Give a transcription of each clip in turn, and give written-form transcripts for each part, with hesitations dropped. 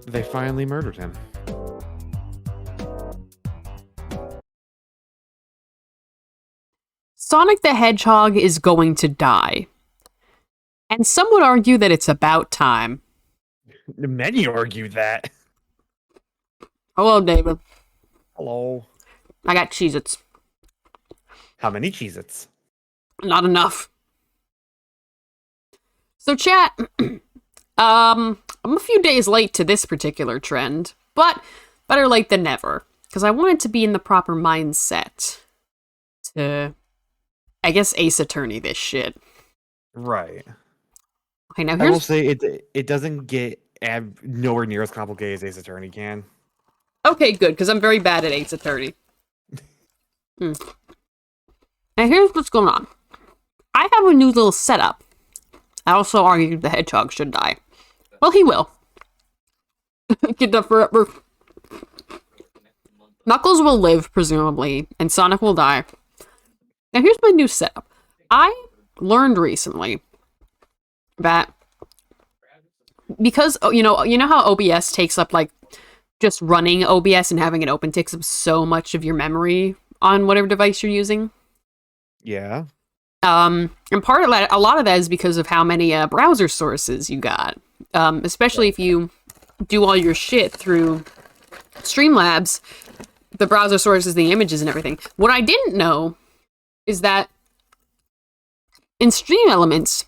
They finally murdered him. Sonic the Hedgehog is going to die. And some would argue that it's about time. Many argued that. Hello, David. Hello. I got Cheez-Its. How many Cheez-Its? Not enough. So, chat, I'm a few days late to this particular trend, but better late than never, because I wanted to be in the proper mindset to, I guess, Ace Attorney this shit. Right. Okay, now I will say it doesn't get nowhere near as complicated as Ace Attorney can. Okay, good, because I'm very bad at Ace Attorney. Now here's what's going on. I have a new little setup. I also argued the hedgehog should die. Well, he will. Get up forever. Knuckles will live, presumably, and Sonic will die. Now here's my new setup. I learned recently that because, you know how OBS takes up, like, just running OBS and having it open takes up so much of your memory on whatever device you're using? Yeah. And part of that, a lot of that is because of how many browser sources you got. Especially if you do all your shit through Streamlabs, the browser sources, the images and everything. What I didn't know is that in Stream Elements,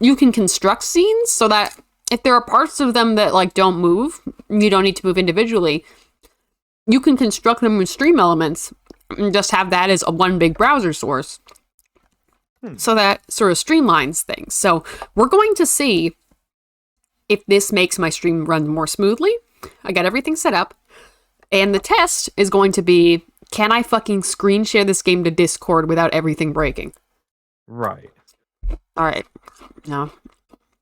you can construct scenes so that if there are parts of them that, like, don't move, you don't need to move individually, you can construct them with Stream Elements and just have that as one big browser source. So that sort of streamlines things. So we're going to see if this makes my stream run more smoothly. I got everything set up. And the test is going to be, can I fucking screen share this game to Discord without everything breaking? Right. All right. Now,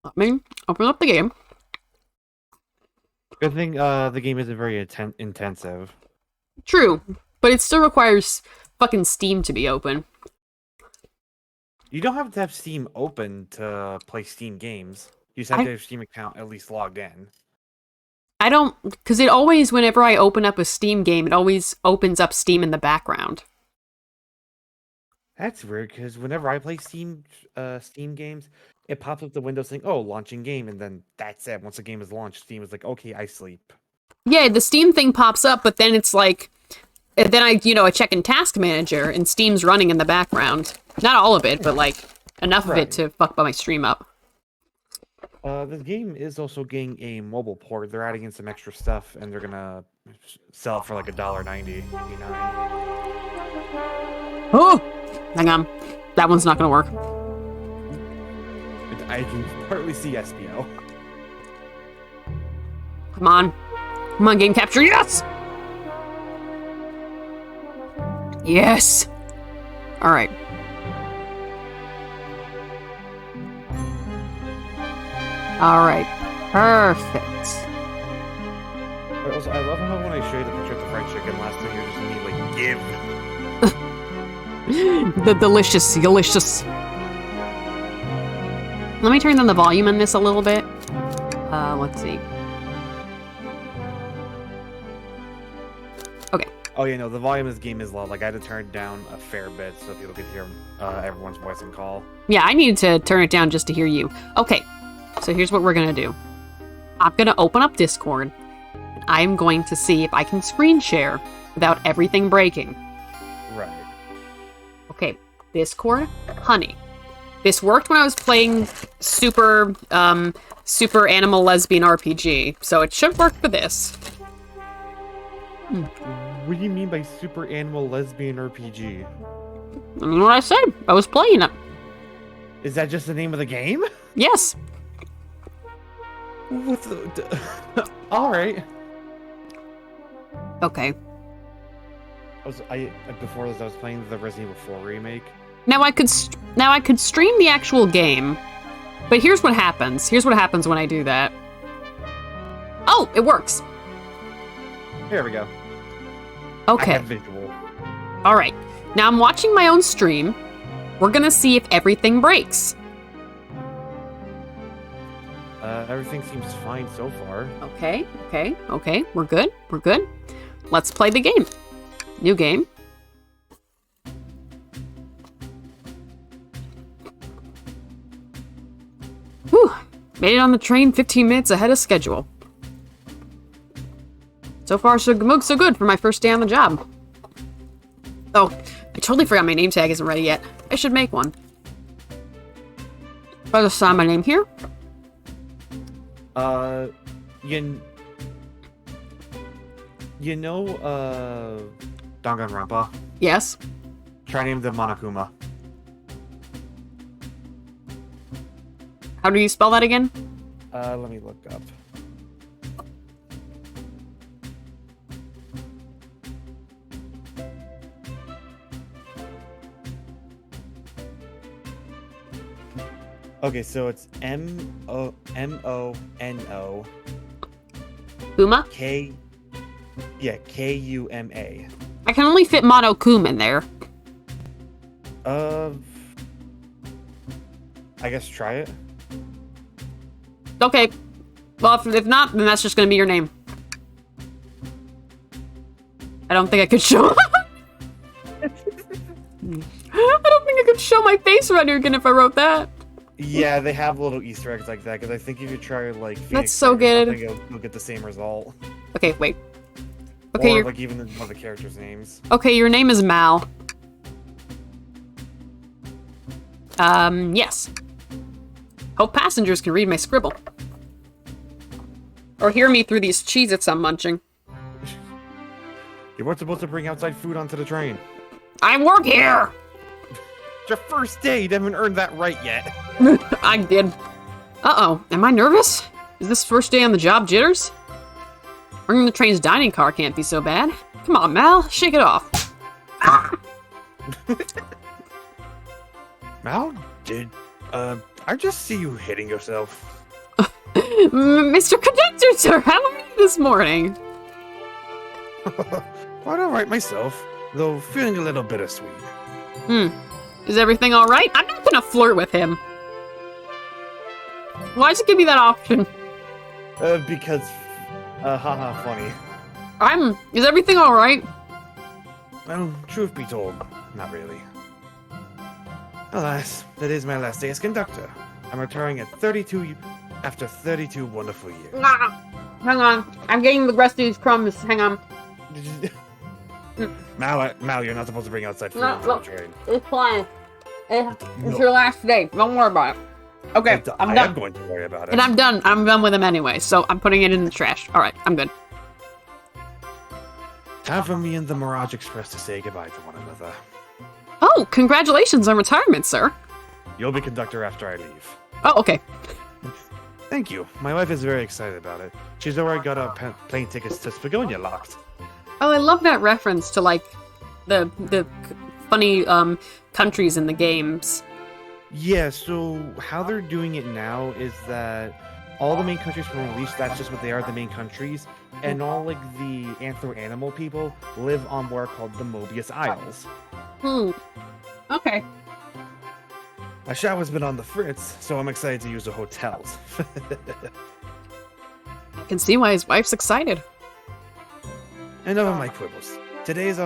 let me open up the game. Good thing the game isn't very intensive. True, but it still requires fucking Steam to be open. You don't have to have Steam open to play Steam games. You just have to have a Steam account at least logged in. I don't, because it always, whenever I open up a Steam game, it always opens up Steam in the background. That's weird, because whenever I play Steam games, it pops up the window saying, oh, launching game, and then that's it. Once the game is launched, Steam is like, okay, I sleep. Yeah, the Steam thing pops up, but then it's like, then I check in Task Manager, and Steam's running in the background. Not all of it, but, like, enough of it to fuck my stream up. The game is also getting a mobile port. They're adding in some extra stuff, and they're gonna sell it for like $1.90. Oh! Hang on. That one's not gonna work. I can partly see SPO. Come on. Come on, game capture. Yes! Yes! Alright. Alright. Perfect. I love how when I show you the picture of the fried chicken last time, you're just immediately give. The delicious. Let me turn down the volume on this a little bit. Let's see. Okay. Oh, yeah, no, the volume of this game is low. Like, I had to turn it down a fair bit so people could hear everyone's voice and call. Yeah, I needed to turn it down just to hear you. Okay, so here's what we're gonna do. I'm gonna open up Discord. I'm going to see if I can screen share without everything breaking. Right. Okay, Discord, honey. This worked when I was playing Super Animal Lesbian RPG, so it should work for this. What do you mean by Super Animal Lesbian RPG? I mean what I said. I was playing it. Is that just the name of the game? Yes. What the... Alright. Okay. Before this, I was playing the Resident Evil 4 remake. Now I could stream the actual game, but here's what happens. Here's what happens when I do that. Oh, it works. There we go. Okay. I have visual. All right. Now I'm watching my own stream. We're gonna see if everything breaks. Everything seems fine so far. Okay, okay, okay. We're good. We're good. Let's play the game. New game. Whew. Made it on the train 15 minutes ahead of schedule. So far, so good for my first day on the job. Oh, I totally forgot my name tag isn't ready yet. I should make one. I'll just sign my name here. You know, Danganronpa? Yes. Try name the Monokuma. How do you spell that again? Let me look up. Okay, so it's Mono Kuma? Kuma. I can only fit Monokuma in there. I guess try it. Okay. Well, if not, then that's just gonna be your name. I don't think I could show... I don't think I could show my face right here again if I wrote that. Yeah, they have little Easter eggs like that, because I think if you try, like, Phoenix that's so Wright or good. something, you'll get the same result. Okay, wait. Okay, or, like, even one of the characters' names. Okay, your name is Mal. Yes. Hope passengers can read my scribble. Or hear me through these Cheez-Its I'm munching. You weren't supposed to bring outside food onto the train. I work here! It's your first day, you haven't earned that right yet. I did. Uh-oh, am I nervous? Is this first day on the job jitters? Running the train's dining car can't be so bad. Come on, Mal, shake it off. Mal, I just see you hitting yourself. Mr. Conductor, sir, how are you this morning? Quite alright myself, though feeling a little bittersweet. Is everything alright? I'm not gonna flirt with him. Why'd you give me that option? Because, haha, funny. Is everything alright? Well, truth be told, not really. Alas, that is my last day as conductor. I'm retiring at 32 after 32 wonderful years. Nah, hang on. I'm getting the rest of these crumbs. Hang on. Mal, you're not supposed to bring outside food onto the train. It's fine. It's your last day. Don't worry about it. Okay, I'm I done. am going to worry about it. And I'm done. I'm done with him anyway, so I'm putting it in the trash. Alright, I'm good. Time for me and the Mirage Express to say goodbye to one another. Oh, congratulations on retirement, sir. You'll be conductor after I leave. Oh, okay. Thank you. My wife is very excited about it. She's already got our plane tickets to Spagonia locked. Oh, I love that reference to, like, the funny, countries in the games. Yeah, so how they're doing it now is that all the main countries from release, that's just what they are, the main countries, and all, like, the anthro-animal people live on what are called the Mobius Isles. Okay. My shower's been on the fritz, so I'm excited to use the hotels. I can see why his wife's excited. Enough of my quibbles. Today's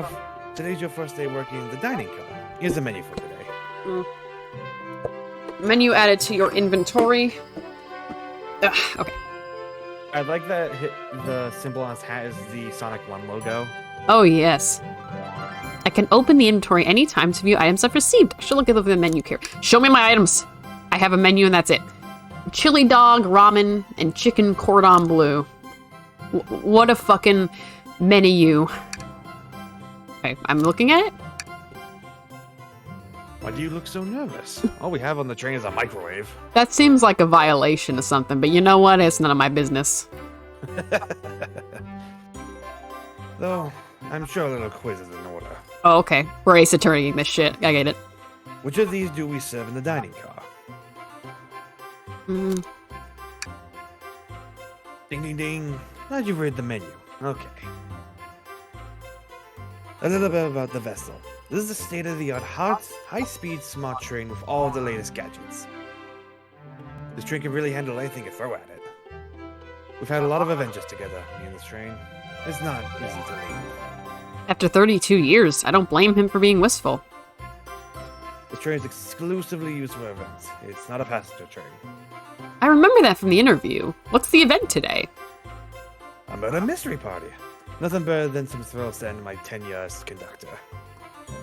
your first day working in the dining car. Here's the menu for today. Menu added to your inventory. Ugh, okay. I like that the symbol on his hat is the Sonic 1 logo. Oh, yes. I can open the inventory anytime to view items I've received. I should look at the menu here. Show me my items. I have a menu and that's it. Chili dog, ramen, and chicken cordon bleu. What a fucking menu. Okay, I'm looking at it. Why do you look so nervous? All we have on the train is a microwave. That seems like a violation of something, but you know what? It's none of my business. Though, I'm sure a little quiz is in order. Oh, okay. We're ace attorneying this shit. I get it. Which of these do we serve in the dining car? Ding, ding, ding. Now you've read the menu. Okay. A little bit about the vessel. This is a state-of-the-art high-speed smart train with all the latest gadgets. This train can really handle anything you throw at it. We've had a lot of adventures together, me and this train. It's not easy to leave. After 32 years, I don't blame him for being wistful. This train is exclusively used for events. It's not a passenger train. I remember that from the interview. What's the event today? I'm at a mystery party. Nothing better than some thrills to end my tenure as conductor.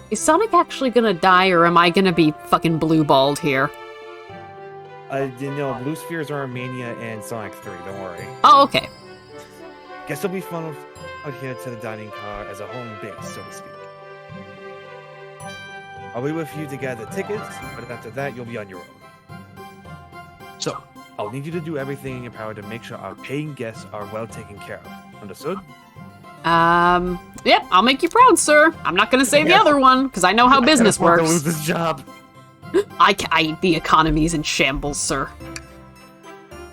Is Sonic actually gonna die, or am I gonna be fucking blue-balled here? Blue Spheres are Armenia and Sonic 3, don't worry. Oh, okay. Guess it'll be fun out here to the dining car as a home base, so to speak. I'll be with you to gather tickets, but after that, you'll be on your own. So, I'll need you to do everything in your power to make sure our paying guests are well taken care of. Understood? Yep, I'll make you proud, sir. I'm not gonna say the other one, because I know how business I don't want works. to lose this job. The economy's in shambles, sir.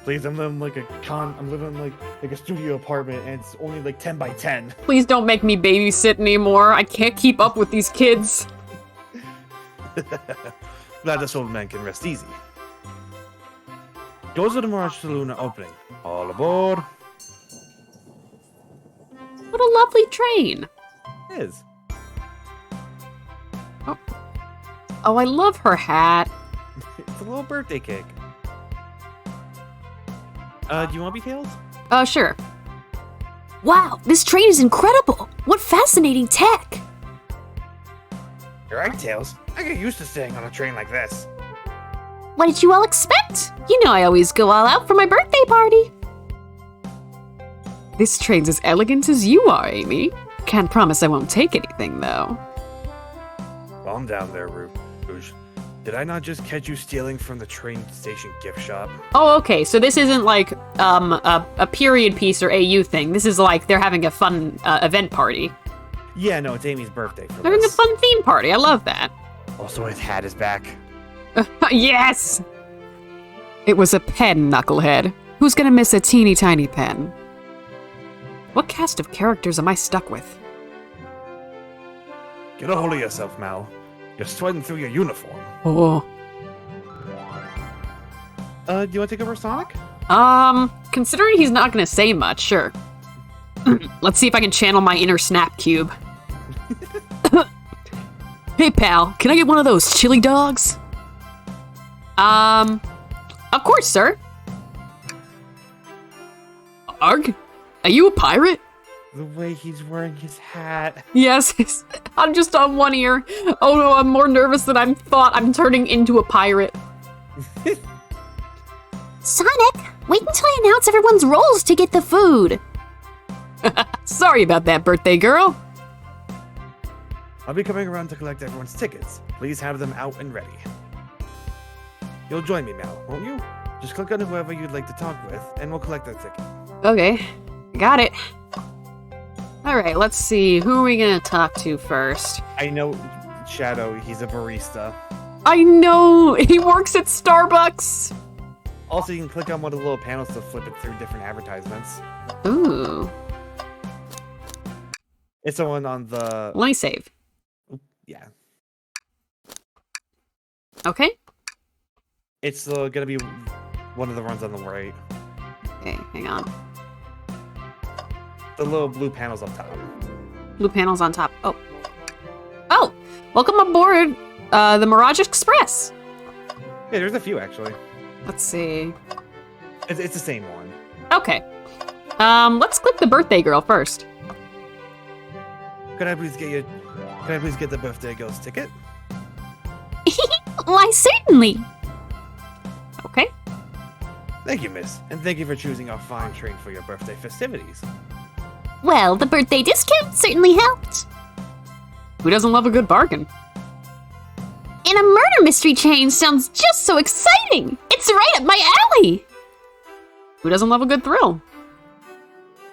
Please, I'm living like I'm living like a studio apartment, and it's only like 10 by 10. Please don't make me babysit anymore. I can't keep up with these kids. Glad this old man can rest easy. Doors of the Mirage Saloon are opening. All aboard. What a lovely train. It is. Oh, I love her hat. It's a little birthday cake. Do you want to be Tails? Sure. Wow, this train is incredible! What fascinating tech! You're right, Tails. I get used to staying on a train like this. What did you all expect? You know I always go all out for my birthday party. This train's as elegant as you are, Amy. Can't promise I won't take anything, though. Calm down there, Rouge. Did I not just catch you stealing from the train station gift shop? Oh, okay, so this isn't like, a period piece or AU thing. This is like they're having a fun, event party. Yeah, no, it's Amy's birthday for They're having a this. fun theme party. I love that. Also, his hat is back. Yes! It was a pen, Knucklehead. Who's gonna miss a teeny tiny pen? What cast of characters am I stuck with? Get a hold of yourself, Mal. You're sweating through your uniform. Oh. Do you want to take over Sonic? Considering he's not gonna say much, sure. Let's see if I can channel my inner Snap Cube. Hey, pal, can I get one of those chili dogs? Of course, sir. Arg? Are you a pirate? The way he's wearing his hat. Yes, I'm just on one ear. Oh no, I'm more nervous than I thought. I'm turning into a pirate. Sonic, wait until I announce everyone's roles to get the food. Sorry about that, birthday girl. I'll be coming around to collect everyone's tickets. Please have them out and ready. You'll join me, Mal, won't you? Just click on whoever you'd like to talk with, and we'll collect their ticket. Okay, got it. Alright, let's see. Who are we gonna talk to first? I know Shadow, he's a barista. I know! He works at Starbucks! Also, you can click on one of the little panels to flip it through different advertisements. Ooh. It's the one on the... Let me save. Yeah. Okay. It's gonna be one of the ones on the right. Okay, hang on. The little blue panels up top. Blue panels on top. Oh. Oh! Welcome aboard, the Mirage Express! Yeah, there's a few, actually. Let's see. It's the same one. Okay. Let's click the birthday girl first. Can I please get the birthday girl's ticket? Why, certainly. Okay. Thank you, miss. And thank you for choosing our fine train for your birthday festivities. Well, the birthday discount certainly helped. Who doesn't love a good bargain? And a murder mystery train sounds just so exciting. It's right up my alley. Who doesn't love a good thrill?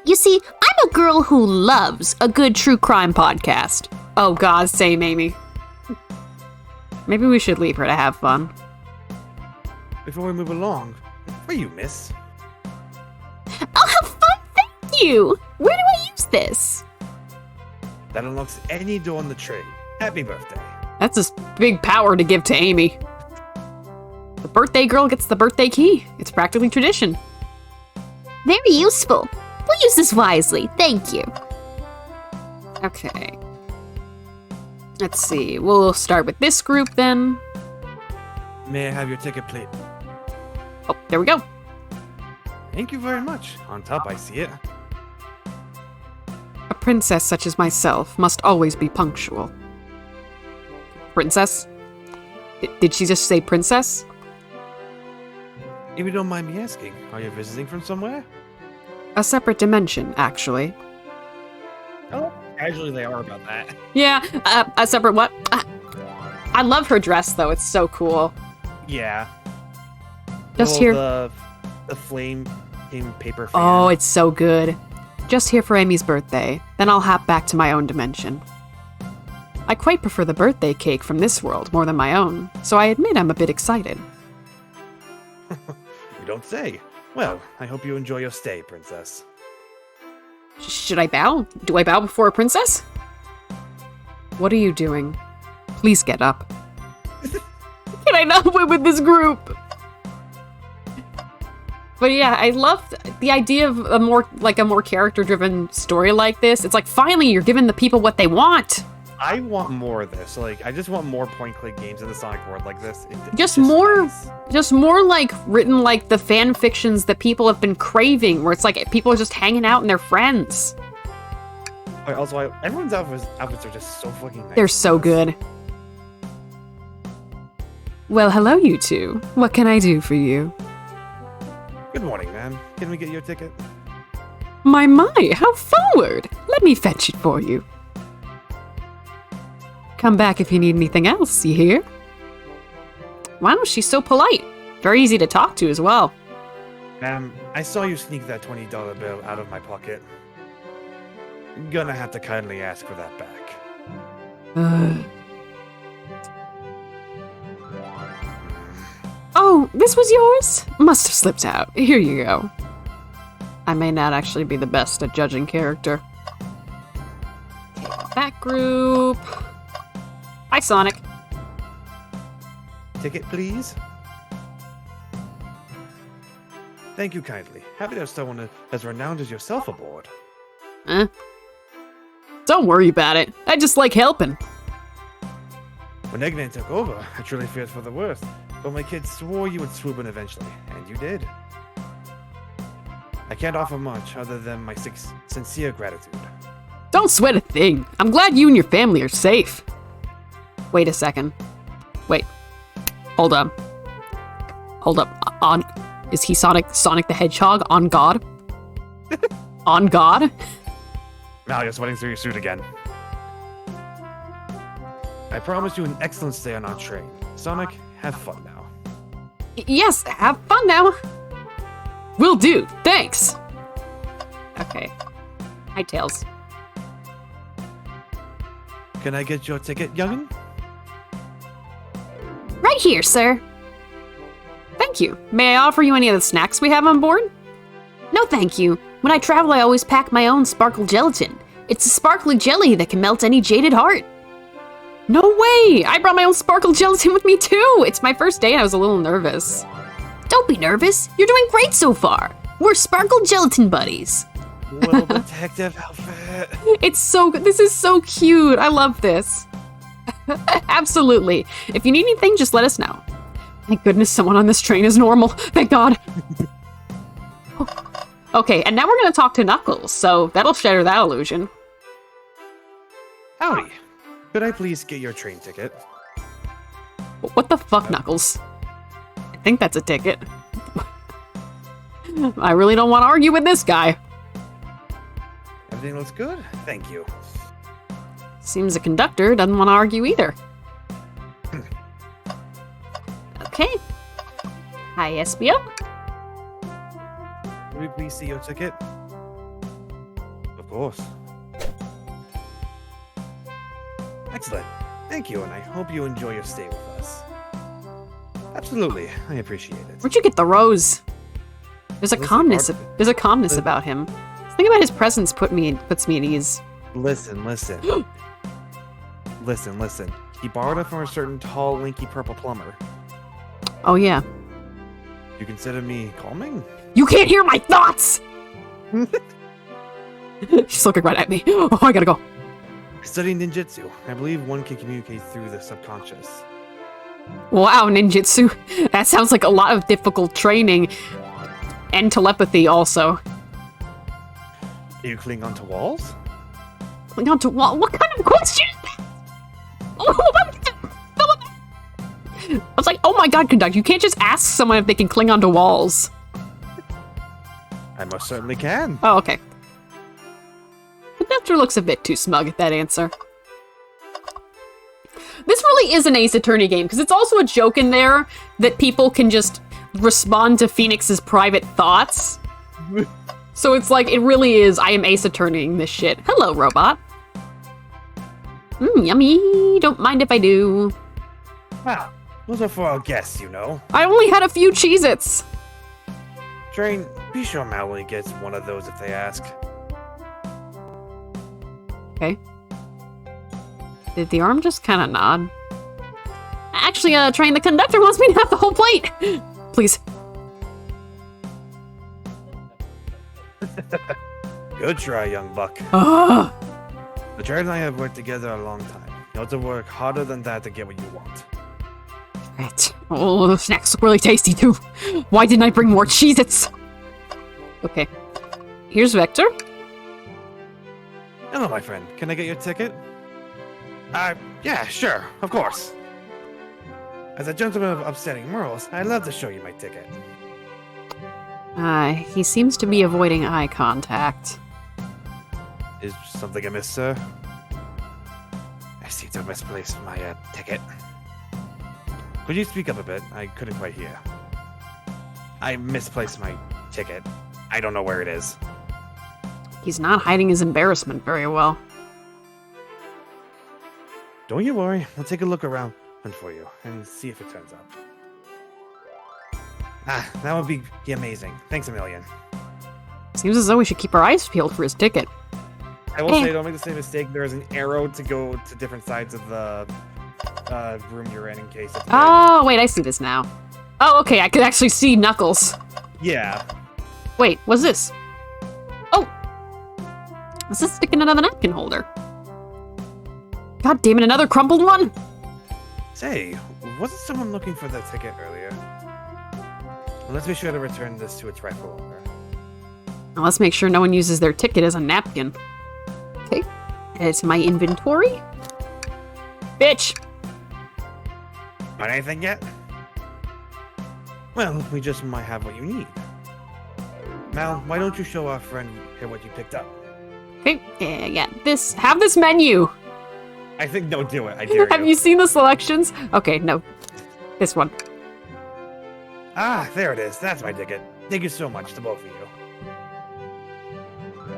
You see, I'm a girl who loves a good true crime podcast. Oh god, same, Amy. Maybe we should leave her to have fun. Before we move along, where you, miss? I'll have fun, thank you. Where do I use this? That unlocks any door on the train. Happy birthday. That's just big power to give to Amy. The birthday girl gets the birthday key. It's practically tradition. Very useful. We'll use this wisely. Thank you. Okay. Let's see. We'll start with this group then. May I have your ticket, please? Oh, there we go. Thank you very much. On top, I see it. A princess such as myself must always be punctual. Princess? Did she just say princess? If you don't mind me asking, are you visiting from somewhere? A separate dimension, actually. Oh, casually they are about that. Yeah, a separate what? I love her dress, though. It's so cool. Yeah. Just Well, here. The flame in paper fan. Oh, it's so good. Just here for Amy's birthday. Then I'll hop back to my own dimension. I quite prefer the birthday cake from this world more than my own, so I admit I'm a bit excited. You don't say. Well, I hope you enjoy your stay, princess. Should I bow? Do I bow before a princess? What are you doing? Please get up. Can I not win with this group? But yeah, I love the idea of a more character-driven story like this. It's like, finally, you're giving the people what they want. I want more of this. Like, I just want more point-click games in the Sonic world like this. Just more like written like the fan fictions that people have been craving, where it's like people are just hanging out and they're friends. Also, everyone's outfits are just so fucking nice. They're so good. Well, hello, you two. What can I do for you? Good morning, ma'am. Can we get your ticket? My, how forward! Let me fetch it for you. Come back if you need anything else, you hear? Wow, she's so polite. Very easy to talk to as well. Ma'am, I saw you sneak that $20 bill out of my pocket. Gonna have to kindly ask for that back. Oh, this was yours? Must have slipped out. Here you go. I may not actually be the best at judging character. Okay, that group. Hi, Sonic. Ticket, please. Thank you kindly. Happy to have someone as renowned as yourself aboard. Don't worry about it. I just like helping. When Eggman took over, I truly feared for the worst. But my kids swore you would swoop in eventually, and you did. I can't offer much other than my sincere gratitude. Don't sweat a thing. I'm glad you and your family are safe. Wait a second. Wait. Hold up. Hold up. Is he Sonic the Hedgehog on God? On God? Now you're sweating through your suit again. I promised you an excellent stay on our train. Sonic, have fun now. Yes, have fun now. Will do. Thanks. Okay. Hi, Tails. Can I get your ticket, youngin? Right here, sir. Thank you. May I offer you any of the snacks we have on board? No, thank you. When I travel, I always pack my own sparkle gelatin. It's a sparkly jelly that can melt any jaded heart. No way! I brought my own sparkle gelatin with me too! It's my first day and I was a little nervous. Don't be nervous. You're doing great so far. We're sparkle gelatin buddies. Little detective outfit. It's so good. This is so cute. I love this. Absolutely. If you need anything, just let us know. Thank goodness someone on this train is normal. Thank God. Okay, and now we're going to talk to Knuckles, so that'll shatter that illusion. Howdy. Could I please get your train ticket? What the fuck, Knuckles? I think that's a ticket. I really don't want to argue with this guy. Everything looks good? Thank you. Seems the conductor doesn't want to argue either. Okay. Hi, SBO. Can we please see your ticket? Of course. Excellent. Thank you, and I hope you enjoy your stay with us. Absolutely, I appreciate it. Where'd you get the rose? There's a Listen, calmness. Art- There's a calmness Listen. about him. Think about his presence puts me at ease. Listen. Listen. He borrowed it from a certain tall, lanky purple plumber. Oh yeah. You consider me calming? You can't hear my thoughts! She's looking right at me. Oh, I gotta go. Studying ninjutsu. I believe one can communicate through the subconscious. Wow, ninjutsu. That sounds like a lot of difficult training. And telepathy, also. You cling onto walls? Cling onto what? What kind of question is that? Oh, I was like, oh my god, Conduct, you can't just ask someone if they can cling onto walls. I most certainly can. Oh, okay. Conductor looks a bit too smug at that answer. This really is an Ace Attorney game, because it's also a joke in there that people can just respond to Phoenix's private thoughts. So it's like, it really is, I am Ace Attorneying this shit. Hello, robot. Yummy. Don't mind if I do. Wow, those are for our guests, you know. I only had a few Cheez-Its. Train, be sure Mallory gets one of those if they ask. Okay. Did the arm just kind of nod? Actually, Train, the conductor wants me to have the whole plate. Please. Good try, young buck. Ugh. The Jared and I have worked together a long time. You have to work harder than that to get what you want. Right. Oh, the snacks look really tasty, too. Why didn't I bring more Cheez-Its? Okay. Here's Vector. Hello, my friend. Can I get your ticket? Yeah, sure. Of course. As a gentleman of upsetting morals, I'd love to show you my ticket. He seems to be avoiding eye contact. Is something amiss, sir? I seem to have misplaced my, ticket. Could you speak up a bit? I couldn't quite hear. I misplaced my ticket. I don't know where it is. He's not hiding his embarrassment very well. Don't you worry. We'll take a look around for you and see if it turns up. Ah, that would be amazing. Thanks a million. Seems as though we should keep our eyes peeled for his ticket. I will say, don't make the same mistake. There is an arrow to go to different sides of the room you're in case it's... Oh, wait, I see this now. Oh, okay, I could actually see Knuckles. Yeah. Wait, what's this? Oh! Is this sticking another napkin holder? God damn it, another crumpled one? Say, wasn't someone looking for the ticket earlier? Well, let's be sure to return this to its rightful owner. Now let's make sure no one uses their ticket as a napkin. Okay, add it to my inventory. Bitch! Got anything yet? Well, we just might have what you need. Mal, why don't you show our friend here what you picked up? Okay, yeah, have this menu! I think don't do it, I dare you. Have you seen the selections? Okay, no. This one. Ah, there it is. That's my ticket. Thank you so much to both of you.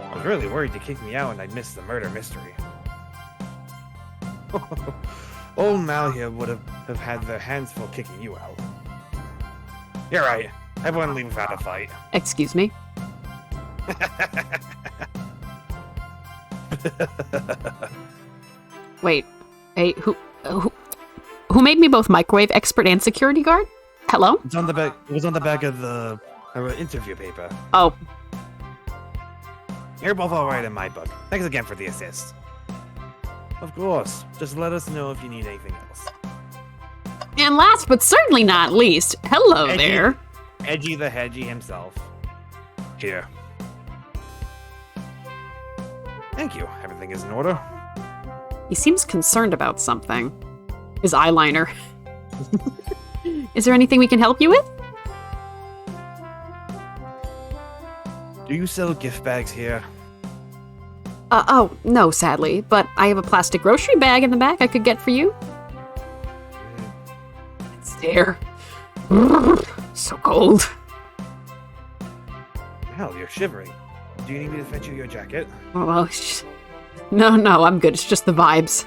I was really worried you kicked me out and I'd miss the murder mystery. Old Mal here would have had their hands full kicking you out. You're right. Everyone leave without a fight. Excuse me? Wait. Hey, who made me both microwave expert and security guard? Hello? It's on the back. It was on the back of the interview paper. Oh. You're both all right in my book. Thanks again for the assist. Of course. Just let us know if you need anything else. And last but certainly not least, hello there. Edgy the Hedgy himself. Here. Thank you. Everything is in order. He seems concerned about something. His eyeliner. Is there anything we can help you with? Do you sell gift bags here? Oh, no, sadly. But I have a plastic grocery bag in the back I could get for you. It's there. So cold. Hell, you're shivering. Do you need me to fetch you your jacket? Oh, well, no, I'm good. It's just the vibes.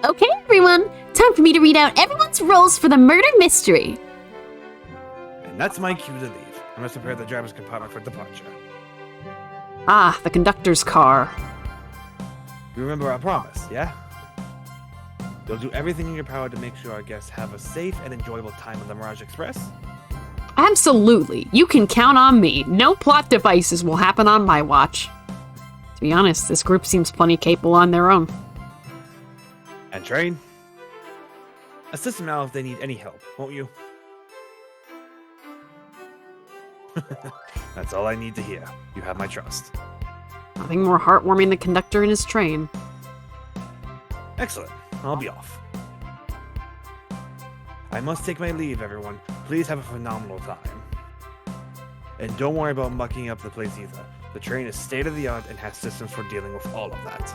Okay, everyone. Time for me to read out everyone's roles for the murder mystery. And that's my cue to leave. I must prepare the driver's compartment for departure. Ah, the conductor's car. You remember our promise, yeah? You'll do everything in your power to make sure our guests have a safe and enjoyable time on the Mirage Express? Absolutely. You can count on me. No plot devices will happen on my watch. To be honest, this group seems plenty capable on their own. And train. Assist them out if they need any help, won't you? That's all I need to hear. You have my trust. Nothing more heartwarming than the conductor in his train. Excellent. I'll be off. I must take my leave, everyone. Please have a phenomenal time. And don't worry about mucking up the place either. The train is state-of-the-art and has systems for dealing with all of that.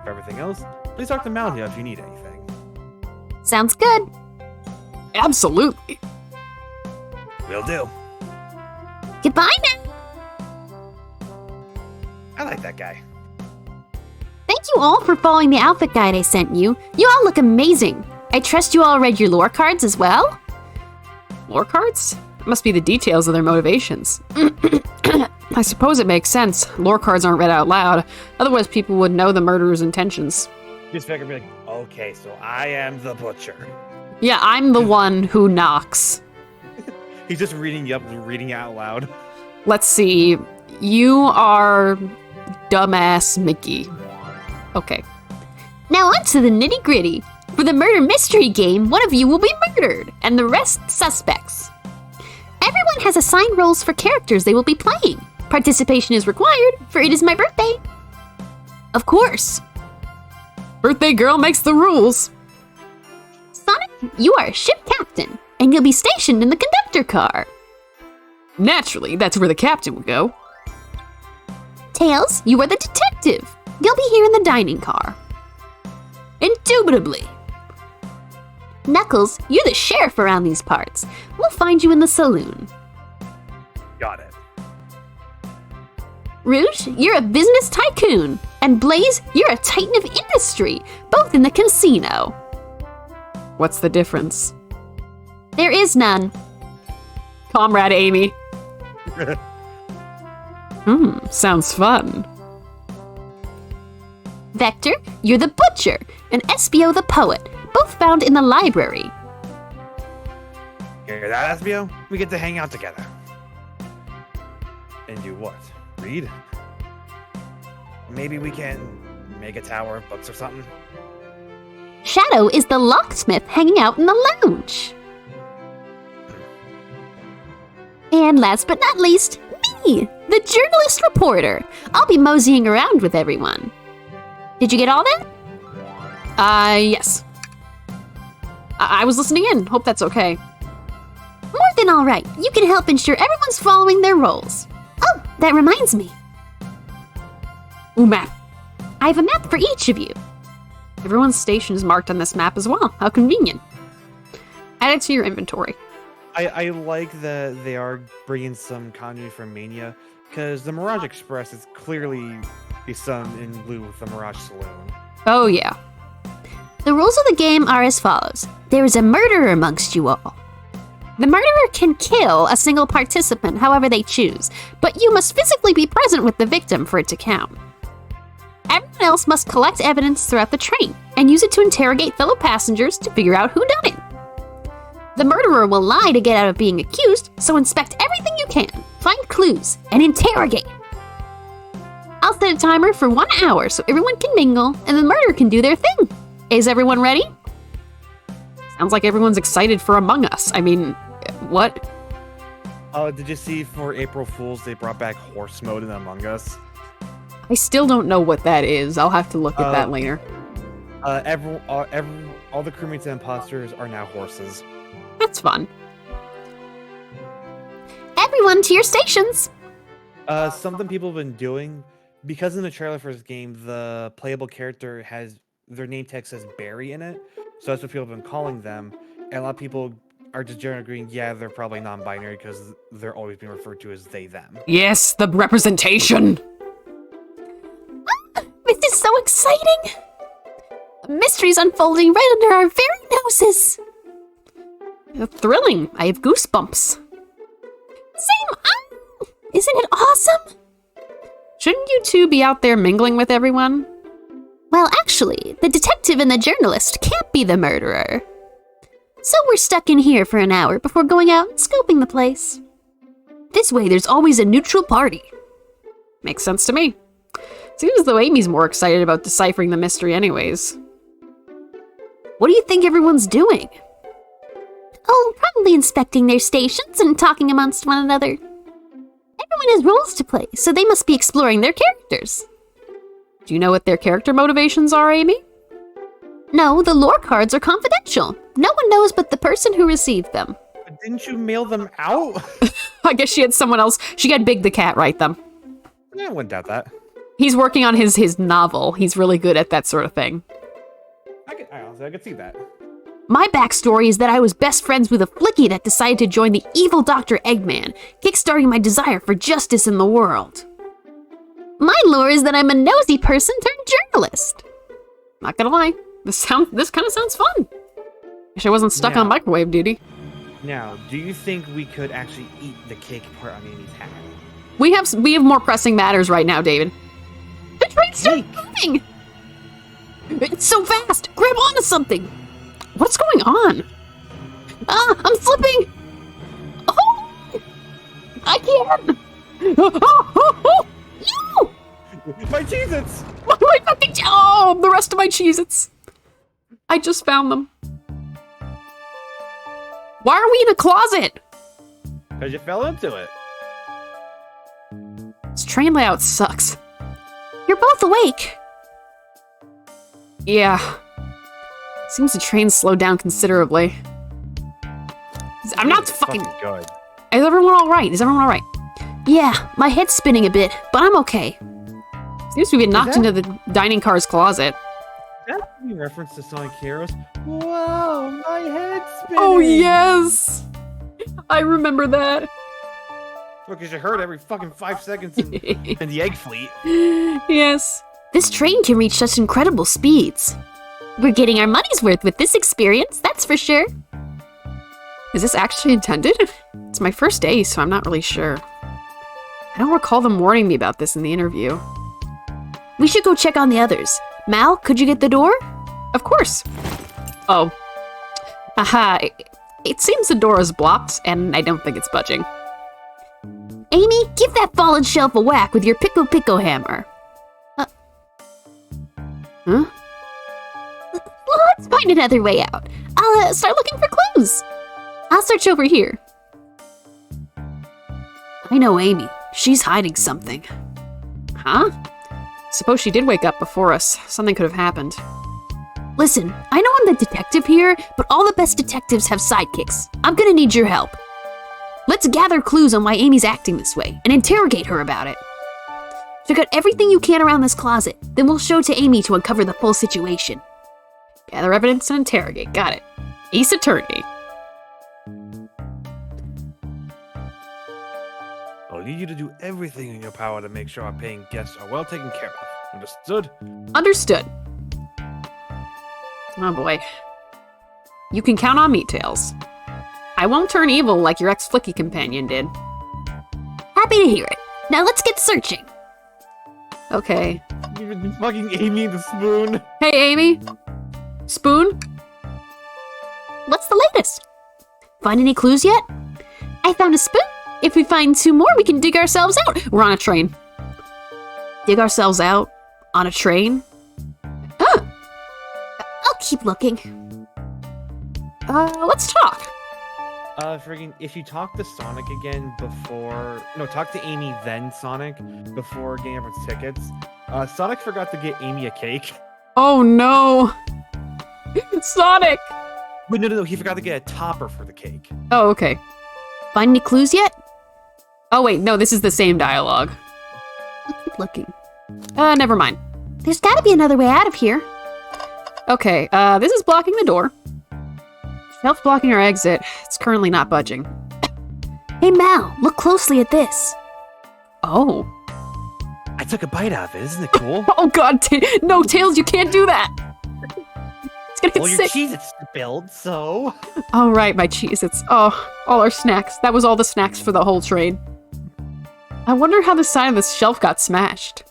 For everything else, please talk to Malhia if you need anything. Sounds good. Absolutely. Will do. Goodbye now. I like that guy. Thank you all for following the outfit guide I sent you. You all look amazing. I trust you all read your lore cards as well? Lore cards? It must be the details of their motivations. I suppose it makes sense. Lore cards aren't read out loud. Otherwise, people would know the murderer's intentions. Just figure be like, okay, so I am the butcher. Yeah, I'm the one who knocks. He's just reading out loud. Let's see. You are dumbass Mickey. Okay. Now on to the nitty-gritty. For the murder mystery game, one of you will be murdered, and the rest suspects. Everyone has assigned roles for characters they will be playing. Participation is required, for it is my birthday. Of course. Birthday girl makes the rules. Sonic, you are a ship captain, and you'll be stationed in the conductor car. Naturally, that's where the captain would go. Tails, you are the detective. You'll be here in the dining car. Indubitably. Knuckles, you're the sheriff around these parts. We'll find you in the saloon. Got it. Rouge, you're a business tycoon. And Blaze, you're a titan of industry, both in the casino. What's the difference? There is none. Comrade Amy. Sounds fun. Vector, you're the butcher, and Espio the poet, both found in the library. Hear that, Espio? We get to hang out together. And do what? Read? Maybe we can make a tower of books or something? Shadow is the locksmith hanging out in the lounge. And last but not least, me, the journalist reporter. I'll be moseying around with everyone. Did you get all that? Yes. I was listening in. Hope that's okay. More than all right. You can help ensure everyone's following their roles. Oh, that reminds me. Ooh, map. I have a map for each of you. Everyone's station is marked on this map as well. How convenient. Add it to your inventory. I like that they are bringing some continuity from Mania, because the Mirage Express is clearly a sun in lieu with the Mirage Saloon. Oh, yeah. The rules of the game are as follows. There is a murderer amongst you all. The murderer can kill a single participant however they choose, but you must physically be present with the victim for it to count. Everyone else must collect evidence throughout the train and use it to interrogate fellow passengers to figure out who done it. The murderer will lie to get out of being accused, so inspect everything you can, find clues, and interrogate. I'll set a timer for 1 hour so everyone can mingle and the murderer can do their thing. Is everyone ready? Sounds like everyone's excited for Among Us. I mean, what? Oh, did you see for April Fools they brought back horse mode in Among Us? I still don't know what that is. I'll have to look at that later. All the crewmates and imposters are now horses. That's fun. Everyone to your stations. Something people have been doing, because in the trailer for this game, the playable character has their name tag says Barry in it, so that's what people have been calling them. And a lot of people are just generally agreeing, yeah, they're probably non-binary because they're always being referred to as they, them. Yes, the representation. This is so exciting. A mystery's unfolding right under our very noses. Thrilling. I have goosebumps. Same. Isn't it awesome? Shouldn't you two be out there mingling with everyone? Well, actually, the detective and the journalist can't be the murderer. So we're stuck in here for an hour before going out and scoping the place. This way, there's always a neutral party. Makes sense to me. Seems as though Amy's more excited about deciphering the mystery anyways. What do you think everyone's doing? Oh, probably inspecting their stations and talking amongst one another. Everyone has roles to play, so they must be exploring their characters. Do you know what their character motivations are, Amy? No, the lore cards are confidential. No one knows but the person who received them. But didn't you mail them out? I guess she had someone else. She had Big the Cat write them. I wouldn't doubt that. He's working on his novel. He's really good at that sort of thing. I could see that. My backstory is that I was best friends with a flicky that decided to join the evil Dr. Eggman, kickstarting my desire for justice in the world. My lore is that I'm a nosy person turned journalist. Not gonna lie, this kind of sounds fun. Wish I wasn't stuck on microwave duty. Now, do you think we could actually eat the cake part on Amy's hat? We have more pressing matters right now, David. The train's still moving! It's so fast! Grab onto something! What's going on? Ah, I'm slipping! Oh! I can't! You! My Cheez-Its! My fucking the rest of my Cheez-Its. I just found them. Why are we in a closet? Because you fell into it. This train layout sucks. You're both awake. Yeah. Seems the train slowed down considerably. I'm not fucking good. Is everyone alright? Yeah, my head's spinning a bit, but I'm okay. Seems to be knocked into the dining car's closet. Is that a reference to Sonic Heroes? Whoa, my head's spinning! Oh yes! I remember that. Because you heard every fucking 5 seconds in the Egg Fleet. Yes. This train can reach such incredible speeds. We're getting our money's worth with this experience, that's for sure. Is this actually intended? It's my first day, so I'm not really sure. I don't recall them warning me about this in the interview. We should go check on the others. Mal, could you get the door? Of course. Oh. Aha. It seems the door is blocked, and I don't think it's budging. Amy, give that fallen shelf a whack with your pico hammer. Huh? Let's find another way out. I'll start looking for clues. I'll search over here. I know Amy. She's hiding something. Huh? Suppose she did wake up before us. Something could have happened. Listen, I know I'm the detective here, but all the best detectives have sidekicks. I'm gonna need your help. Let's gather clues on why Amy's acting this way and interrogate her about it. Check out everything you can around this closet, then we'll show to Amy to uncover the full situation. Gather evidence and interrogate. Got it. Ace Attorney. I'll need you to do everything in your power to make sure our paying guests are well taken care of. Understood? Understood. Oh boy. You can count on me, Tails. I won't turn evil like your ex-flicky companion did. Happy to hear it. Now let's get searching. Okay. Even fucking Amy the spoon. Hey, Amy. Spoon? What's the latest? Find any clues yet? I found a spoon. If we find 2 more, we can dig ourselves out. We're on a train. Dig ourselves out? On a train? I'll keep looking. Let's talk. Friggin', if you talk to Sonic again before... No, talk to Amy then Sonic before getting everyone's tickets. Sonic forgot to get Amy a cake. Oh no! Sonic! Wait, no, he forgot to get a topper for the cake. Oh, okay. Find any clues yet? Oh wait, no, this is the same dialogue. I'll keep looking. Never mind. There's gotta be another way out of here. Okay, this is blocking the door. Shelf blocking our exit. It's currently not budging. Hey Mal, look closely at this. Oh. I took a bite out of it. Isn't it cool? Oh god, no, Tails, you can't do that. It's gonna get well, sick. your Cheez-Its spilled, so... Oh right, my Cheez-Its. Oh, all our snacks. That was all the snacks for the whole train. I wonder how the side of this shelf got smashed.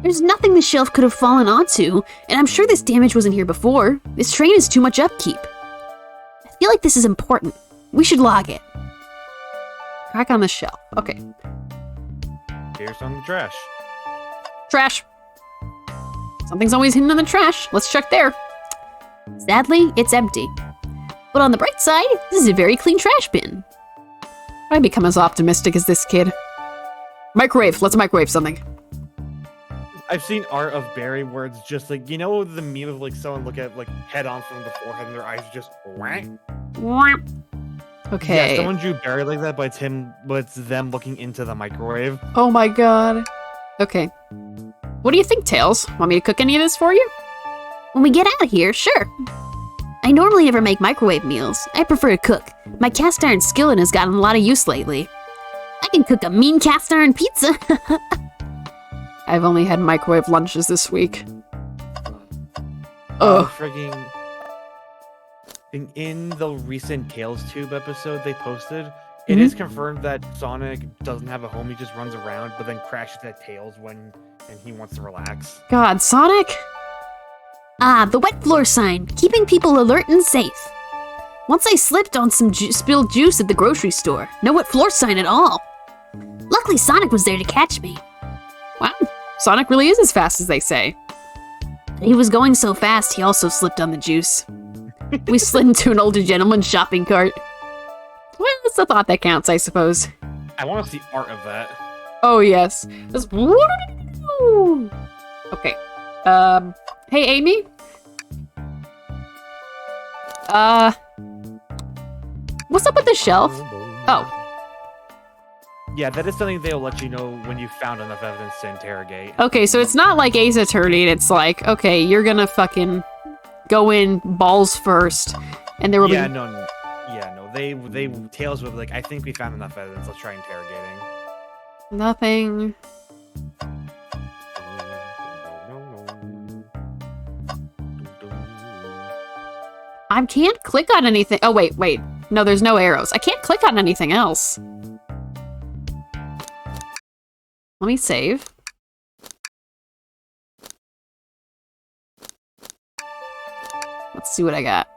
There's nothing the shelf could have fallen onto, and I'm sure this damage wasn't here before. This train is too much upkeep. feel like this is important. We should log it. Crack on the shelf. Okay. Here's some trash. Trash. Something's always hidden in the trash. Let's check there. Sadly, it's empty. But on the bright side, this is a very clean trash bin. I become as optimistic as this kid. Microwave. Let's microwave something. I've seen art of Barry where it's just like, you know, the meme of like someone look at like head on from the forehead and their eyes are just whack. Okay. Yeah, someone drew Barry like that, but it's them looking into the microwave. Oh my god. Okay. What do you think, Tails? Want me to cook any of this for you? When we get out of here, sure. I normally never make microwave meals. I prefer to cook. My cast iron skillet has gotten a lot of use lately. I can cook a mean cast iron pizza. I've only had microwave lunches this week. Frigging. In the recent Tails Tube episode they posted, it is confirmed that Sonic doesn't have a home. He just runs around, but then crashes at Tails and he wants to relax. God, Sonic? Ah, the wet floor sign, keeping people alert and safe. Once I slipped on some spilled juice at the grocery store. No wet floor sign at all. Luckily, Sonic was there to catch me. Wow, Sonic really is as fast as they say. He was going so fast, he also slipped on the juice. We slid into an older gentleman's shopping cart. Well, it's the thought that counts, I suppose. I want to see art of that. Oh, yes. Just... Okay. Hey, Amy? What's up with the shelf? Oh. Yeah, that is something they'll let you know when you found enough evidence to interrogate. Okay, so it's not like Ace Attorney, and it's like, okay, you're gonna fucking go in balls first, and there will be... No, they Tails would be like, I think we found enough evidence, let's try interrogating. Nothing. I can't click on anything. Oh, wait. No, there's no arrows. I can't click on anything else. Let me save. Let's see what I got.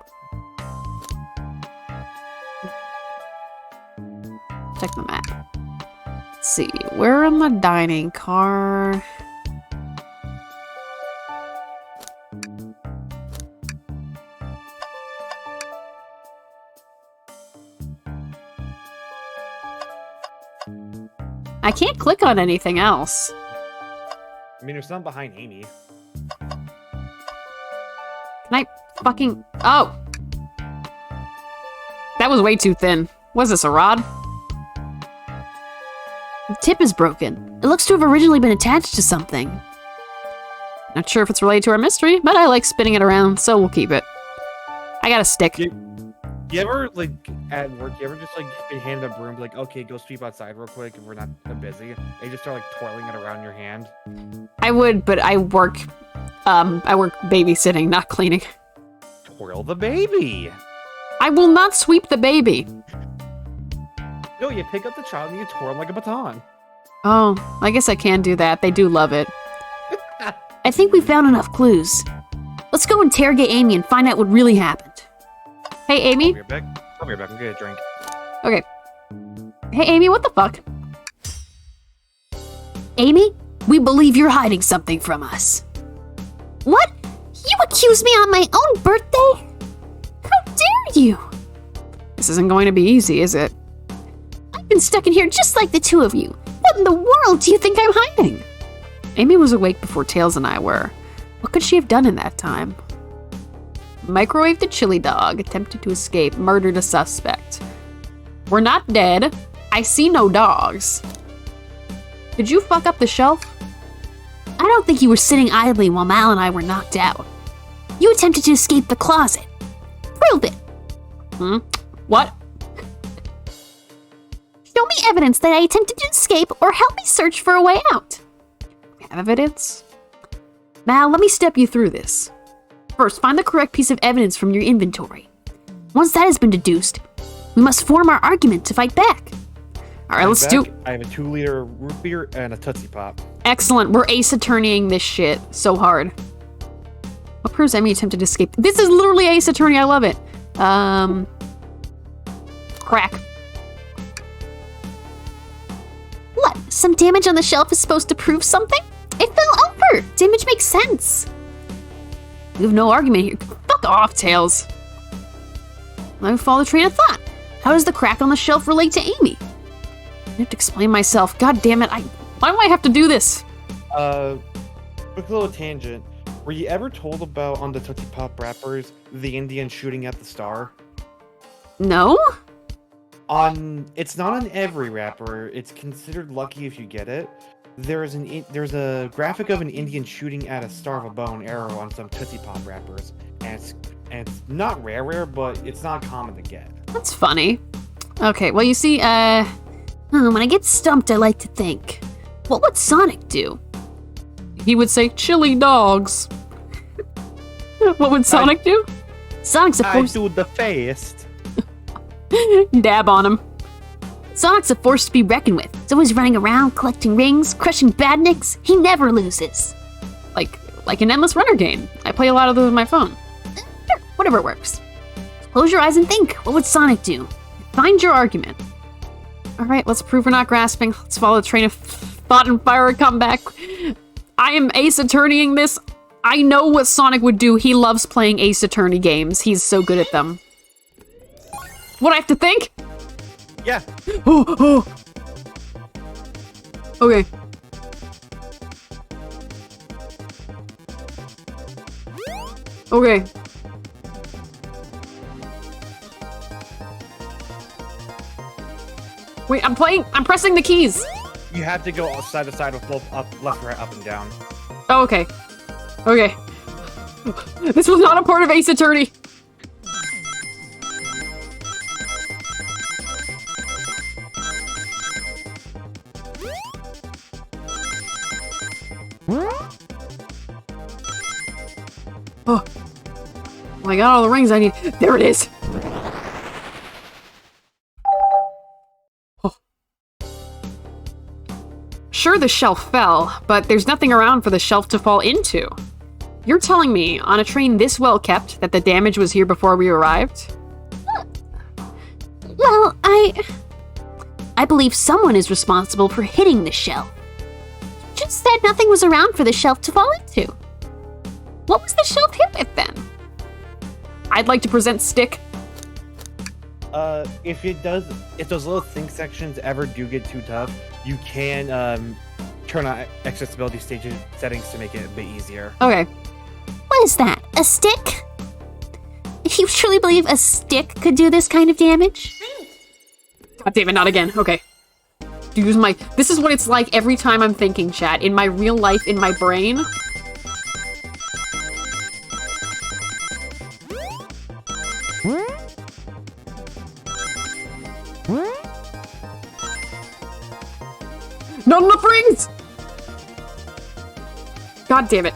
Check the map. Let's see. We're in the dining car. I can't click on anything else. I mean, there's something behind Amy. Can I fucking... Oh! That was way too thin. Was this a rod? The tip is broken. It looks to have originally been attached to something. Not sure if it's related to our mystery, but I like spinning it around, so we'll keep it. I got a stick. You ever, like, at work, you ever just, like, be handed a broom, be like, okay, go sweep outside real quick if we're not busy, and you just start, like, twirling it around your hand? I would, but I work babysitting, not cleaning. Twirl the baby! I will not sweep the baby. No, you pick up the child and you twirl him like a baton. Oh, I guess I can do that. They do love it. I think we found enough clues. Let's go interrogate Amy and find out what really happened. Hey, Amy? I'll be right back. I'm gonna get a drink. Okay. Hey, Amy, what the fuck? Amy, we believe you're hiding something from us. What? You accuse me on my own birthday? How dare you? This isn't going to be easy, is it? I've been stuck in here just like the two of you. What in the world do you think I'm hiding? Amy was awake before Tails and I were. What could she have done in that time? Microwaved a chili dog, attempted to escape, murdered a suspect. We're not dead. I see no dogs. Did you fuck up the shelf? I don't think you were sitting idly while Mal and I were knocked out. You attempted to escape the closet. Prove it. What? Show me evidence that I attempted to escape or help me search for a way out. Evidence? Mal, let me step you through this. First, find the correct piece of evidence from your inventory. Once that has been deduced, we must form our argument to fight back. All right, let's do... I have a 2-liter root beer and a Tootsie Pop. Excellent. We're ace attorneying this shit so hard. What proves Emmy attempted to escape? This is literally ace attorney. I love it. crack. What? Some damage on the shelf is supposed to prove something? It fell over! Damage makes sense. You have no argument here. Fuck off, Tails. Let me follow the train of thought. How does the crack on the shelf relate to Amy? I have to explain myself. God damn it. Why do I have to do this? Quick little tangent. Were you ever told about, on the Tootsie Pop wrappers, the Indian shooting at the star? No? It's not on every wrapper. It's considered lucky if you get it. There's a graphic of an Indian shooting at a star of a bow and arrow on some Tootsie Pop wrappers, and it's not rare, but it's not common to get. That's funny. Okay, well, you see, when I get stumped, I like to think. What would Sonic do? he would say chili dogs. What would Sonic do? Sonic's a I force. do the fast. Dab on him. Sonic's a force to be reckoned with. He's always running around, collecting rings, crushing badniks. He never loses. Like an endless runner game. I play a lot of those on my phone. Sure, whatever works. Close your eyes and think. What would Sonic do? Find your argument. All right, let's prove we're not grasping. Let's follow the train of thought and fire a comeback. I am Ace Attorneying this. I know what Sonic would do. He loves playing Ace Attorney games. He's so good at them. What, I have to think? Yeah. Oh. Okay. Okay. Wait, I'm pressing the keys. You have to go side to side with both up, left, right, up, and down. Oh, okay. Okay. This was not a part of Ace Attorney. Oh. I got all the rings I need. There it is. Oh. Sure, the shelf fell, but there's nothing around for the shelf to fall into. You're telling me, on a train this well kept, that the damage was here before we arrived? Well, I believe someone is responsible for hitting the shelf. Just said nothing was around for the shelf to fall into. What was the shelf hit with then? I'd like to present Stick. If those little think sections ever do get too tough, you can turn on accessibility settings to make it a bit easier. Okay. What is that? A stick? You truly believe a stick could do this kind of damage? God damn it, not again. Okay. This is what it's like every time I'm thinking, chat. In my real life, in my brain. Not enough rings! God damn it.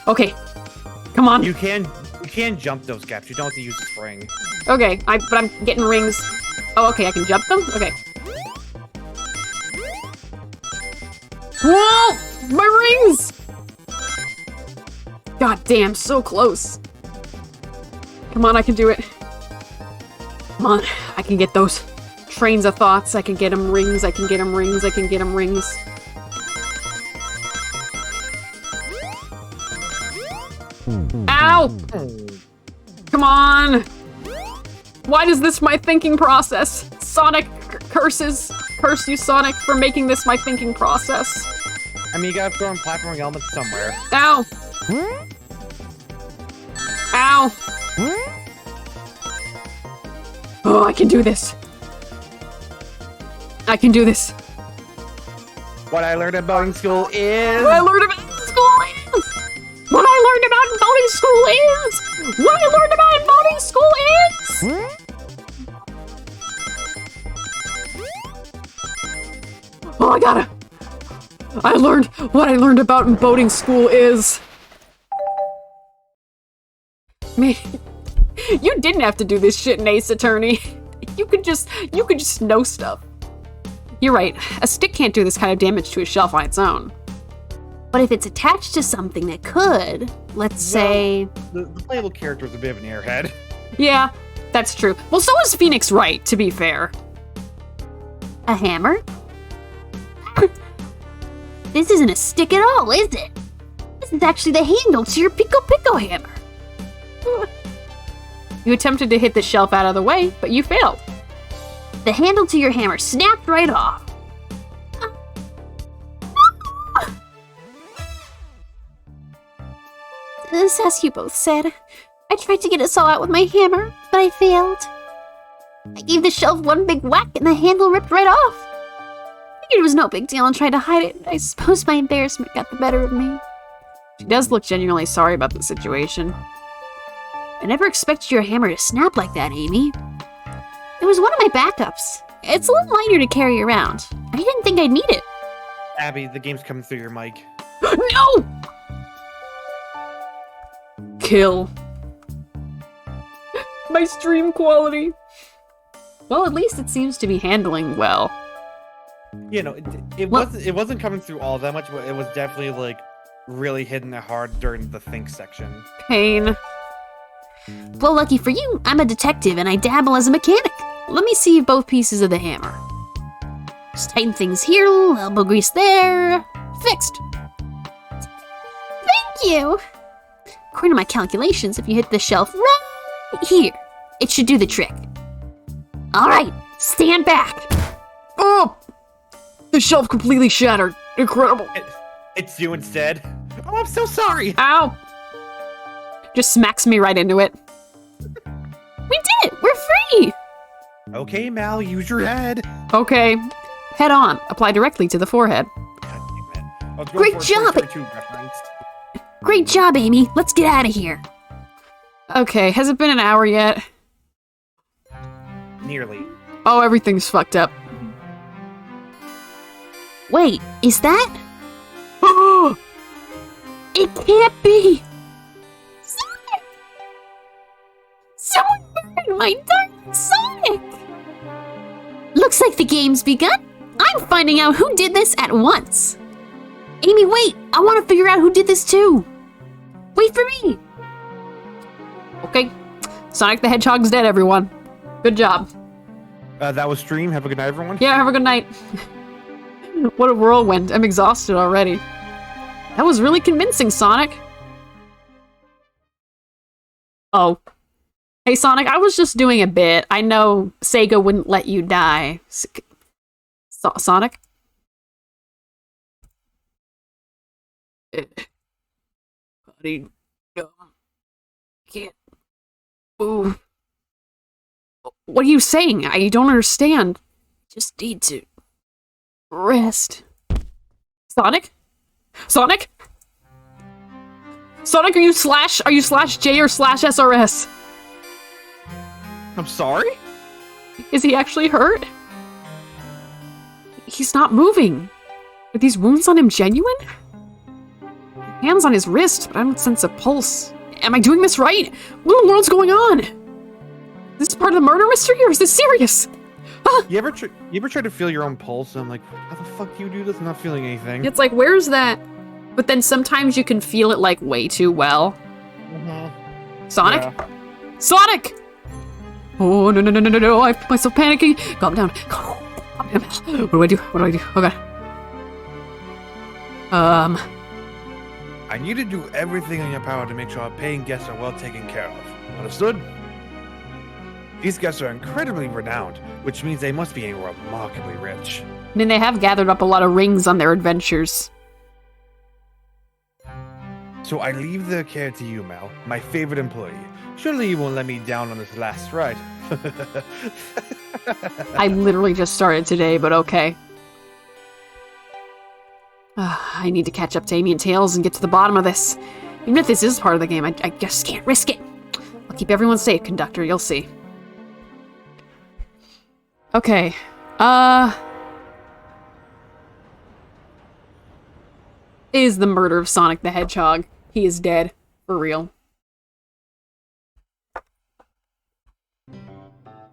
Okay. Come on. You can jump those gaps. You don't have to use the spring. Okay, but I'm getting rings. Oh, okay, I can jump them? Okay. Whoa! My rings! God damn, so close. Come on, I can do it. Come on, I can get those trains of thoughts. I can get them rings, I can get them rings, I can get them rings. Ow! Come on! Why is this my thinking process? Sonic curses. Curse you, Sonic, for making this my thinking process. I mean, you gotta throw in platforming elements somewhere. Ow! Ow! Oh, I can do this. I can do this. What I learned at boating school is... What I learned about in school is... What I learned about in boating school is... What I learned about in boating school is... Oh, I gotta... What I learned about in boating school is... Man, you didn't have to do this shit in Ace Attorney. You could just know stuff. You're right. A stick can't do this kind of damage to a shelf on its own. But if it's attached to something that could, let's say... The playable character is a bit of an airhead. Yeah, That's true. Well, so is Phoenix Wright, to be fair. A hammer? This isn't a stick at all, is it? This is actually the handle to your Pico Pico hammer. You attempted to hit the shelf out of the way, but you failed. The handle to your hammer snapped right off. This, as you both said, I tried to get us all out with my hammer, but I failed. I gave the shelf one big whack and the handle ripped right off. I figured it was no big deal and tried to hide it. I suppose my embarrassment got the better of me. She does look genuinely sorry about the situation. I never expected your hammer to snap like that, Amy. It was one of my backups. It's a little lighter to carry around. I didn't think I'd need it. Abby, the game's coming through your mic. No! Kill. My stream quality. Well, at least it seems to be handling well. You know, it wasn't coming through all that much, but it was definitely like really hitting it hard during the think section. Pain. Well, lucky for you, I'm a detective and I dabble as a mechanic. Let me see both pieces of the hammer. Just tighten things here, elbow grease there. Fixed. Thank you. According to my calculations, if you hit the shelf right here, it should do the trick. All right, stand back. Oh! The shelf completely shattered. Incredible. It's you instead. Oh, I'm so sorry. Ow! Just smacks me right into it. We did it! We're free! Okay, Mal, use your head. Okay. Head on. Apply directly to the forehead. Great job! Great job, Amy. Let's get out of here. Okay, has it been an hour yet? Nearly. Oh, everything's fucked up. Wait, is that? It can't be! Sonic! Someone burned my dark Sonic! Looks like the game's begun. I'm finding out who did this at once. Amy, wait! I want to figure out who did this too. Wait for me! Okay. Sonic the Hedgehog's dead, everyone. Good job. That was stream. Have a good night, everyone. Yeah, have a good night. What a whirlwind. I'm exhausted already. That was really convincing, Sonic. Oh. Hey, Sonic, I was just doing a bit. I know Sega wouldn't let you die. Sonic? Buddy, can't move. What are you saying? I don't understand. Just need to rest. Sonic? Sonic? Sonic, are you slash J or slash SRS? I'm sorry? Is he actually hurt? He's not moving. Are these wounds on him genuine? Hands on his wrist, but I don't sense a pulse. Am I doing this right? What in the world's going on? Is this part of the murder mystery, or is this serious? Ah! You ever try to feel your own pulse? And I'm like, how the fuck do you do this? I'm not feeling anything. It's like, where's that? But then sometimes you can feel it like way too well. Mm-hmm. Sonic? Yeah. Sonic! Oh, no, I feel myself panicking. Calm down. Calm down. What do I do? What do I do? Oh, God. I need to do everything in your power to make sure our paying guests are well taken care of. Understood? These guests are incredibly renowned, which means they must be remarkably rich. I mean, they have gathered up a lot of rings on their adventures. So I leave the care to you, Mel, my favorite employee. Surely you won't let me down on this last ride. I literally just started today, but okay. I need to catch up to Amy and Tails and get to the bottom of this. Even if this is part of the game, I just can't risk it. I'll keep everyone safe, Conductor, you'll see. Okay, is the murder of Sonic the Hedgehog. He is dead. For real.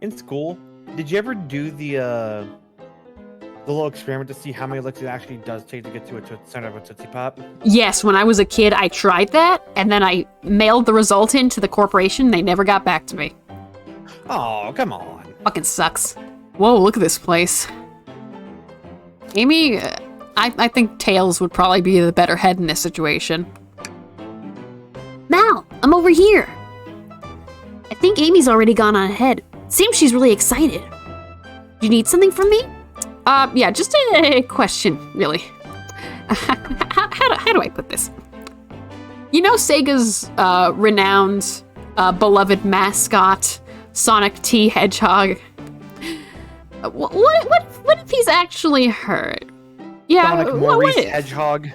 In school, did you ever do the little experiment to see how many licks it actually does take to get to a center of a Tootsie Pop? Yes, when I was a kid, I tried that, and then I mailed the result in to the corporation. They never got back to me. Oh, come on. Fucking sucks. Whoa, look at this place. Amy, I think Tails would probably be the better head in this situation. Mal, I'm over here. I think Amy's already gone on ahead. Seems she's really excited. You need something from me? Yeah, just a question, really. How do I put this? You know Sega's renowned, beloved mascot, Sonic T. Hedgehog? What if he's actually hurt? Yeah, Sonic Maurice Hedgehog.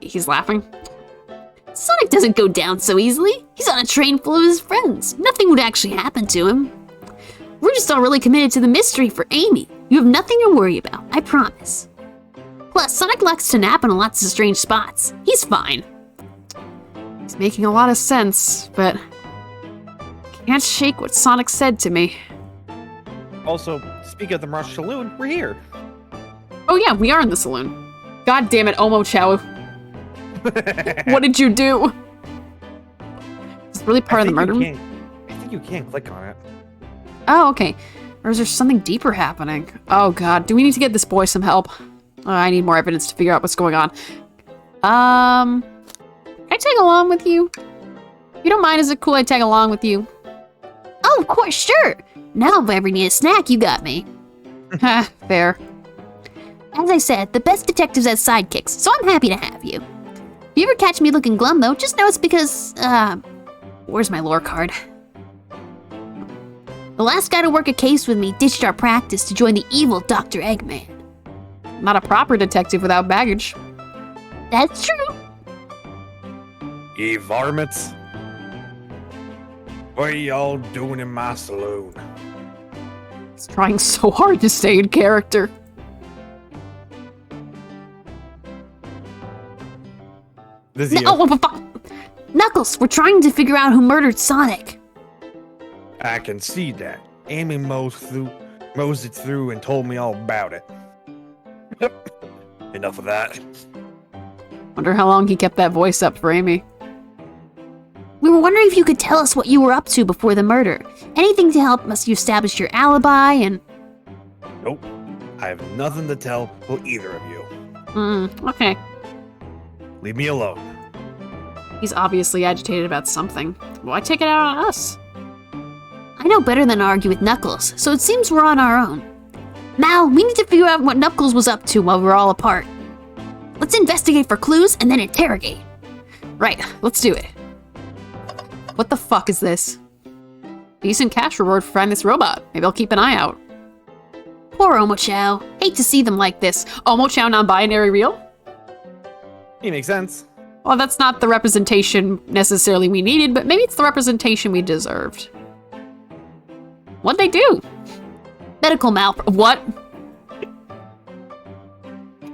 He's laughing. Sonic doesn't go down so easily. He's on a train full of his friends. Nothing would actually happen to him. We're just all really committed to the mystery for Amy. You have nothing to worry about, I promise. Plus, Sonic likes to nap in lots of strange spots. He's fine. He's making a lot of sense, but can't shake what Sonic said to me. Also, speaking of the Marsh Saloon, we're here. Oh yeah, we are in the saloon. God damn it, Omo Chow. What did you do? Is this really part of the murder? I think you can click on it. Oh, okay. Or is there something deeper happening? Oh god, do we need to get this boy some help? Oh, I need more evidence to figure out what's going on. Can I tag along with you? If you don't mind, is it cool I tag along with you? Oh, of course, sure. Now if I ever need a snack, you got me. Ha, fair. As I said, the best detectives have sidekicks, so I'm happy to have you. If you ever catch me looking glum, though, just know it's because, where's my lore card? The last guy to work a case with me ditched our practice to join the evil Dr. Eggman. Not a proper detective without baggage. That's true. Ye varmints. What are y'all doing in my saloon? He's trying so hard to stay in character. This is Oh, fuck. Knuckles, we're trying to figure out who murdered Sonic. I can see that. Amy mosed it through and told me all about it. Enough of that. Wonder how long he kept that voice up for Amy. We were wondering if you could tell us what you were up to before the murder. Anything to help us establish your alibi and... Nope. I have nothing to tell either of you. Okay. Leave me alone. He's obviously agitated about something. Why take it out on us? I know better than to argue with Knuckles, so it seems we're on our own. Mal, we need to figure out what Knuckles was up to while we were all apart. Let's investigate for clues and then interrogate. Right, let's do it. What the fuck is this? Decent cash reward for finding this robot. Maybe I'll keep an eye out. Poor Omochao. Hate to see them like this. Omochao non-binary real? It makes sense. Well, that's not the representation necessarily we needed, but maybe it's the representation we deserved. What'd they do? Medical What?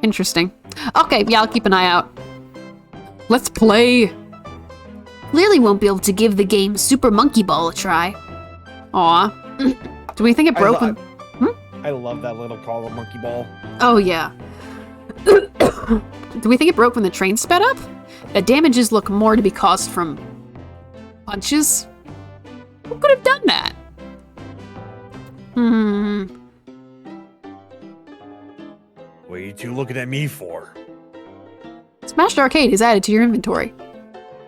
Interesting. Okay, yeah, I'll keep an eye out. Let's play. Clearly won't be able to give the game Super Monkey Ball a try. Aw. Do we think it broke when... I love that little call of monkey ball. Oh, yeah. Do we think it broke when the train sped up? That damages look more to be caused from... punches? Who could have done that? What are you two looking at me for? Smashed Arcade is added to your inventory.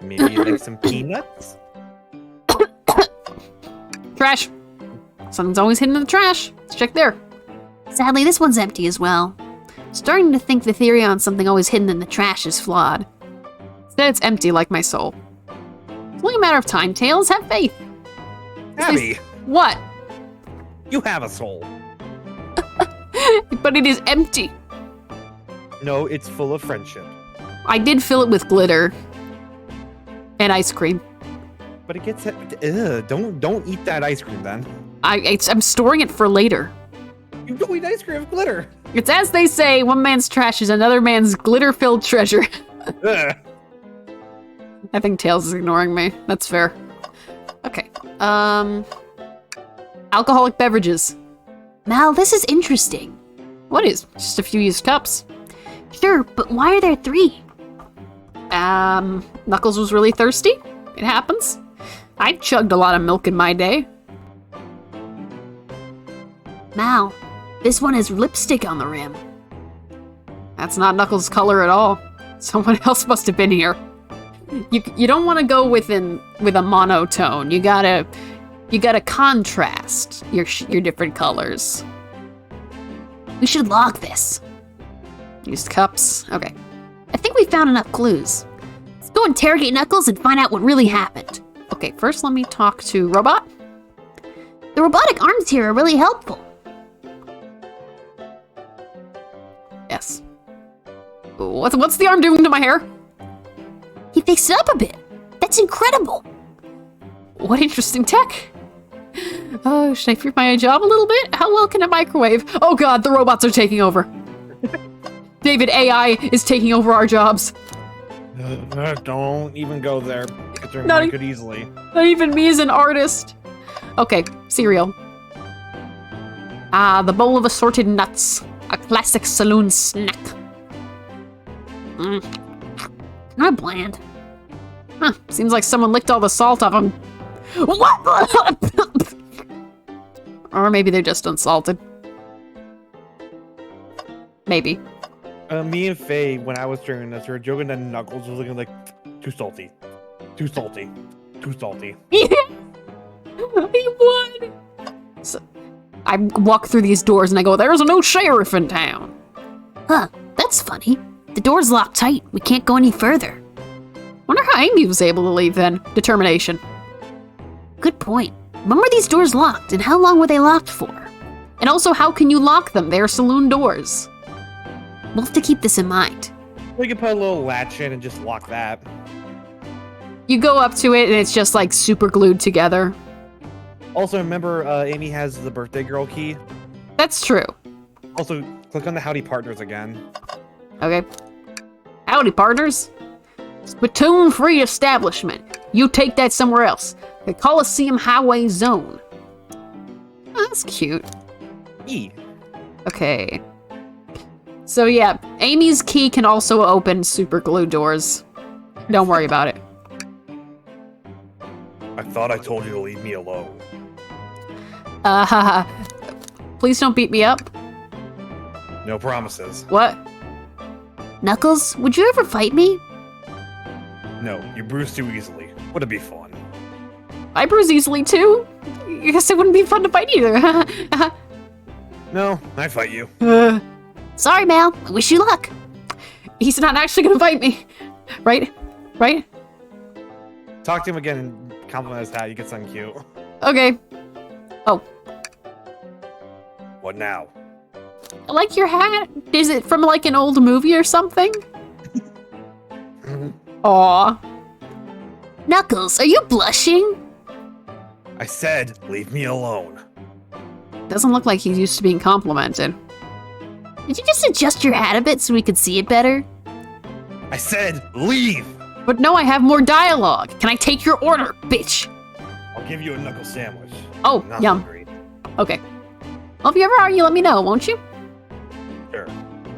Maybe you like some peanuts? Trash. Something's always hidden in the trash. Let's check there. Sadly, this one's empty as well. Starting to think the theory on something always hidden in the trash is flawed. Instead, it's empty like my soul. It's only a matter of time, Tails. Have faith. Abby, What? you have a soul. But it is empty. No, it's full of friendship. I did fill it with glitter. And ice cream. But it gets... don't eat that ice cream then. I'm storing it for later. You don't eat ice cream with glitter. It's as they say, one man's trash is another man's glitter-filled treasure. Ugh. I think Tails is ignoring me. That's fair. Okay. Alcoholic beverages. Mal, this is interesting. What is? Just a few used cups. Sure, but why are there 3? Knuckles was really thirsty? It happens. I chugged a lot of milk in my day. Mal, this one has lipstick on the rim. That's not Knuckles' color at all. Someone else must have been here. You don't want to go with a monotone. You gotta contrast your different colors. We should log this. Used cups. Okay. I think we found enough clues. Let's go interrogate Knuckles and find out what really happened. Okay, first let me talk to Robot. The robotic arms here are really helpful. Yes. What's the arm doing to my hair? He fixed it up a bit. That's incredible. What interesting tech. Oh, should I fear my job a little bit? How well can a microwave? Oh god, the robots are taking over. David, AI is taking over our jobs. Don't even go there. Not I could easily. Not even me as an artist. Okay, cereal. Ah, the bowl of assorted nuts. A classic saloon snack. Not bland. Huh, seems like someone licked all the salt off them. What? Or maybe they're just unsalted. Maybe. Me and Faye, when I was drinking this, we were joking that Knuckles was looking like too salty. Too salty. Too salty. Yeah. He would. So, I walk through these doors and I go, there's no sheriff in town. Huh, that's funny. The door's locked tight. We can't go any further. Wonder how Amy was able to leave then. Determination. Good point. When were these doors locked, and how long were they locked for? And also, how can you lock them? They're saloon doors. We'll have to keep this in mind. We could put a little latch in and just lock that. You go up to it and it's just like super glued together. Also, remember, Amy has the birthday girl key. That's true. Also, click on the Howdy Partners again. Okay. Howdy, partners. Spittoon-free establishment. You take that somewhere else. The Coliseum Highway Zone. Oh, that's cute. E. Okay. So yeah, Amy's key can also open super glue doors. Don't worry about it. I thought I told you to leave me alone. Haha. Please don't beat me up. No promises. What? Knuckles, would you ever fight me? No, you bruise too easily. Would it be fun? I bruise easily too. I guess it wouldn't be fun to fight either. No, I fight you. Sorry, Mal. I wish you luck. He's not actually gonna fight me. Right? Right? Talk to him again and compliment his hat. You get something cute. Okay. Oh. What now? I like your hat. Is it from like an old movie or something? Aw. Knuckles, are you blushing? I said, leave me alone. Doesn't look like he's used to being complimented. Did you just adjust your hat a bit so we could see it better? I said, leave! But no, I have more dialogue. Can I take your order, bitch? I'll give you a knuckle sandwich. Oh, Not yum. hungry. Okay. Well, if you ever argue, let me know, won't you? Sure.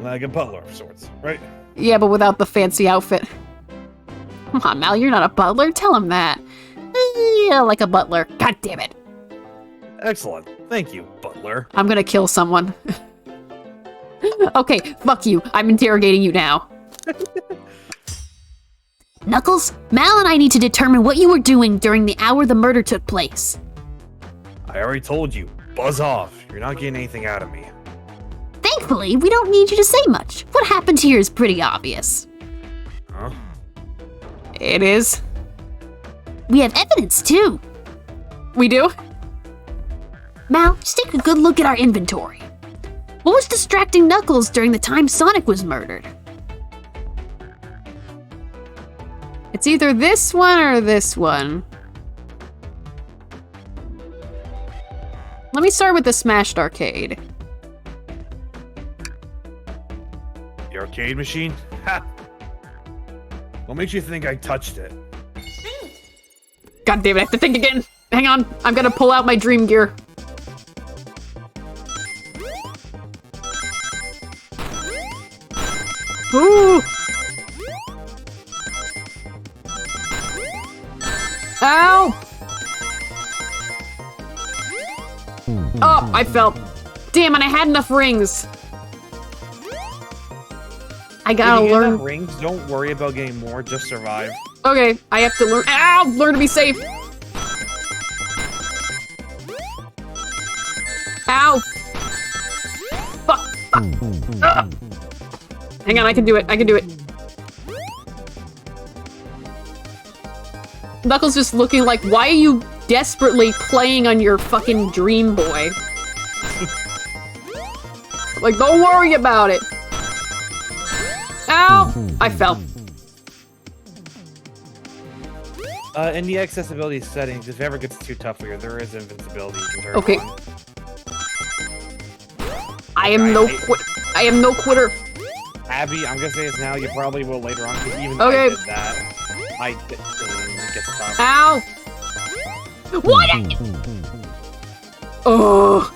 Like a butler of sorts, right? Yeah, but without the fancy outfit. Come on, Mal, you're not a butler. Tell him that. Yeah, like a butler. God damn it. Excellent. Thank you, butler. I'm gonna kill someone. Okay, fuck you. I'm interrogating you now. Knuckles, Mal and I need to determine what you were doing during the hour the murder took place. I already told you. Buzz off. You're not getting anything out of me. Thankfully, we don't need you to say much. What happened here is pretty obvious. Huh? It is. We have evidence, too. We do? Mal, just take a good look at our inventory. What was distracting Knuckles during the time Sonic was murdered? It's either this one or this one. Let me start with the Smashed Arcade. The arcade machine? Ha! What makes you think I touched it? God damn it, I have to think again. Hang on, I'm gonna pull out my dream gear. Ooh! Ow! Oh, I fell. Damn it, I had enough rings. I gotta If you get learn. enough rings, don't worry about getting more, just survive. Okay, I have to learn. Ow! Learn to be safe. Ow! Fuck! Fuck! Ah. Hang on, I can do it. I can do it. Knuckles just looking like, why are you desperately playing on your fucking Dream Boy? Like, don't worry about it. Ow! I fell. In the accessibility settings, if it ever gets too tough for you, there is invincibility you can turn Okay. on. I am no quitter. Abby, I'm gonna say this now, you probably will later on, because even I Okay. did that. It gets tough. Ow! What? Oh!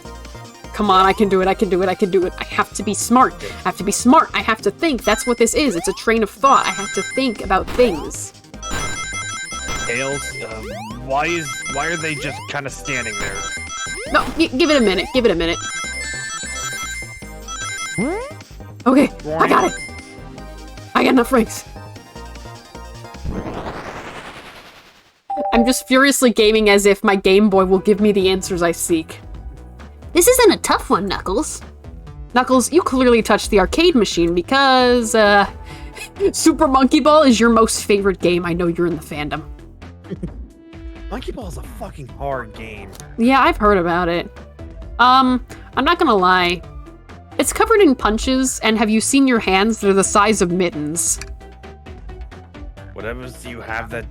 Come on, I can do it, I can do it, I can do it. I have to be smart. I have to be smart. I have to think. That's what this is. It's a train of thought. I have to think about things. Tails, why are they just kind of standing there? No, give it a minute. Give it a minute. Okay, I got it. I got enough rings. I'm just furiously gaming as if my Game Boy will give me the answers I seek. This isn't a tough one, Knuckles. Knuckles, you clearly touched the arcade machine because, Super Monkey Ball is your most favorite game. I know you're in the fandom. Monkey Ball is a fucking hard game. Yeah, I've heard about it. I'm not gonna lie. It's covered in punches, and have you seen your hands? They're the size of mittens. Whatever you have that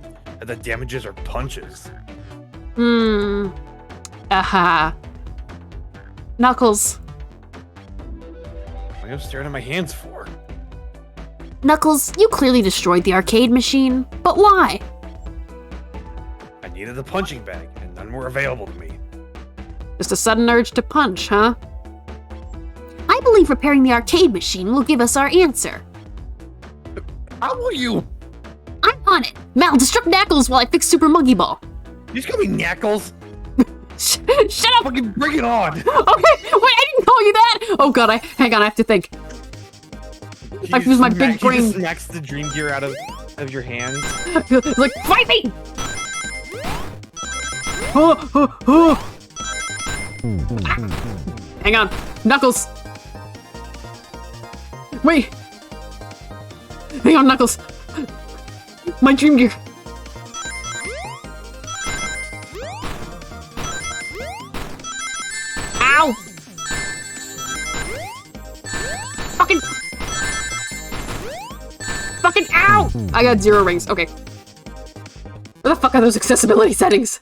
damages are punches. Aha. Knuckles. What are you staring at my hands for? Knuckles, you clearly destroyed the arcade machine, but why? I needed a punching bag, and none were available to me. Just a sudden urge to punch, huh? I believe repairing the arcade machine will give us our answer. How will you? I'm on it. Mal, destruct Knuckles while I fix Super Monkey Ball. You just call me Knuckles? Shut up! Fucking bring it on! Okay, wait, I didn't call you that! Oh god, hang on, I have to think. I've used my big He brain. just smacks the Dream Gear out of your hands. It's like, fight me! Oh. Hang on, Knuckles. Wait. Hang on, Knuckles. My Dream Gear. Ow! Fucking ow! I got 0 rings. Okay. Where the fuck are those accessibility settings?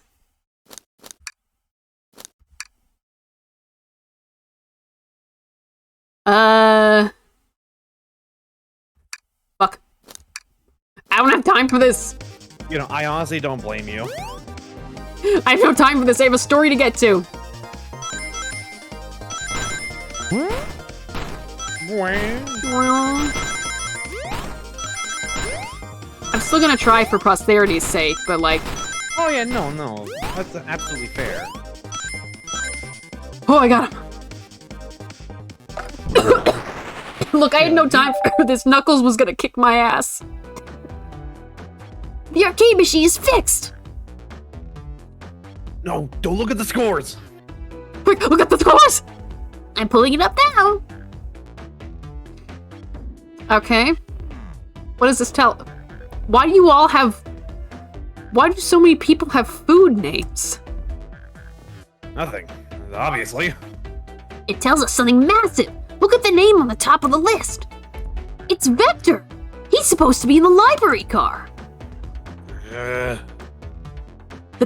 Fuck. I don't have time for this. You know, I honestly don't blame you. I have no time for this. I have a story to get to. I'm still gonna try for posterity's sake, but like... Oh yeah, no. That's absolutely fair. Oh, I got him. Look, I had no time for this. Knuckles was gonna kick my ass. The arcade machine is fixed. No, don't look at the scores! Quick, look at the scores! I'm pulling it up now. Okay. What does this tell? Why do you all have... Why do so many people have food names? Nothing. Obviously. It tells us something massive. Look at the name on the top of the list. It's Vector. He's supposed to be in the library car. The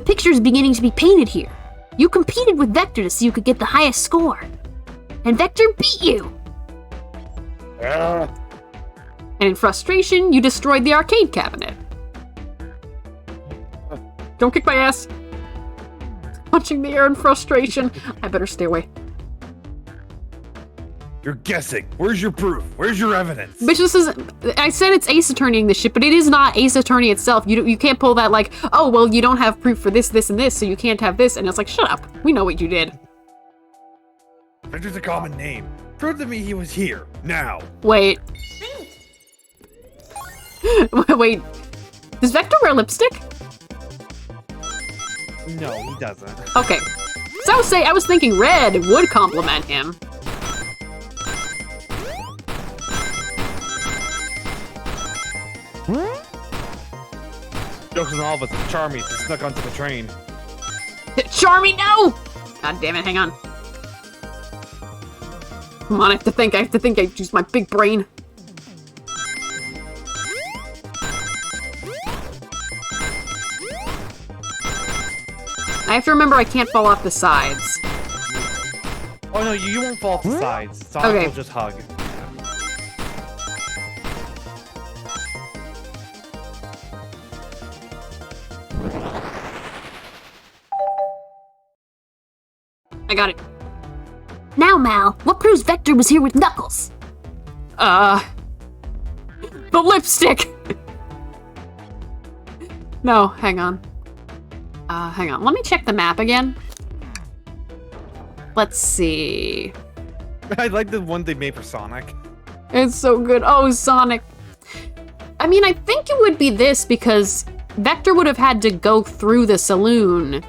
picture's beginning to be painted here. You competed with Vector to see who could get the highest score. And Vector beat you. And in frustration, you destroyed the arcade cabinet. Don't kick my ass. Punching the air in frustration. I better stay away. You're guessing. Where's your proof? Where's your evidence? Bitch, this is... I said it's Ace Attorneying this shit, but it is not Ace Attorney itself. You can't pull that like, oh, well, you don't have proof for this, this, and this, so you can't have this. And it's like, shut up. We know what you did. Vector's a common name. Prove to me he was here. Now. Wait. Wait. Does Vector wear lipstick? No, he doesn't. Okay. So I was thinking red would compliment him. Jokes on all of us. It's Charmy. He snuck onto the train. Charmy, no! God damn it, hang on. Come on, I have to think, I use my big brain. I have to remember I can't fall off the sides. Oh no, you won't fall off the sides. Sonic Okay. will just hug. I got it. Now, Mal, what proves Vector was here with Knuckles? The lipstick! No, hang on. Hang on. Let me check the map again. Let's see. I like the one they made for Sonic. It's so good. Oh, Sonic. I mean, I think it would be this because Vector would have had to go through the saloon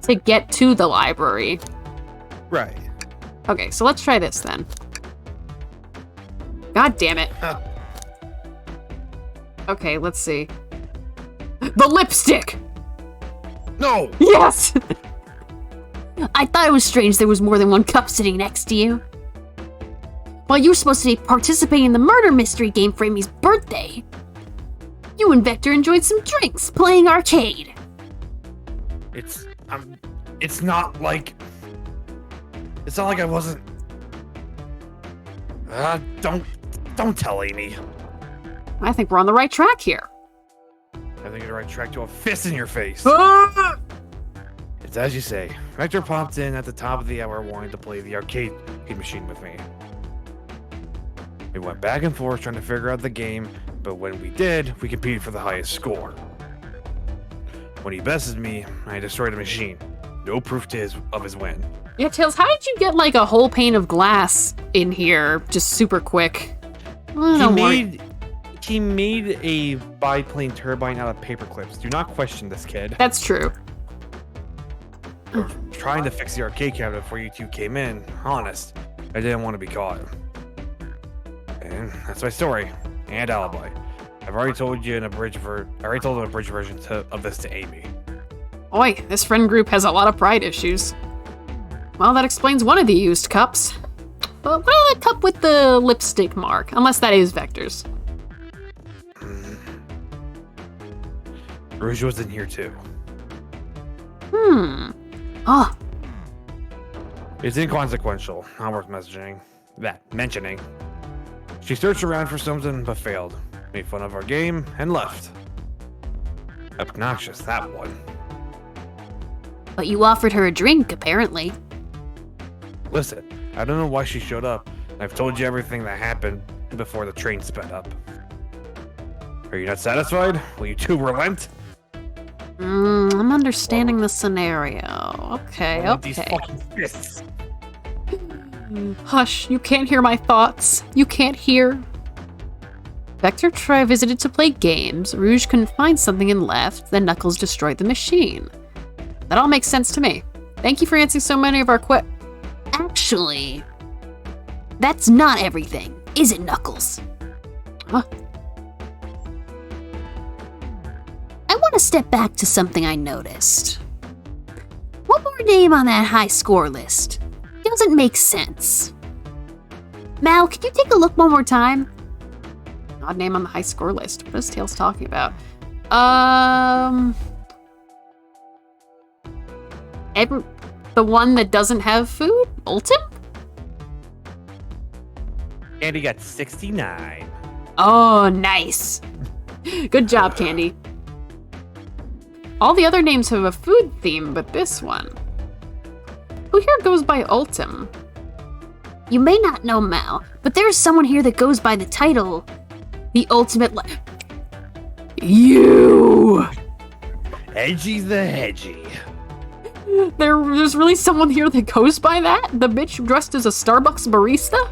to get to the library. Right. Okay, so let's try this then. God damn it. Huh. Okay, let's see. The lipstick! No! Yes! I thought it was strange there was more than one cup sitting next to you. While you were supposed to be participating in the murder mystery game for Amy's birthday, you and Vector enjoyed some drinks, playing arcade. It's not like I wasn't. Don't tell Amy. I think we're on the right track here. I think you're right track to a fist in your face. Ah! It's as you say. Vector popped in at the top of the hour wanting to play the arcade machine with me. We went back and forth trying to figure out the game, but when we did, we competed for the highest score. When he bested me, I destroyed the machine. No proof of his win. Yeah, Tails, how did you get like a whole pane of glass in here just super quick? He made a biplane turbine out of paper clips. Do not question this kid. That's true. I was trying to fix the arcade cabinet before you two came in. Honest, I didn't want to be caught. And that's my story and alibi. I've already told you I already told an abridged version of this to Amy. Oi, this friend group has a lot of pride issues. Well, that explains one of the used cups. But what about the cup with the lipstick mark? Unless that is Vector's. Rouge was in here too. Oh, It's inconsequential, not worth mentioning. She searched around for something but failed. Made fun of our game and left. Obnoxious, that one. But you offered her a drink, apparently. Listen, I don't know why she showed up. I've told you everything that happened before the train sped up. Are you not satisfied? Will you two relent? I'm understanding the scenario. Okay, Only these okay. fucking fists. Hush, you can't hear my thoughts. You can't hear. Vector visited to play games. Rouge couldn't find something and left. Then Knuckles destroyed the machine. That all makes sense to me. Thank you for answering so many of our Actually, that's not everything, is it, Knuckles? Huh? I want to step back to something I noticed. One more name on that high score list. Doesn't make sense. Mal, can you take a look one more time? Odd name on the high score list. What is Tails talking about? The one that doesn't have food? Ultim? Andy got 69. Oh, nice. Good job, Candy. All the other names have a food theme, but this one. Who here goes by Ultim? You may not know Mao, but there's someone here that goes by the title, the ultimate You! Hedgy's the Hedgy. There's really someone here that goes by that? The bitch dressed as a Starbucks barista?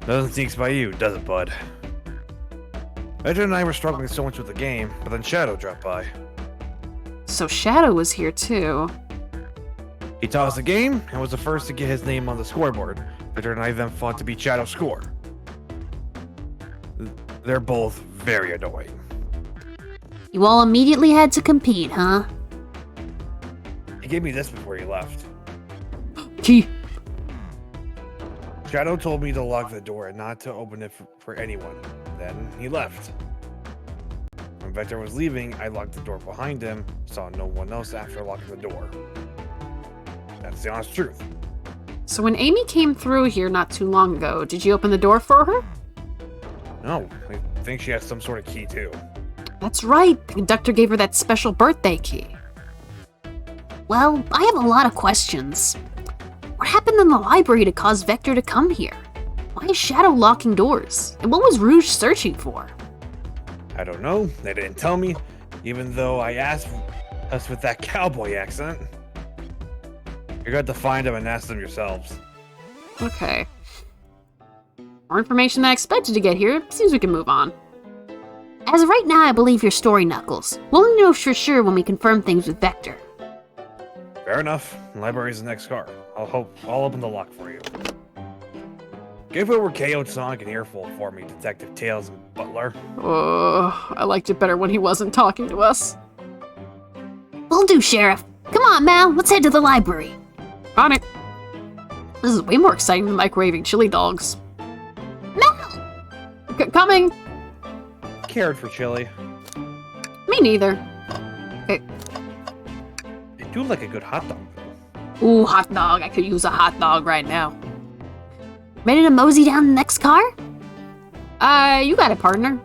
Doesn't sneaks by you, does it, bud? Edgar and I were struggling so much with the game, but then Shadow dropped by. So Shadow was here too. He taught us the game and was the first to get his name on the scoreboard. Edgar and I then fought to beat Shadow's score. They're both very annoying. You all immediately had to compete, huh? He gave me this before he left. Key. Shadow told me to lock the door and not to open it for anyone. Then he left. When Vector was leaving, I locked the door behind him, saw no one else after locking the door. That's the honest truth. So when Amy came through here not too long ago, did you open the door for her? No, I think she has some sort of key too. That's right. The conductor gave her that special birthday key. Well, I have a lot of questions. What happened in the library to cause Vector to come here? Why is Shadow locking doors? And what was Rouge searching for? I don't know. They didn't tell me, even though I asked us with that cowboy accent. You're going to have to find them and ask them yourselves. Okay. More information than I expected to get here. Seems we can move on. As of right now, I believe your story, Knuckles. We'll know for sure when we confirm things with Vector. Fair enough. The library's the next car. I'll open the lock for you. Give over KO Sonic and Earful for me, Detective Tails and Butler. Oh, I liked it better when he wasn't talking to us. Will do, Sheriff. Come on, Mal, let's head to the library. On it. This is way more exciting than microwaving chili dogs. Mal! Coming! Cared for chili. Me neither. Okay. I do like a good hot dog. Ooh, hot dog. I could use a hot dog right now. Ready to mosey down the next car? You got it, partner.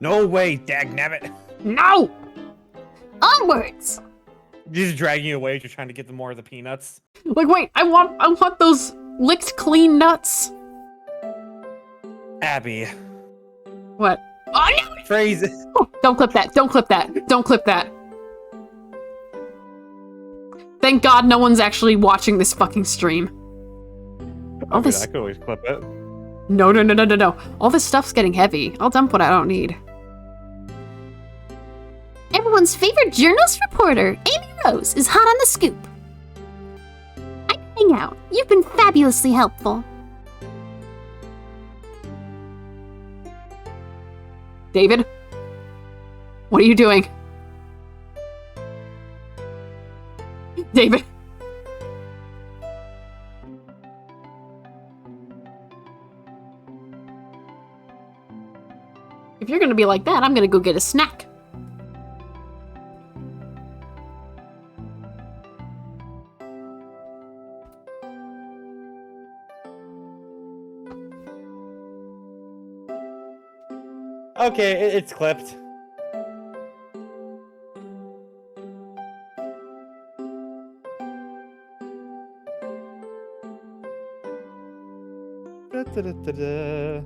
No way, dagnabbit. No! Onwards! Just dragging you away as you're trying to get them more of the peanuts. Like, wait, I want those licked clean nuts. Abby. What? Oh, no! Phrase it. Oh, don't clip that. Don't clip that. Don't clip that. Thank God no one's actually watching this fucking stream. All this... I could always clip it. No. All this stuff's getting heavy. I'll dump what I don't need. Everyone's favorite journalist reporter, Amy Rose, is hot on the scoop. I can hang out. You've been fabulously helpful. David? What are you doing? David? If you're gonna be like that, I'm gonna go get a snack. Okay, it's clipped. Da-da-da-da-da.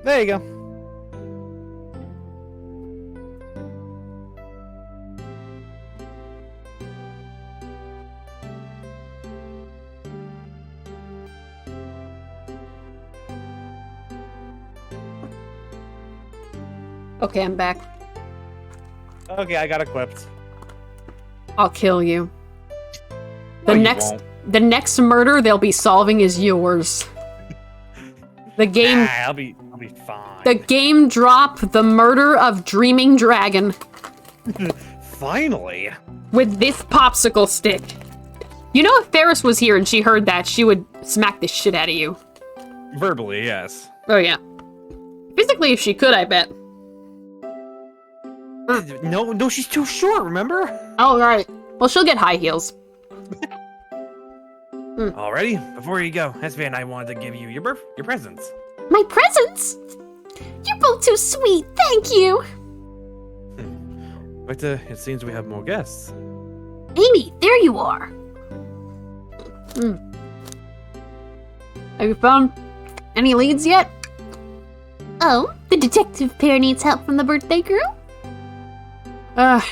There you go. Okay, I'm back. Okay, I got it clipped. I'll kill you. No, you won't. The next murder they'll be solving is yours. The game. Nah, I'll be fine. The game drop the murder of Dreaming Dragon Finally. with this popsicle stick. You know, if Ferris was here and she heard that, she would smack the shit out of you. Verbally, yes. Oh yeah. Physically, if she could, I bet. No, she's too short, remember? Oh, right. Well, she'll get high heels. Alrighty, before you go, SB and I wanted to give you your presents. My presents? You're both too sweet, thank you. But it seems we have more guests. Amy, there you are. Have you found any leads yet? Oh, the detective pair needs help from the birthday girl?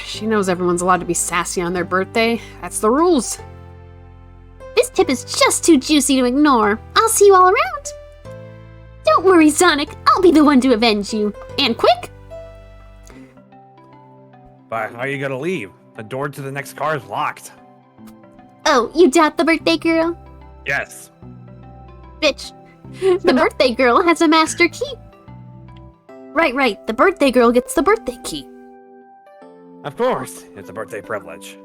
She knows everyone's allowed to be sassy on their birthday. That's the rules. This tip is just too juicy to ignore. I'll see you all around. Don't worry, Sonic. I'll be the one to avenge you. And quick! But how are you gonna leave? The door to the next car is locked. Oh, you doubt the birthday girl? Yes. Bitch. The birthday girl has a master key. Right. The birthday girl gets the birthday key. Of course, it's a birthday privilege.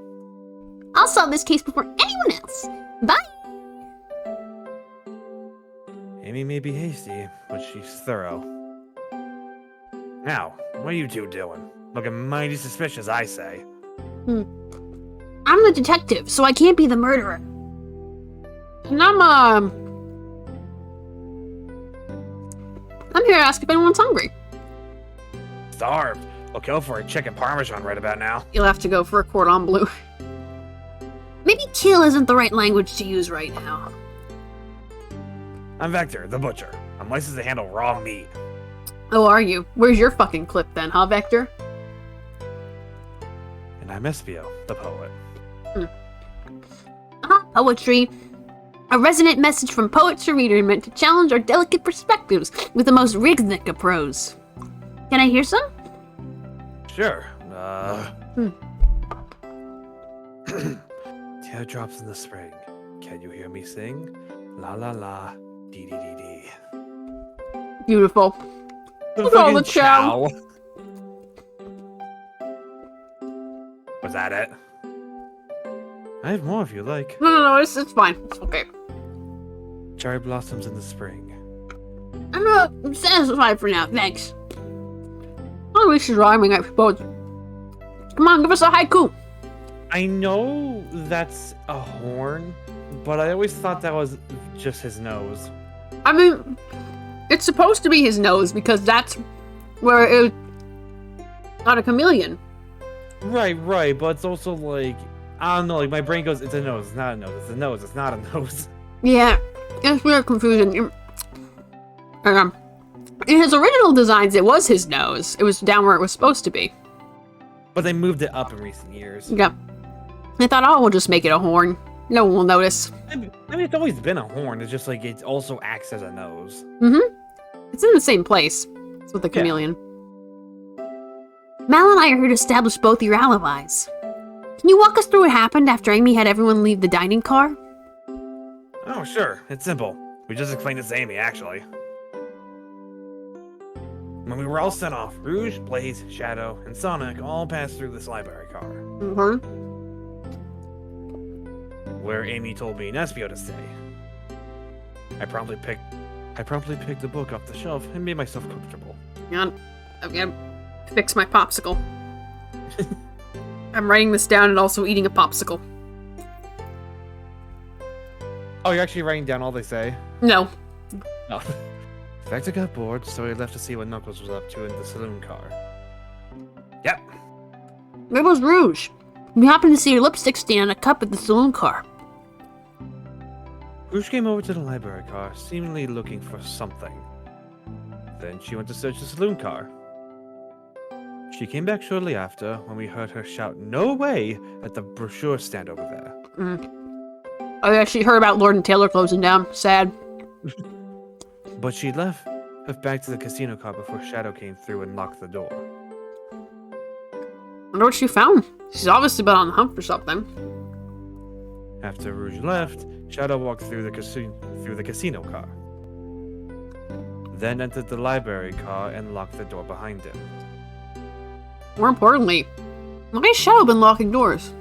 I'll solve this case before anyone else. Bye! Amy may be hasty, but she's thorough. Now, what are you two doing? Looking mighty suspicious, I say. I'm the detective, so I can't be the murderer. And I'm here to ask if anyone's hungry. Starved. We'll kill for a chicken parmesan right about now. You'll have to go for a cordon bleu. Maybe kill isn't the right language to use right now. I'm Vector, the butcher. I'm licensed to handle raw meat. Oh, are you? Where's your fucking clip then, huh, Vector? And I'm Espio, the poet. Poetry. A resonant message from poet to reader meant to challenge our delicate perspectives with the most rhythmic of prose. Can I hear some? Sure. Teardrops in the spring. Can you hear me sing? La la la, dee dee dee dee. Beautiful. With all the chow. Was that it? I have more if you like. No, it's fine. It's okay. Cherry blossoms in the spring. I'm satisfied for now, thanks. At least she's rhyming, I suppose. Come on, give us a haiku. I know that's a horn, but I always thought that was just his nose. I mean, it's supposed to be his nose because that's where it got a chameleon. Right, but it's also like, I don't know, like my brain goes, it's a nose, it's not a nose, it's a nose, it's not a nose. Yeah, it's weird confusion. In his original designs, it was his nose. It was down where it was supposed to be. But they moved it up in recent years. Yeah. I thought, oh, we'll just make it a horn. No one will notice. I mean, it's always been a horn, it's just like it also acts as a nose. It's in the same place. It's with the chameleon. Mal and I are here to establish both your alibis. Can you walk us through what happened after Amy had everyone leave the dining car? Oh, sure, it's simple. We just explained it to Amy, actually. When we were all sent off, Rouge, Blaze, Shadow, and Sonic all passed through this library car, where Amy told me and Espio to stay. I promptly picked the book off the shelf and made myself comfortable. I'm gonna fix my popsicle. I'm writing this down and also eating a popsicle. Oh, you're actually writing down all they say? No. Oh. Vector got bored, so he left to see what Knuckles was up to in the saloon car. Yep. Where was Rouge? We happened to see her lipstick stain on a cup at the saloon car. Rouge came over to the library car, seemingly looking for something. Then she went to search the saloon car. She came back shortly after when we heard her shout, "No way!" at the brochure stand over there. Oh yeah, she heard about Lord and Taylor closing down. Sad. But she left back to the casino car before Shadow came through and locked the door. Wonder what she found. She's obviously been on the hunt for something. After Rouge left, Shadow walked through the casino car. Then entered the library car and locked the door behind him. More importantly, why has Shadow been locking doors?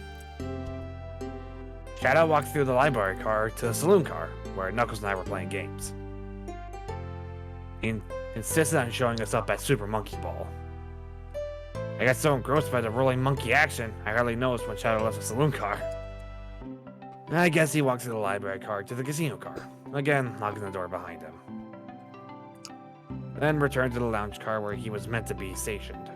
Shadow walked through the library car to the saloon car, where Knuckles and I were playing games. He insisted on showing us up at Super Monkey Ball. I got so engrossed by the rolling monkey action, I hardly noticed when Shadow left the saloon car. I guess he walked through the library car to the casino car, again locking the door behind him. Then returned to the lounge car where he was meant to be stationed.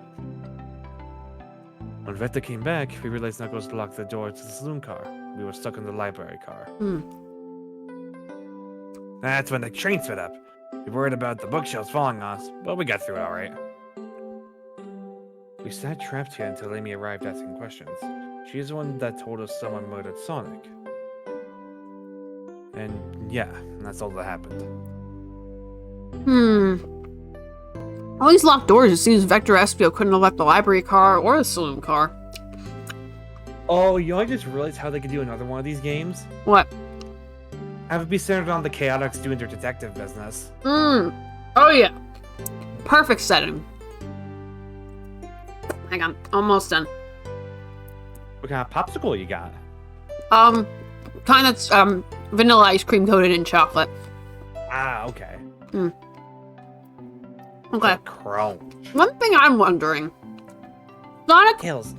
When Vector came back, we realized Knuckles locked the door to the saloon car. We were stuck in the library car. That's when the train sped up. We worried about the bookshelves falling on us, but we got through it all right. We sat trapped here until Amy arrived asking questions. She's the one that told us someone murdered Sonic. And yeah, that's all that happened. All these locked doors, it seems Vector Espio couldn't have left the library car or the saloon car. Oh, you know, I just realized how they could do another one of these games? What? Have it be centered on the Chaotix doing their detective business. Oh yeah. Perfect setting. Hang on, almost done. What kind of popsicle you got? Kind that's vanilla ice cream coated in chocolate. Ah, okay. Okay. Crunch. One thing I'm wondering. Sonic. Tails,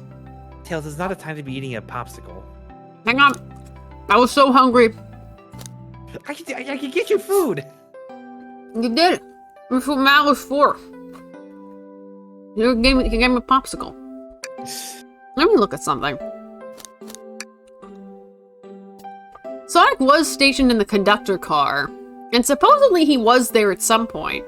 it's not a time to be eating a popsicle. Hang on. I was so hungry. I can get you food. You did it. That's what Mal was for. You gave me a popsicle. Let me look at something. Sonic was stationed in the conductor car, and supposedly he was there at some point.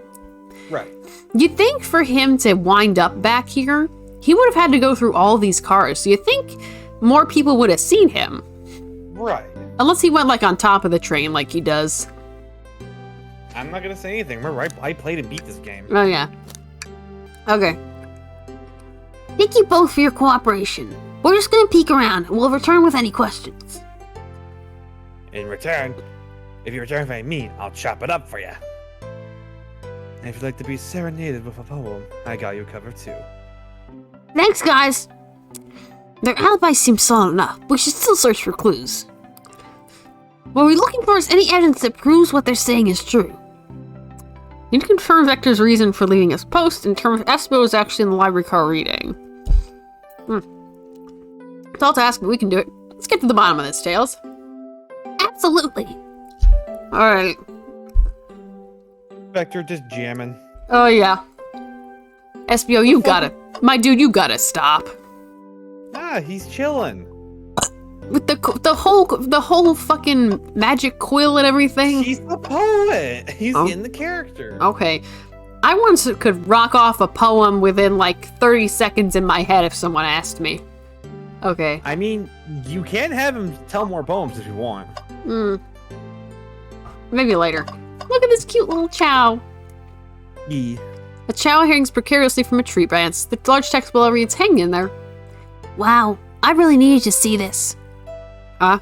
Right. You'd think for him to wind up back here, he would have had to go through all these cars, so you think more people would have seen him. Right. Unless he went like on top of the train like he does. I'm not gonna say anything. Remember, I played and beat this game. Oh yeah. Okay. Thank you both for your cooperation. We're just gonna peek around and we'll return with any questions. In return, if you return by me, I'll chop it up for you. And if you'd like to be serenaded with a poem, I got you covered too. Thanks, guys. Their alibi seems solid enough. We should still search for clues. What we're looking for is any evidence that proves what they're saying is true. Need to confirm Vector's reason for leaving his post in terms of Espio is actually in the library car reading. It's all to ask, but we can do it. Let's get to the bottom of this, Tails. Absolutely. Alright. Vector just jamming. Oh yeah. Espio, you gotta... My dude, you gotta stop. Ah, he's chilling. With the whole fucking magic quill and everything. He's the poet. He's in the character. Okay. I once could rock off a poem within like 30 seconds in my head if someone asked me. Okay. I mean, you can have him tell more poems if you want. Maybe later. Look at this cute little chow. Yeah. A chow hangs precariously from a tree branch. The large text below reads, "Hang in there." Wow, I really needed to see this. Huh?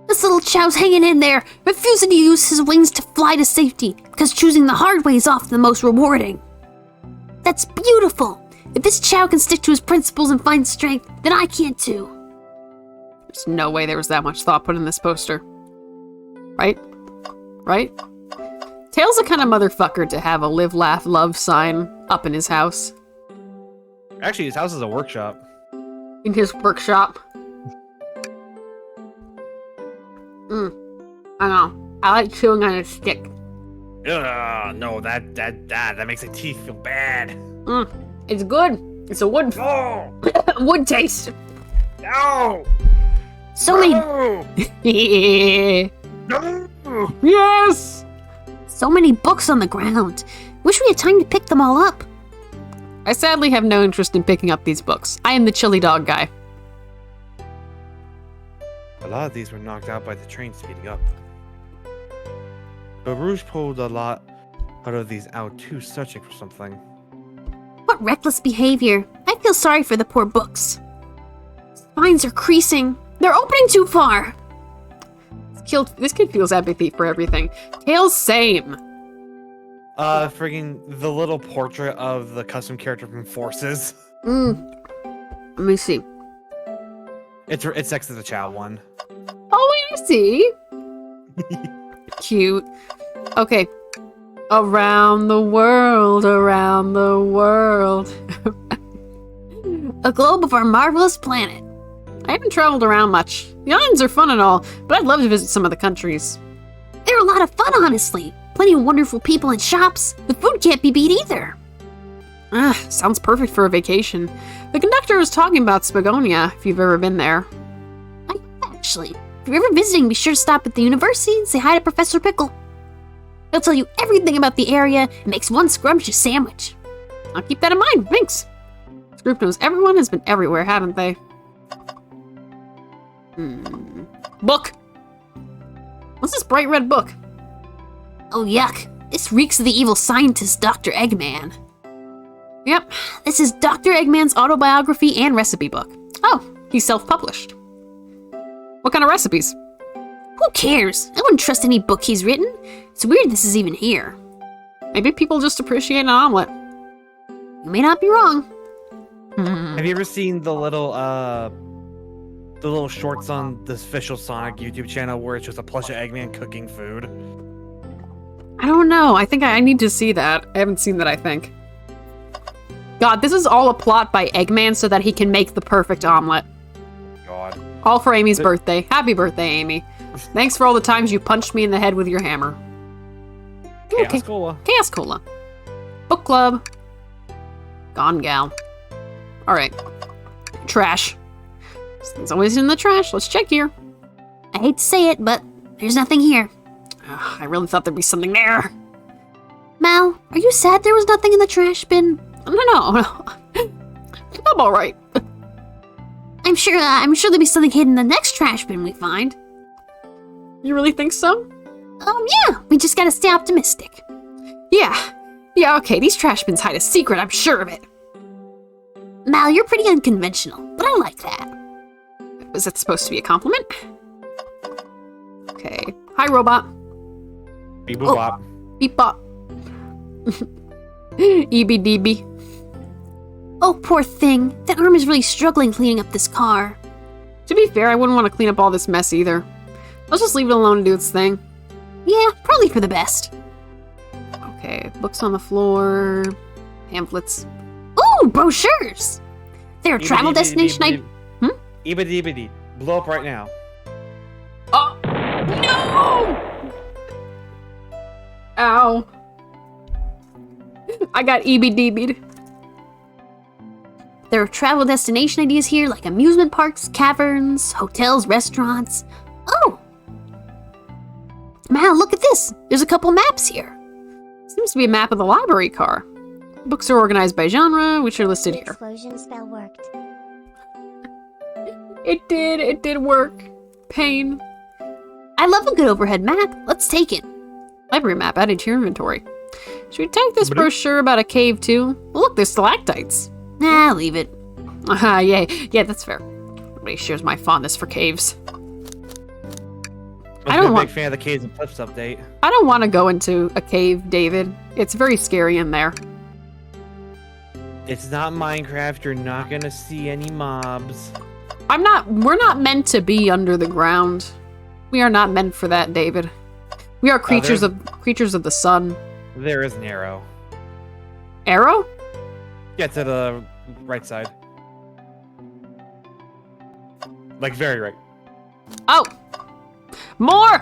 This little chow's hanging in there, refusing to use his wings to fly to safety, because choosing the hard way is often the most rewarding. That's beautiful. If this chow can stick to his principles and find strength, then I can too. There's no way there was that much thought put in this poster. Right? Right? Tails the kind of motherfucker to have a live, laugh, love sign up in his house. Actually, his house is a workshop. In his workshop. I know. I like chewing on a stick. Ugh, no, that makes the teeth feel bad. It's good. It's a wood No! wood taste. No! So many, No! Yes. so many books on the ground. Wish we had time to pick them all up. I sadly have no interest in picking up these books. I am the chili dog guy. A lot of these were knocked out by the train speeding up. But Rouge pulled a lot out of these out too, searching for something. What reckless behavior. I feel sorry for the poor books. Spines are creasing. They're opening too far. This kid feels empathy for everything. Tails, same. Friggin' the little portrait of the custom character from Forces. Let me see. It's next to the Chow one. Oh, I see. Cute. Okay. Around the world, around the world. A globe of our marvelous planet. I haven't traveled around much. The islands are fun and all, but I'd love to visit some of the countries. They're a lot of fun, honestly. Plenty of wonderful people and shops. The food can't be beat either. Sounds perfect for a vacation. The conductor was talking about Spagonia, if you've ever been there. Actually, if you're ever visiting, be sure to stop at the university and say hi to Professor Pickle. He'll tell you everything about the area and makes one scrumptious sandwich. I'll keep that in mind, thanks. This group knows everyone has been everywhere, haven't they? Book! What's this bright red book? Oh, yuck. This reeks of the evil scientist, Dr. Eggman. Yep. This is Dr. Eggman's autobiography and recipe book. Oh, he's self-published. What kind of recipes? Who cares? I wouldn't trust any book he's written. It's weird this is even here. Maybe people just appreciate an omelet. You may not be wrong. Have you ever seen the little shorts on the official Sonic YouTube channel where it's just a plush of Eggman cooking food? I don't know. I think I need to see that. I haven't seen that, I think. God, this is all a plot by Eggman so that he can make the perfect omelet. God. All for Amy's birthday. Happy birthday, Amy. Thanks for all the times you punched me in the head with your hammer. Chaos Cola. Chaos Cola. Book club. Gone gal. Alright. Trash. Something's always in the trash. Let's check here. I hate to say it, but there's nothing here. Ugh, I really thought there'd be something there. Mal, are you sad there was nothing in the trash bin? No. I'm alright. I'm sure there'll be something hidden in the next trash bin we find. You really think so? Yeah, we just gotta stay optimistic. Yeah, okay, these trash bins hide a secret, I'm sure of it. Mal, you're pretty unconventional, but I like that. Was that supposed to be a compliment? Okay. Hi, robot. Beep boop bop. Beep bop. EBDB. Oh, poor thing. That arm is really struggling cleaning up this car. To be fair, I wouldn't want to clean up all this mess either. Let's just leave it alone and do its thing. Yeah, probably for the best. Okay, books on the floor. Pamphlets. Ooh, brochures! They're a travel destination Ibidi. Blow up right now. Oh! No! Ow. I got EBDB'd. There are travel destination ideas here, like amusement parks, caverns, hotels, restaurants. Oh! Mal, look at this! There's a couple maps here. Seems to be a map of the library car. Books are organized by genre, which are listed here. Explosion spell worked. It did work. Pain. I love a good overhead map. Let's take it. Library map added to your inventory. Should we take this brochure about a cave too? Look, there's stalactites. Nah, leave it. Yeah, that's fair. Nobody shares my fondness for caves. I'm a big fan of the Caves and Cliffs update. I don't want to go into a cave, David. It's very scary in there. It's not Minecraft. You're not gonna see any mobs. We're not meant to be under the ground. We are not meant for that, David. We are creatures of the sun. There is an arrow. Arrow? Yeah, to the right side. Like very right. Oh! More!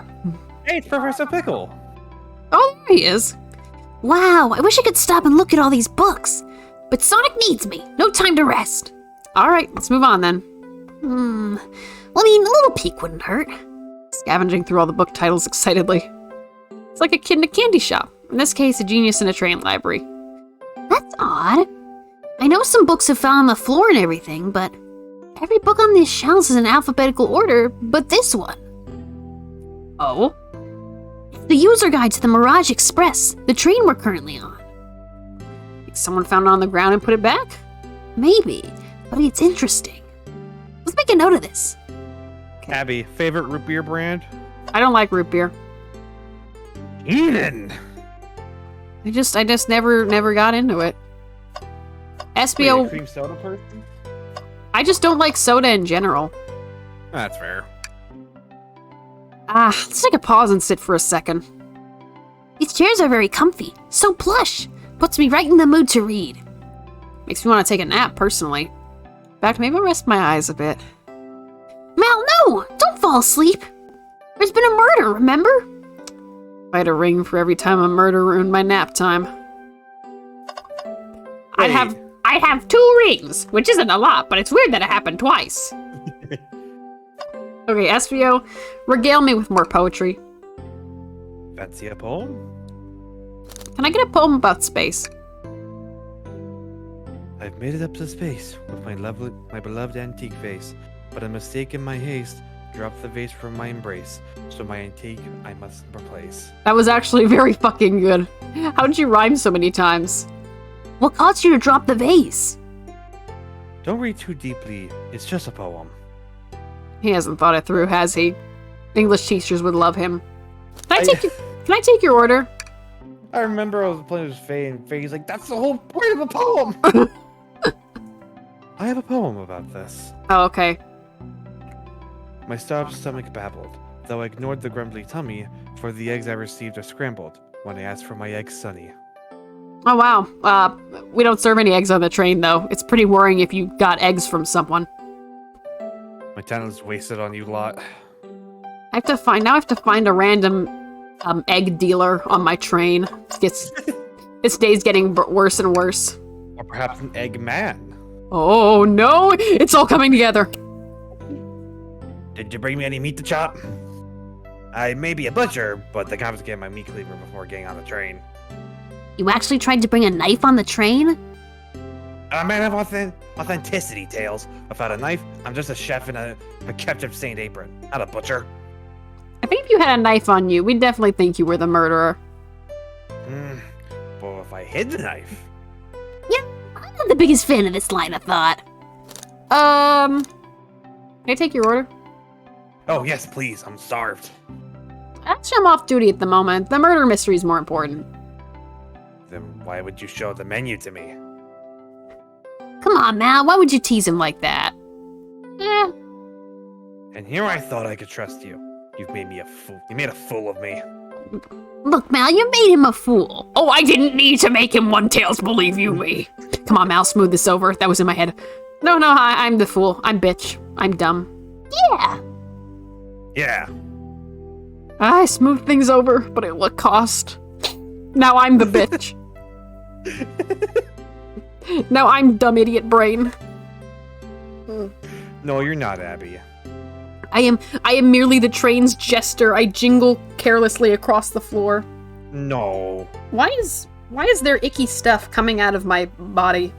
Hey, it's Professor Pickle. Oh, there he is. Wow, I wish I could stop and look at all these books. But Sonic needs me. No time to rest. Alright, let's move on then. Well, I mean, a little peek wouldn't hurt. Scavenging through all the book titles excitedly. It's like a kid in a candy shop. In this case, a genius in a train library. That's odd. I know some books have found on the floor and everything, but every book on these shelves is in alphabetical order, but this one. Oh? It's the user guide to the Mirage Express, the train we're currently on. Think someone found it on the ground and put it back? Maybe, but it's interesting. Let's make a note of this. Okay. Abby, favorite root beer brand? I don't like root beer. Eden. I just never got into it. SBO. Cream soda person? I just don't like soda in general. That's fair. Let's take a pause and sit for a second. These chairs are very comfy, so plush. Puts me right in the mood to read. Makes me want to take a nap, personally. In fact, maybe I'll rest my eyes a bit. Mal, no! Don't fall asleep! There's been a murder, remember? I had a ring for every time a murder ruined my nap time. I'd have 2 rings, which isn't a lot, but it's weird that it happened twice. Okay, Espio, regale me with more poetry. Fancy a poem? Can I get a poem about space? I've made it up to space with my beloved antique vase, but a mistake in my haste dropped the vase from my embrace, so my antique I must replace. That was actually very fucking good. How'd you rhyme so many times? What caused you to drop the vase? Don't read too deeply, it's just a poem. He hasn't thought it through, has he? English teachers would love him. Can I take your order? I remember I was playing with Faye, and Faye's like, that's the whole point of the poem! I have a poem about this. Oh, okay. My starved stomach babbled, though I ignored the grumbly tummy, for the eggs I received are scrambled when I asked for my eggs sunny. Oh, wow. We don't serve any eggs on the train, though. It's pretty worrying if you got eggs from someone. My talent's wasted on you lot. I have to find a random egg dealer on my train. This day's getting worse and worse. Or perhaps an egg man. Oh, no! It's all coming together. Did you bring me any meat to chop? I may be a butcher, but they confiscated my meat cleaver before getting on the train. You actually tried to bring a knife on the train? A man of authenticity, Tails. Without a knife, I'm just a chef in a ketchup stained apron, not a butcher. I think if you had a knife on you, we'd definitely think you were the murderer. But if I hid the knife... Yeah, I'm not the biggest fan of this line of thought. Can I take your order? Oh, yes, please. I'm starved. Actually, I'm off duty at the moment. The murder mystery is more important. Then why would you show the menu to me? Come on, Mal, why would you tease him like that? And here I thought I could trust you. You've made me a fool. You made a fool of me. Look, Mal, you made him a fool. Oh, I didn't need to make him one tails, believe you me. Come on, Mal, smooth this over. That was in my head. No, I'm the fool. I'm bitch. I'm dumb. Yeah. Yeah. I smoothed things over, but at what cost? Now I'm the bitch. Now I'm dumb idiot brain. No, you're not, Abby. I am merely the train's jester. I jingle carelessly across the floor. No. Why is there icky stuff coming out of my body?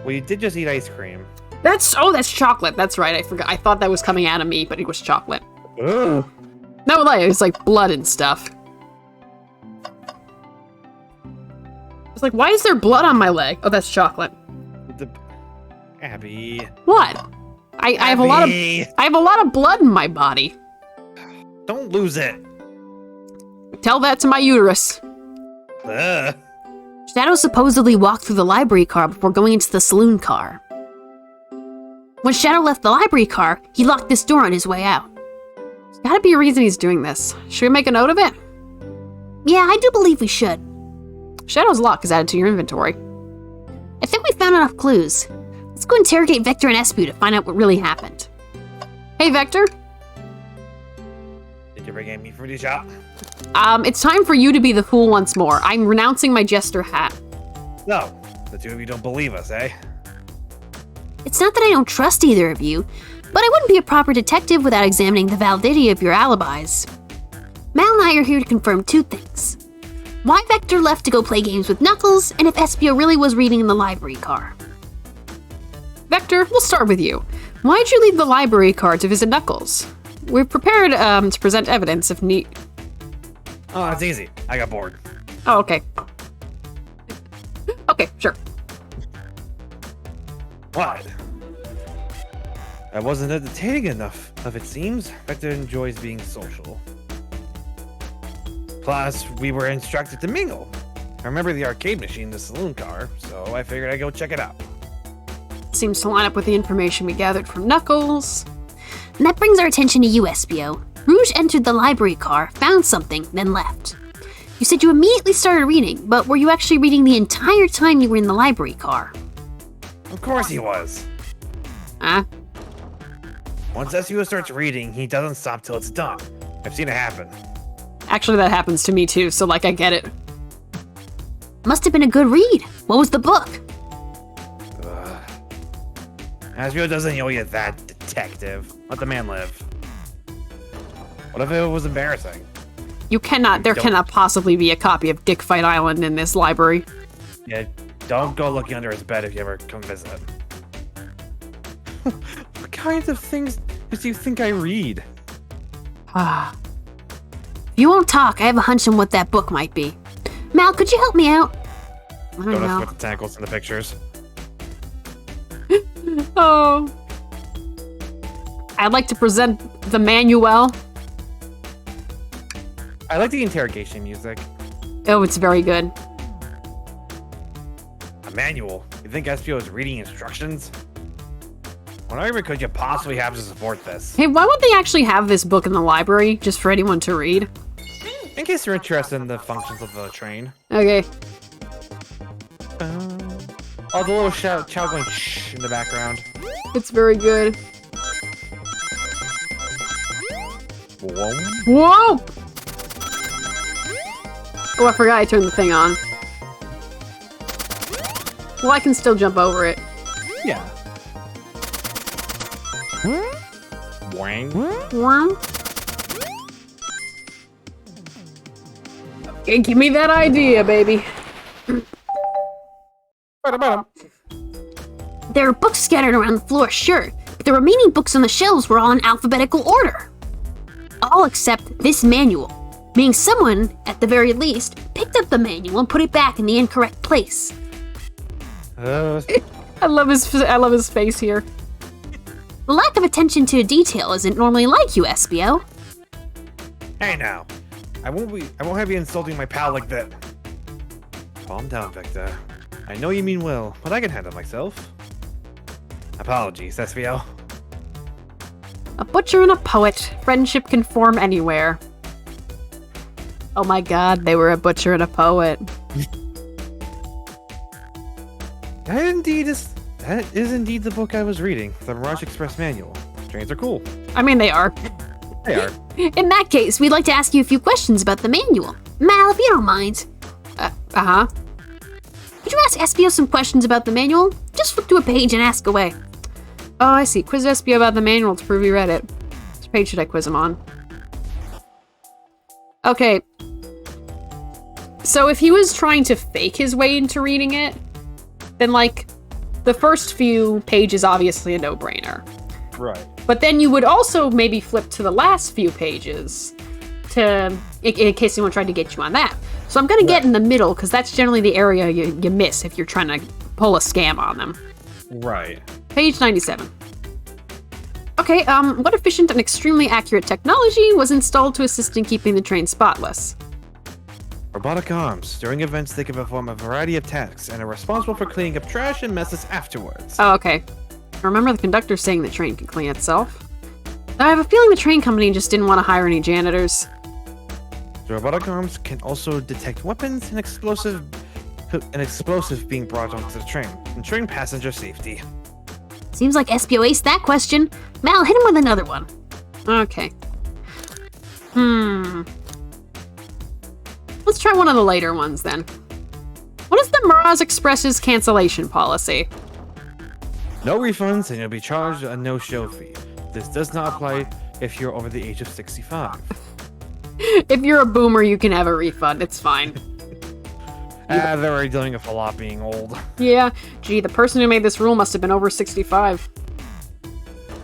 Well, you did just eat ice cream. That's chocolate. That's right. I forgot. I thought that was coming out of me, but it was chocolate. Ugh. No, it's like blood and stuff. It's like, why is there blood on my leg? Oh, that's chocolate. Abby. What? I have a lot of blood in my body. Don't lose it. Tell that to my uterus. Ugh. Shadow supposedly walked through the library car before going into the saloon car. When Shadow left the library car, he locked this door on his way out. There's gotta be a reason he's doing this. Should we make a note of it? Yeah, I do believe we should. Shadow's lock is added to your inventory. I think we found enough clues. Let's go interrogate Vector and Espu to find out what really happened. Hey, Vector. Did you bring any meat from the shop? It's time for you to be the fool once more. I'm renouncing my jester hat. No. The two of you don't believe us, eh? It's not that I don't trust either of you, but I wouldn't be a proper detective without examining the validity of your alibis. Mal and I are here to confirm 2 things. Why Vector left to go play games with Knuckles, and if Espio really was reading in the library car. Vector, we'll start with you. Why'd you leave the library car to visit Knuckles? We're prepared to present evidence if need. Oh, it's easy. I got bored. Oh, okay. Okay, sure. What? I wasn't entertaining enough of it seems. Vector enjoys being social. Plus, we were instructed to mingle. I remember the arcade machine in the saloon car, so I figured I'd go check it out. Seems to line up with the information we gathered from Knuckles. And that brings our attention to you, Espio. Rouge entered the library car, found something, then left. You said you immediately started reading, but were you actually reading the entire time you were in the library car? Of course he was. Huh? Once SUO starts reading, he doesn't stop till it's done. I've seen it happen. Actually, that happens to me too, so I get it. Must have been a good read. What was the book? Asbio doesn't owe you that, detective. Let the man live. What if it was embarrassing? There cannot possibly be a copy of Dick Fight Island in this library. Yeah, don't go looking under his bed if you ever come visit. What kinds of things do you think I read? If you won't talk, I have a hunch on what that book might be. Mal, could you help me out? I don't Don't know. have to put the tentacles in the pictures. Oh. I'd like to present the manual. I like the interrogation music. Oh, it's very good. A manual? You think Espio is reading instructions? What argument could you possibly have to support this? Hey, why would they actually have this book in the library just for anyone to read? In case you're interested in the functions of the train. Okay. Oh, the little chow going shh in the background. It's very good. Whoa. Whoa! Oh, I forgot I turned the thing on. Well, I can still jump over it. Yeah. Wang. Wow. Okay, give me that idea, baby. There are books scattered around the floor, sure, but the remaining books on the shelves were all in alphabetical order. All except this manual, meaning someone, at the very least, picked up the manual and put it back in the incorrect place. I love his face here. The lack of attention to detail isn't normally like you, Espio. Hey now. I won't have you insulting my pal like that. Calm down, Victor. I know you mean well, but I can handle myself. Apologies, Espio. A butcher and a poet. Friendship can form anywhere. Oh my god, they were a butcher and a poet. That is indeed the book I was reading, the Mirage Express Manual. Trains are cool. I mean, they are. They are. In that case, we'd like to ask you a few questions about the manual. Mal, if you don't mind. Uh-huh. Could you ask Espio some questions about the manual? Just flip to a page and ask away. Oh, I see. Quiz Espio about the manual to prove you read it. Which page should I quiz him on? Okay. So if he was trying to fake his way into reading it, then, like, the first few pages obviously a no-brainer. Right. But then you would also maybe flip to the last few pages to, in case anyone tried to get you on that. So I'm gonna get in the middle, because that's generally the area you miss if you're trying to pull a scam on them. Right. Page 97. Okay, what efficient and extremely accurate technology was installed to assist in keeping the train spotless? Robotic arms. During events, they can perform a variety of tasks and are responsible for cleaning up trash and messes afterwards. Oh, okay. I remember the conductor saying the train can clean itself. I have a feeling the train company just didn't want to hire any janitors. The robotic arms can also detect weapons and explosive being brought onto the train, ensuring passenger safety. Seems like Espio aced that question. Mal, hit him with another one. Okay. Let's try one of the later ones then. What is the Mirage Express's cancellation policy? No refunds and you'll be charged a no-show fee. This does not apply if you're over the age of 65. If you're a boomer, you can have a refund. It's fine. They're already dealing with a lot being old. Yeah. Gee, the person who made this rule must have been over 65.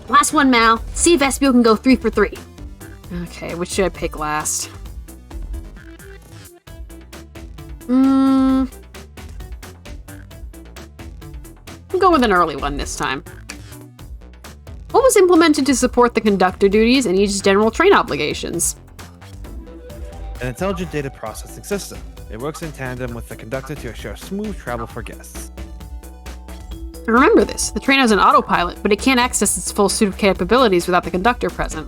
Last one, Mal. See if Espio can go 3 for 3. Okay, which should I pick last? I'll go with an early one this time. What was implemented to support the conductor duties and each general train obligations? An intelligent data processing system. It works in tandem with the conductor to assure smooth travel for guests. I remember this. The train has an autopilot, but it can't access its full suite of capabilities without the conductor present.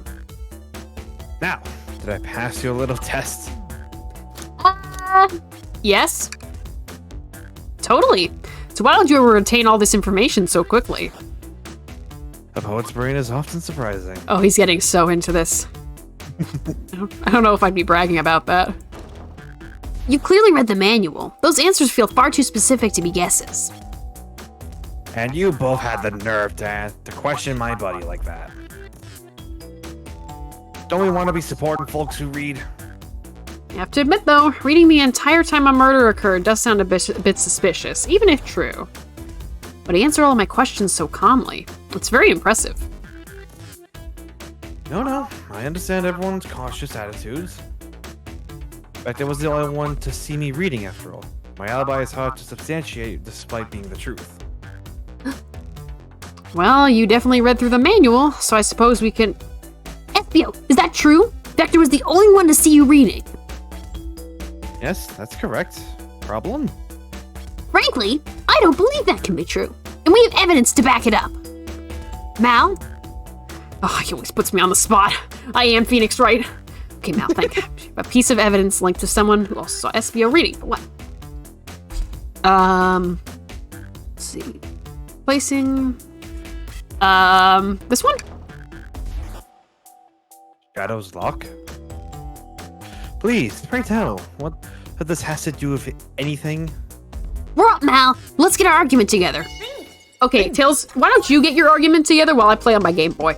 Now, did I pass your little test? Yes? Totally. So why don't you ever retain all this information so quickly? A poet's brain is often surprising. Oh, he's getting so into this. I don't know if I'd be bragging about that. You clearly read the manual. Those answers feel far too specific to be guesses. And you both had the nerve to question my buddy like that. Don't we want to be supporting folks who read? I have to admit, though, reading the entire time a murder occurred does sound a bit suspicious, even if true. But he answered all my questions so calmly. It's very impressive. No, I understand everyone's cautious attitudes. In fact, I was the only one to see me reading after all. My alibi is hard to substantiate despite being the truth. Well, you definitely read through the manual, so I suppose we can... Espio, is that true? Vector was the only one to see you reading. Yes, that's correct. Problem? Frankly, I don't believe that can be true. And we have evidence to back it up. Mal? Oh, he always puts me on the spot. I am Phoenix, right? Okay, Mal, think. A piece of evidence linked to someone who also saw Espio reading. For what? Let's see. Placing... this one? Shadow's lock? Please, pray tell, what this has to do with anything? We're up, Mal. Let's get our argument together. Okay, Tails, why don't you get your argument together while I play on my Game Boy?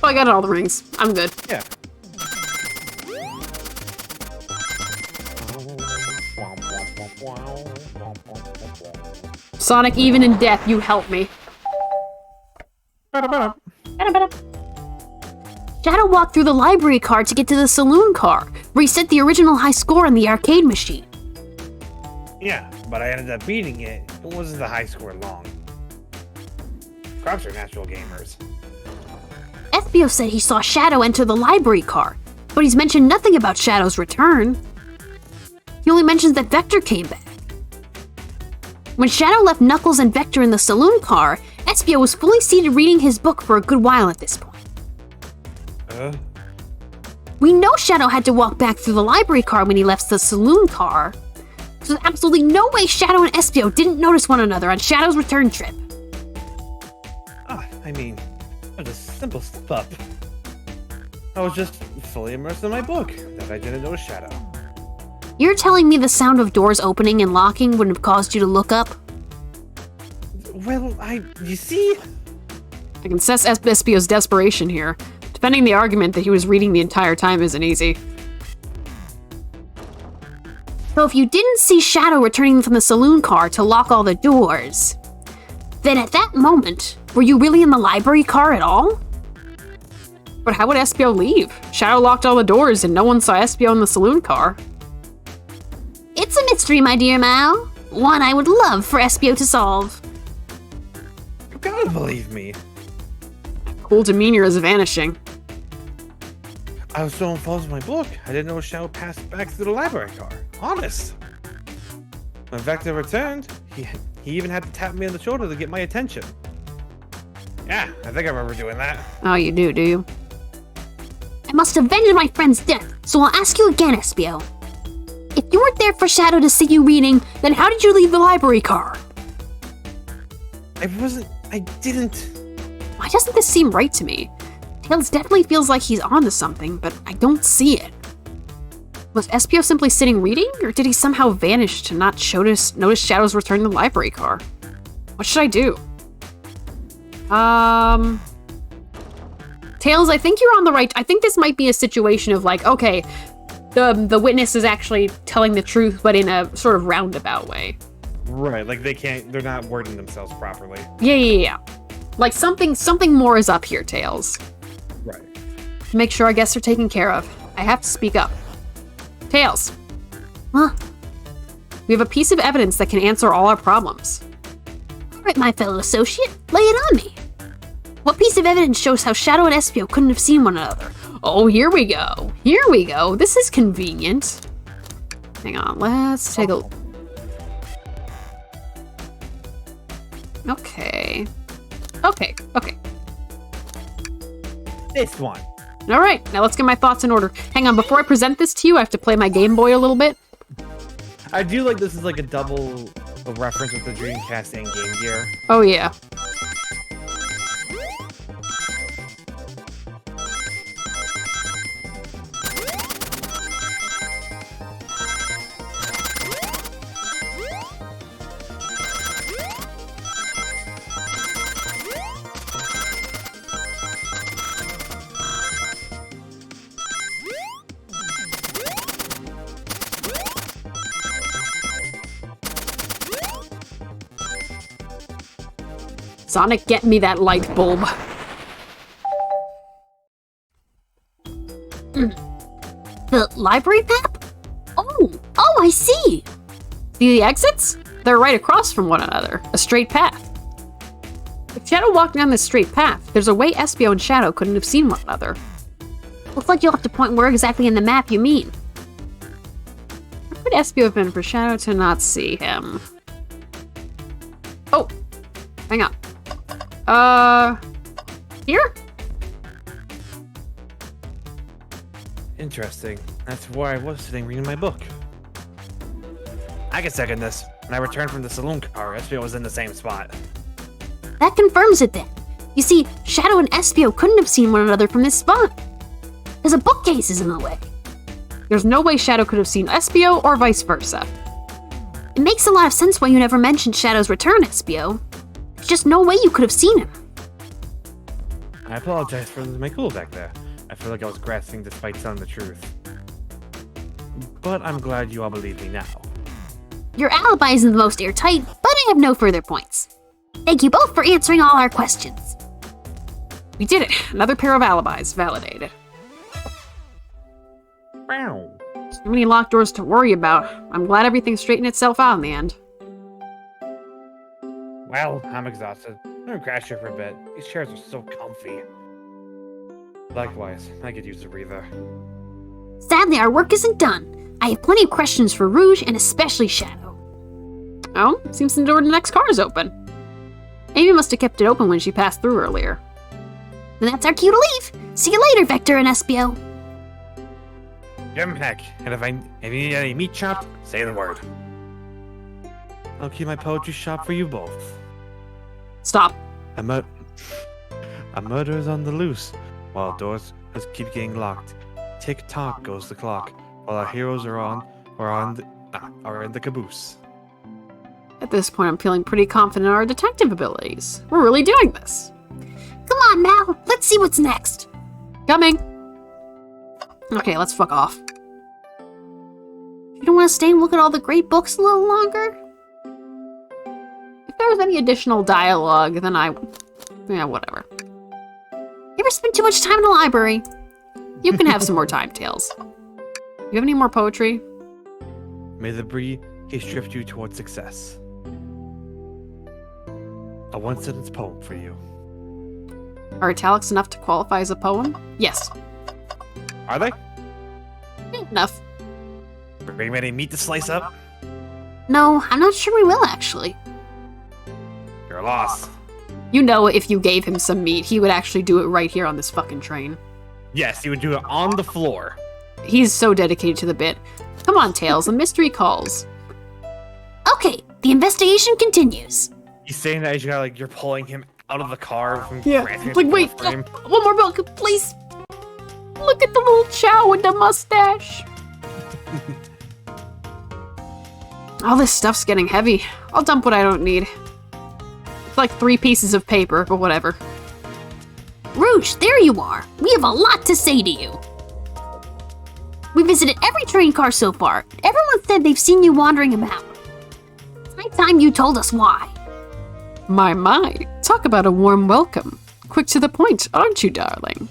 Oh, I got all the rings. I'm good. Yeah. Sonic, even in death, you help me. Shadow walked through the library car to get to the saloon car, where he set the original high score on the arcade machine. Yeah, but I ended up beating it. It wasn't the high score long. Crops are natural gamers. Espio said he saw Shadow enter the library car, but he's mentioned nothing about Shadow's return. He only mentions that Vector came back. When Shadow left Knuckles and Vector in the saloon car, Espio was fully seated reading his book for a good while at this point. We know Shadow had to walk back through the library car when he left the saloon car. So there's absolutely no way Shadow and Espio didn't notice one another on Shadow's return trip. I mean, it was a simple step up. I was just fully immersed in my book that I didn't notice Shadow. You're telling me the sound of doors opening and locking wouldn't have caused you to look up? Well, you see? I can sense Espio's desperation here. Defending the argument that he was reading the entire time isn't easy. So if you didn't see Shadow returning from the saloon car to lock all the doors, then at that moment, were you really in the library car at all? But how would Espio leave? Shadow locked all the doors and no one saw Espio in the saloon car. It's a mystery, my dear Mal. One I would love for Espio to solve. You gotta believe me. Cool demeanor is vanishing. I was so involved in my book, I didn't know Shadow passed back through the library car. Honest. When Vector returned, he even had to tap me on the shoulder to get my attention. Yeah, I think I remember doing that. Oh, you do you? I must avenge my friend's death, so I'll ask you again, Espio. If you weren't there for Shadow to see you reading, then how did you leave the library car? I didn't. Why doesn't this seem right to me? Tails definitely feels like he's onto something, but I don't see it. Was Espio simply sitting reading, or did he somehow vanish to not notice Shadow's return to the library car? What should I do? Tails, I think you're on the right. I think this might be a situation of like, okay, the witness is actually telling the truth, but in a sort of roundabout way. Right, like they're not wording themselves properly. Yeah. Like something more is up here, Tails. Right. To make sure our guests are taken care of, I have to speak up. Tails. Huh? We have a piece of evidence that can answer all our problems. All right, my fellow associate, lay it on me. What piece of evidence shows how Shadow and Espio couldn't have seen one another? Oh, here we go. Here we go. This is convenient. Hang on, let's take a... Okay. This one. All right, now let's get my thoughts in order. Hang on, before I present this to you, I have to play my Game Boy a little bit. I do like this is like a double reference with the Dreamcast and Game Gear. Oh, yeah. Sonic, get me that light bulb. The library map? Oh, I see. See the exits? They're right across from one another. A straight path. If Shadow walked down this straight path, there's a way Espio and Shadow couldn't have seen one another. Looks like you'll have to point where exactly in the map you mean. Where could Espio have been for Shadow to not see him? Oh, hang on. Here? Interesting. That's where I was sitting reading my book. I can second this. When I returned from the saloon car, Espio was in the same spot. That confirms it then. You see, Shadow and Espio couldn't have seen one another from this spot. There's a bookcase is in the way. There's no way Shadow could have seen Espio or vice versa. It makes a lot of sense why you never mentioned Shadow's return, Espio. There's just no way you could have seen him. I apologize for losing my cool back there. I feel like I was grasping despite telling the truth. But I'm glad you all believe me now. Your alibi isn't the most airtight, but I have no further points. Thank you both for answering all our questions. We did it. Another pair of alibis validated. Wow. Too many locked doors to worry about. I'm glad everything straightened itself out in the end. Well, I'm exhausted. I'm gonna crash here for a bit. These chairs are so comfy. Likewise, I could use a breather. Sadly, our work isn't done. I have plenty of questions for Rouge and especially Shadow. Oh, seems the door to the next car is open. Amy must have kept it open when she passed through earlier. Then that's our cue to leave. See you later, Vector and Espio. Give 'em heck, and if you need any meat chopped, say the word. I'll keep my poetry shop for you both. Stop. A murder is on the loose, while doors just keep getting locked. Tick-tock goes the clock, while our heroes are in the caboose. At this point, I'm feeling pretty confident in our detective abilities. We're really doing this. Come on, Mal. Let's see what's next. Coming. Okay, let's fuck off. You don't want to stay and look at all the great books a little longer? If there was any additional dialogue, then yeah, whatever. You ever spend too much time in the library? You can have some more time, Tails. You have any more poetry? May the breeze drift you towards success. A one-sentence poem for you. Are italics enough to qualify as a poem? Yes. Are they? Enough. Are you ready to meat to slice up? No, I'm not sure we will, actually. You're a loss. You know if you gave him some meat, he would actually do it right here on this fucking train. Yes, he would do it on the floor. He's so dedicated to the bit. Come on, Tails, the mystery calls. Okay, the investigation continues. He's saying that as you're pulling him out of the car. From Yeah, grasping like, the wait, frame. one more book, please. Look at the little chow with the mustache. All this stuff's getting heavy. I'll dump what I don't need. It's like 3 pieces of paper, but whatever. Rouge, there you are. We have a lot to say to you. We visited every train car so far. Everyone said they've seen you wandering about. It's high time you told us why. My, talk about a warm welcome. Quick to the point, aren't you, darling?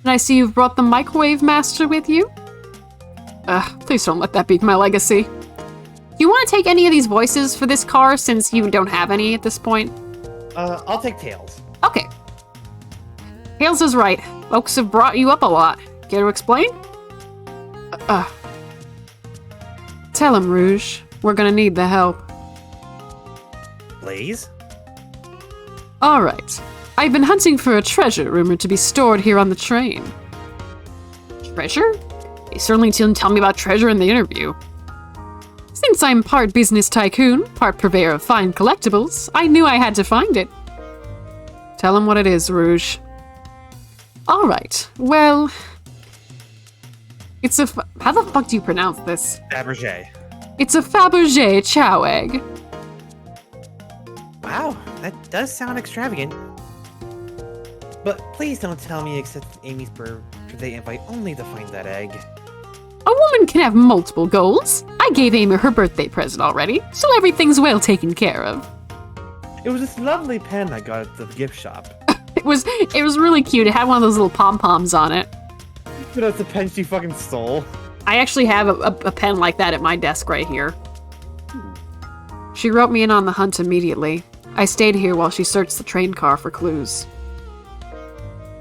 And I see you've brought the microwave master with you? Please don't let that be my legacy. Do you want to take any of these voices for this car since you don't have any at this point? I'll take Tails. Okay. Tails is right. Folks have brought you up a lot. Care to explain? Tell him, Rouge. We're gonna need the help. Blaze? Alright. I've been hunting for a treasure rumored to be stored here on the train. Treasure? They certainly didn't tell me about treasure in the interview. Since I'm part business tycoon, part purveyor of fine collectibles, I knew I had to find it. Tell him what it is, Rouge. Alright, well... It's a how the fuck do you pronounce this? Fabergé. It's a Fabergé chow egg. Wow, that does sound extravagant. But please don't tell me you accepted Amy's birthday invite only to find that egg. A woman can have multiple goals. I gave Amy her birthday present already, so everything's well taken care of. It was this lovely pen I got at the gift shop. It was really cute. It had one of those little pom-poms on it. But that's the pen she fucking stole. I actually have a pen like that at my desk right here. She wrote me in on the hunt immediately. I stayed here while she searched the train car for clues.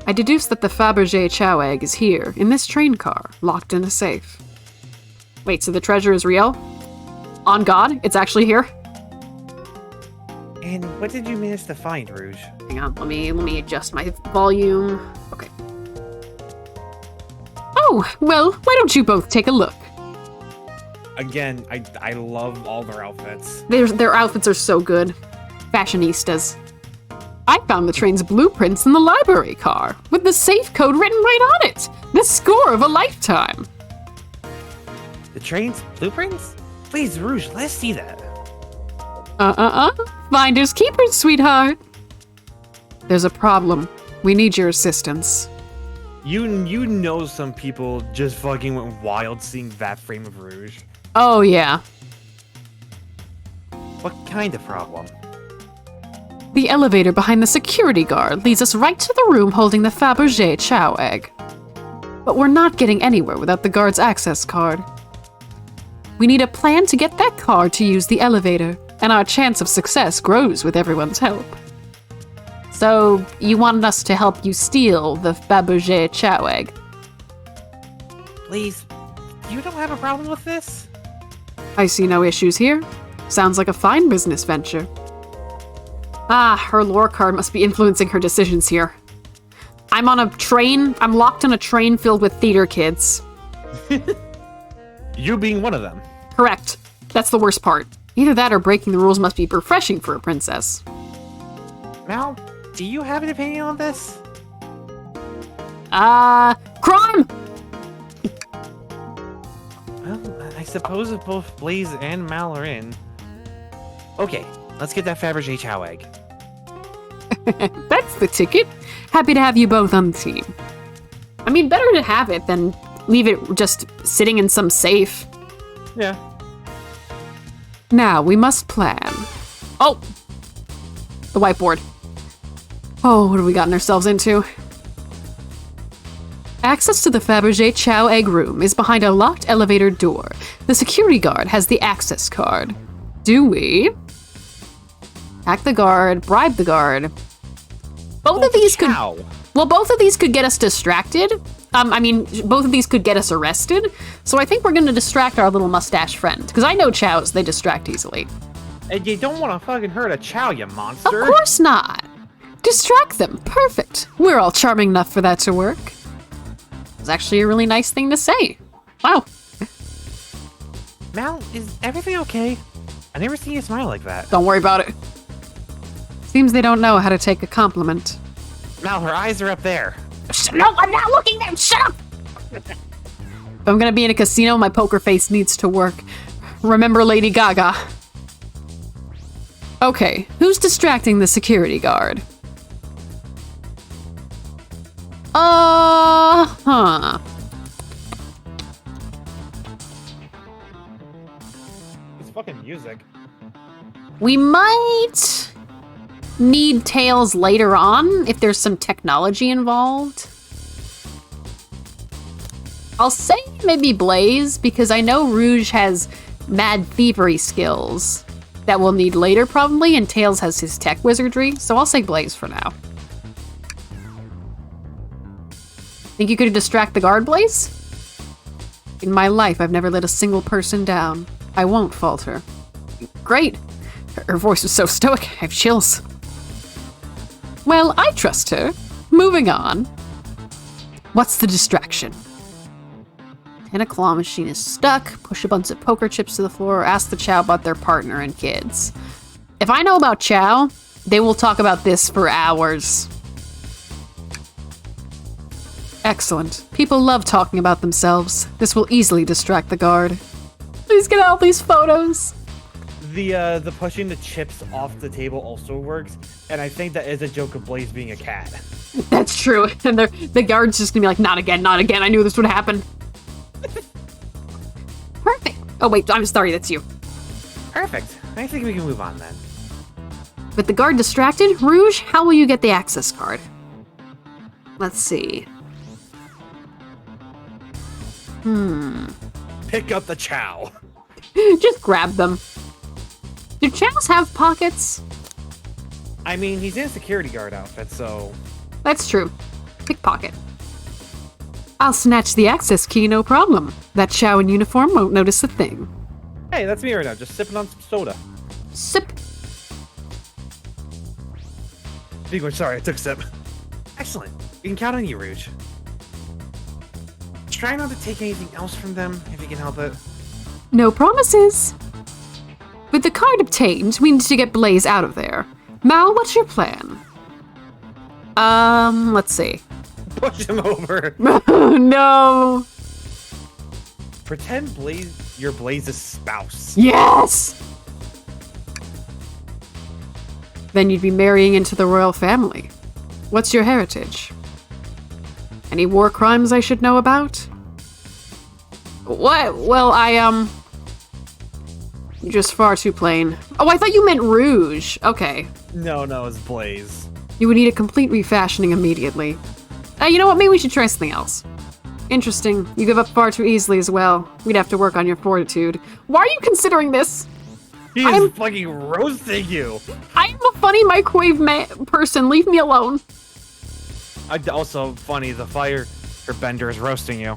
I deduced that the Fabergé chow egg is here, in this train car, locked in a safe. Wait, so the treasure is real? On God, it's actually here? And what did you manage to find, Rouge? Hang on, let me adjust my volume. Okay. Oh, well, why don't you both take a look? Again, I love all their outfits. Their outfits are so good. Fashionistas. I found the train's blueprints in the library car, with the safe code written right on it. The score of a lifetime. The train's blueprints? Please, Rouge, let's see that. Finders keepers, sweetheart. There's a problem. We need your assistance. You know some people just fucking went wild seeing that frame of Rouge. Oh, yeah. What kind of problem? The elevator behind the security guard leads us right to the room holding the Fabergé chow egg. But we're not getting anywhere without the guard's access card. We need a plan to get that card to use the elevator, and our chance of success grows with everyone's help. So, you wanted us to help you steal the Fabergé chow egg? Please, you don't have a problem with this? I see no issues here. Sounds like a fine business venture. Ah, her lore card must be influencing her decisions here. I'm on a train. I'm locked on a train filled with theater kids. You being one of them. Correct. That's the worst part. Either that or breaking the rules must be refreshing for a princess. Mal, do you have an opinion on this? Crime! Well, I suppose if both Blaze and Mal are in. Okay, let's get that Fabergé chow egg. That's the ticket. Happy to have you both on the team. I mean, better to have it than leave it just sitting in some safe. Yeah. Now, we must plan. Oh! The whiteboard. Oh, what have we gotten ourselves into? Access to the Fabergé chow egg room is behind a locked elevator door. The security guard has the access card. Do we? Hack the guard, bribe the guard. Both of these could... Well, both of these could get us distracted. Both of these could get us arrested. So I think we're going to distract our little mustache friend. Because I know chows, they distract easily. And you don't want to fucking hurt a chow, you monster. Of course not. Distract them. Perfect. We're all charming enough for that to work. It's actually a really nice thing to say. Wow. Mal, is everything okay? I never seen you smile like that. Don't worry about it. Seems they don't know how to take a compliment. Mal, her eyes are up there. No, I'm not looking there. Shut up! If I'm gonna be in a casino, my poker face needs to work. Remember Lady Gaga. Okay, who's distracting the security guard? It's fucking music. We might need Tails later on if there's some technology involved. I'll say maybe Blaze, because I know Rouge has mad thievery skills that we'll need later probably, and Tails has his tech wizardry, so I'll say Blaze for now. Think you could distract the guard, Blaze? In my life, I've never let a single person down. I won't falter. Great. Her voice was so stoic, I have chills. Well, I trust her. Moving on. What's the distraction? And a claw machine is stuck. Push a bunch of poker chips to the floor or ask the Chow about their partner and kids. If I know about Chow, they will talk about this for hours. Excellent. People love talking about themselves. This will easily distract the guard. Please get all these photos. The pushing the chips off the table also works, and I think that is a joke of Blaze being a cat. That's true. And the guard's just gonna be like, not again, not again. I knew this would happen. Perfect. Oh wait, I'm sorry, that's you. Perfect. I think we can move on then. With the guard distracted, Rouge, how will you get the access card? Let's see. Pick up the Chow. Just grab them. Do Chows have pockets? I mean, he's in a security guard outfit, so... That's true. Pickpocket. I'll snatch the access key, no problem. That Chow in uniform won't notice a thing. Hey, that's me right now, just sipping on some soda. Sip. Big one, sorry, I took a sip. Excellent. We can count on you, Rouge. Try not to take anything else from them, if you can help it. No promises. With the card obtained, we need to get Blaze out of there. Mal, what's your plan? Let's see. Push him over. No. Pretend you're Blaze's spouse. Yes! Then you'd be marrying into the royal family. What's your heritage? Any war crimes I should know about? What? Well, you're just far too plain. Oh, I thought you meant Rouge. Okay. No, it's Blaze. You would need a complete refashioning immediately. You know what? Maybe we should try something else. Interesting. You give up far too easily as well. We'd have to work on your fortitude. Why are you considering this? He is fucking roasting you. I'm a funny microwave person. Leave me alone. Also, funny, the fire bender is roasting you.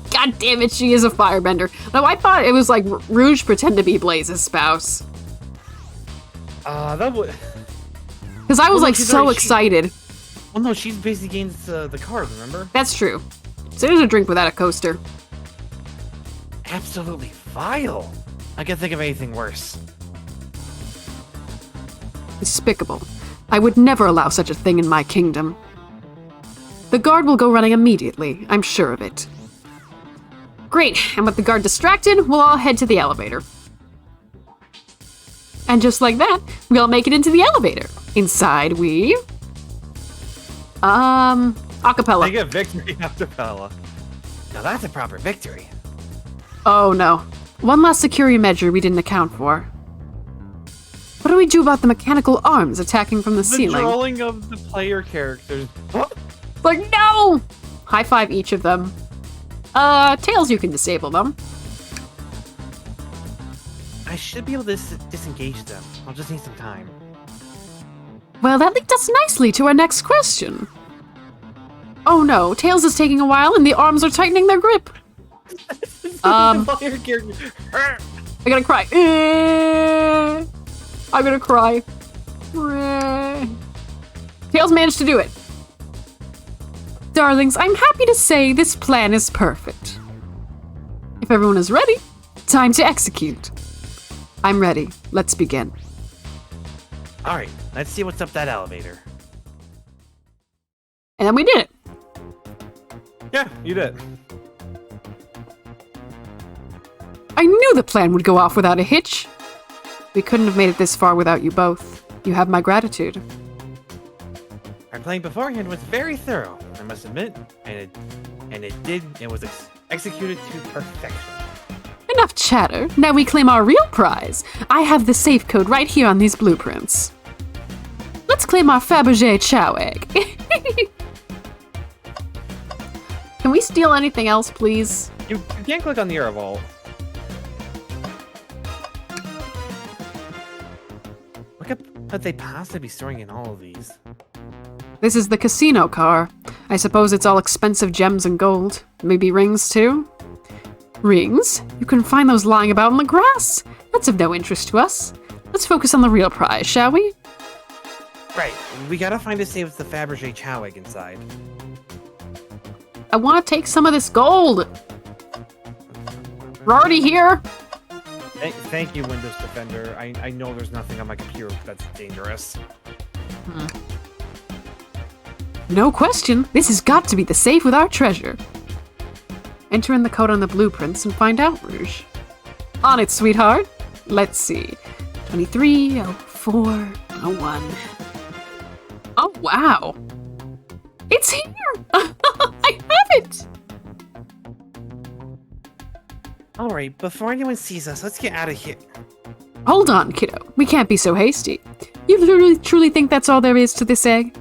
God damn it, she is a firebender. No, I thought it was like Rouge pretend to be Blaze's spouse. That would... Because I was like so excited. Well, no, she's basically against the card, remember? That's true. So there's a drink without a coaster. Absolutely vile. I can't think of anything worse. Despicable. I would never allow such a thing in my kingdom. The guard will go running immediately, I'm sure of it. Great, and with the guard distracted, we'll all head to the elevator. And just like that, we all make it into the elevator. Inside we... acapella. They get victory acapella. Now that's a proper victory. Oh no. One last security measure we didn't account for. What do we do about the mechanical arms attacking from the ceiling? The drawing of the player characters. Like, no! High five each of them. Tails, you can disable them. I should be able to disengage them. I'll just need some time. Well, that leads us nicely to our next question. Oh no, Tails is taking a while and the arms are tightening their grip. The player character. I gotta cry. I'm gonna cry. Tails managed to do it. Darlings, I'm happy to say this plan is perfect. If everyone is ready, time to execute. I'm ready. Let's begin. Alright, let's see what's up that elevator. And then we did it. Yeah, you did. I knew the plan would go off without a hitch. We couldn't have made it this far without you both. You have my gratitude. Our plan beforehand was very thorough, I must admit, and it was executed to perfection. Enough chatter. Now we claim our real prize. I have the safe code right here on these blueprints. Let's claim our Fabergé Chow egg. Can we steal anything else, please? You can't click on the air vault. What could they possibly be storing in all of these? This is the casino car. I suppose it's all expensive gems and gold. Maybe rings, too? Rings? You can find those lying about in the grass. That's of no interest to us. Let's focus on the real prize, shall we? Right. We gotta find a save with the Fabergé Chow egg inside. I want to take some of this gold. We're already here. Thank you, Windows Defender. I know there's nothing on my computer that's dangerous. No question. This has got to be the safe with our treasure. Enter in the code on the blueprints and find out, Rouge. On it, sweetheart. Let's see. 230401. Oh, wow. It's here! I have it! Alright, before anyone sees us, let's get out of here. Hold on, kiddo. We can't be so hasty. You literally truly think that's all there is to this egg?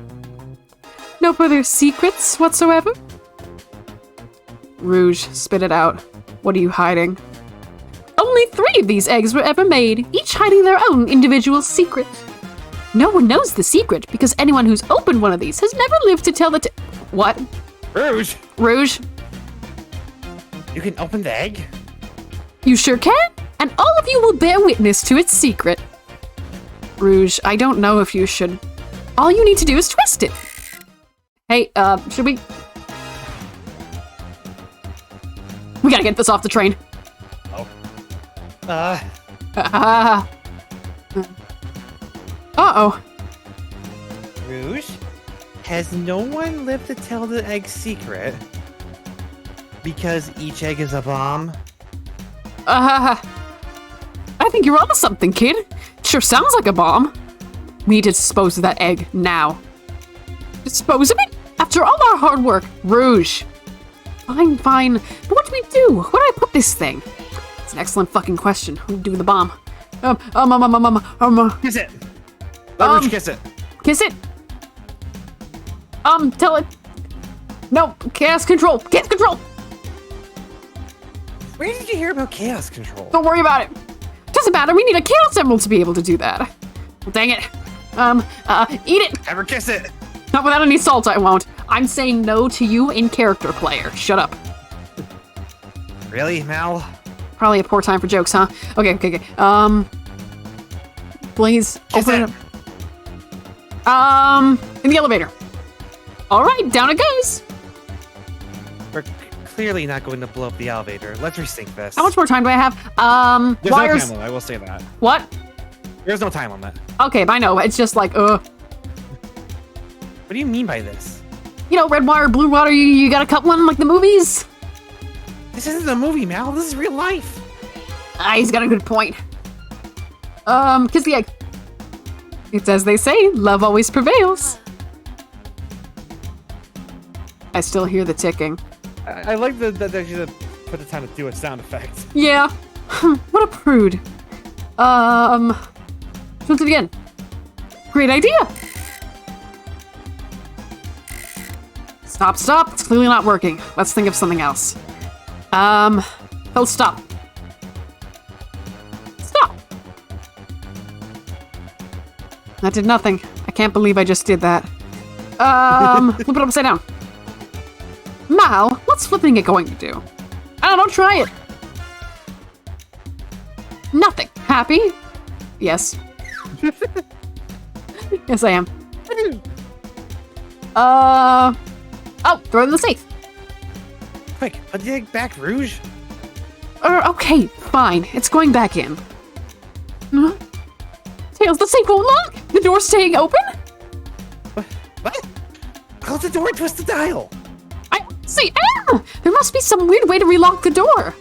No further secrets whatsoever? Rouge, spit it out. What are you hiding? Only 3 of these eggs were ever made, each hiding their own individual secret. No one knows the secret because anyone who's opened one of these has never lived to tell the What? Rouge! Rouge? You can open the egg? You sure can, and all of you will bear witness to its secret. Rouge, I don't know if you should. All you need to do is twist it. Hey, should we? We gotta get this off the train. Oh. Uh-oh. Rouge? Has no one lived to tell the egg's secret? Because each egg is a bomb? I think you're onto something, kid. Sure sounds like a bomb. We need to dispose of that egg now. Dispose of it? After all our hard work, Rouge. Fine, fine. But what do we do? Where do I put this thing? It's an excellent fucking question. What do we do with the bomb? Kiss it! Let Rouge kiss it. Kiss it? Tell it. No, chaos control. Chaos control! Where did you hear about chaos control? Don't worry about it. Doesn't matter. We need a chaos emerald to be able to do that. Well, dang it. Eat it. Ever kiss it? Not without any salt, I won't. I'm saying no to you in character, player. Shut up. Really, Mal? Probably a poor time for jokes, huh? Okay. Please Kiss open it. it up. In the elevator. All right, down it goes. We're clearly not going to blow up the elevator. Let's resync this. How much more time do I have? There's Wires. no time limit, I will say that. What? There's no time limit. Okay, I know. It's just like, What do you mean by this? you know, red wire, blue wire. You gotta cut one like the movies. This isn't a movie, Mal. This is real life. He's got a good point. Kiss the egg. It's as they say, love always prevails. I still hear the ticking. I like that they should have put the time to do a sound effect. Yeah. What a prude. Let's do it again. Great idea. Stop. It's clearly not working. Let's think of something else. Oh, stop. Stop. That did nothing. I can't believe I just did that. Flip it upside down. Mal, what's flipping it going to do? I don't know, try it. Nothing. Happy? Yes. Yes, I am. Oh, throw it in the safe. Quick, put the egg back, Rouge. Okay, fine. It's going back in. Huh? Tails, the safe won't lock. The door's staying open? What? Close the door and twist the dial. There must be some weird way to relock the door.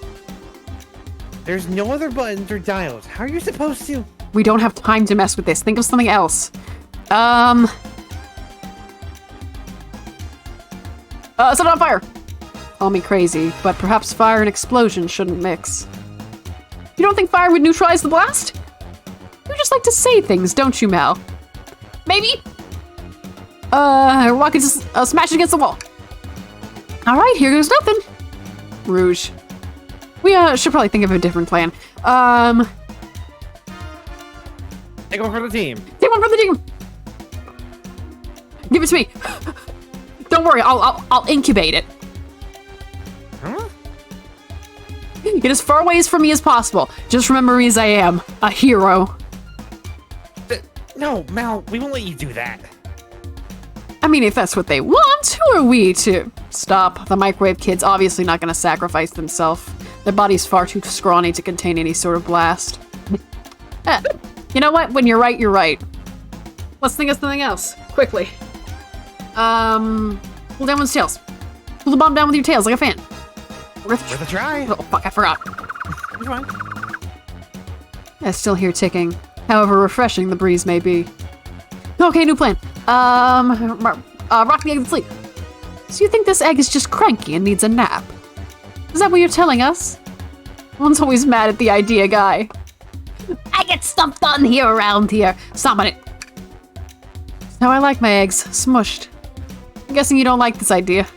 There's no other buttons or dials. How are you supposed to? We don't have time to mess with this. Think of something else. Set it on fire. Call me crazy, but perhaps fire and explosion shouldn't mix. You don't think fire would neutralize the blast? You just like to say things, don't you, Mel? Maybe? Rocket just smash it against the wall. Alright, here goes nothing. Rouge. We should probably think of a different plan. Take one for the team. Take one for the team. Give it to me. Don't worry, I'll incubate it. Huh? Get as far away from me as possible. Just remember me as I am, a hero. No, Mal, we won't let you do that. I mean, if that's what they want, who are we to stop? The microwave kid's obviously not going to sacrifice themselves. Their body's far too scrawny to contain any sort of blast. You know what? When you're right, you're right. Let's think of something else. Quickly. Pull down with the tails. Pull the bomb down with your tails like a fan. Worth a try. Oh, fuck, I forgot. You're fine. I still hear ticking. However refreshing the breeze may be. Okay, new plan. Rock the egg to sleep. So you think this egg is just cranky and needs a nap? Is that what you're telling us? One's always mad at the idea guy. I get stuff done here around here. Stop on it. Now I like my eggs smushed. I'm guessing you don't like this idea.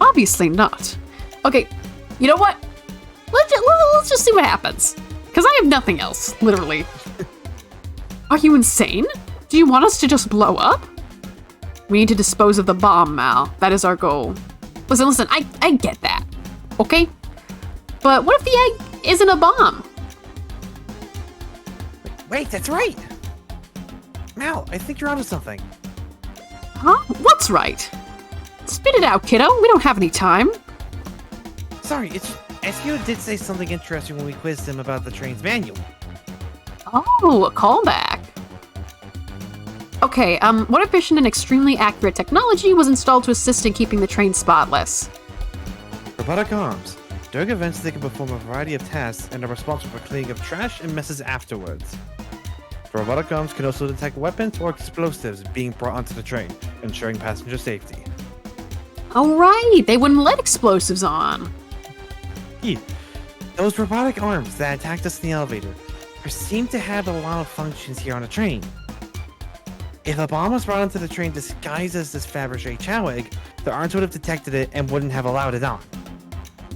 Obviously not. Okay, you know what? Let's just see what happens. Because I have nothing else, literally. Are you insane? Do you want us to just blow up? We need to dispose of the bomb, Mal. That is our goal. Listen, I get that. Okay? But what if the egg isn't a bomb? Wait, that's right. Mal, I think you're onto something. Huh? What's right? Spit it out, kiddo. We don't have any time. Sorry, it's Eskio did say something interesting when we quizzed him about the train's manual. Oh, a callback. Okay, what efficient and extremely accurate technology was installed to assist in keeping the train spotless? Robotic arms. During events, they can perform a variety of tasks and are responsible for cleaning up trash and messes afterwards. The robotic arms can also detect weapons or explosives being brought onto the train, ensuring passenger safety. Oh, right, they wouldn't let explosives on. Those robotic arms that attacked us in the elevator seem to have a lot of functions here on the train. If a bomb was brought onto the train disguised as this Fabergé Chow egg, the arms would have detected it and wouldn't have allowed it on.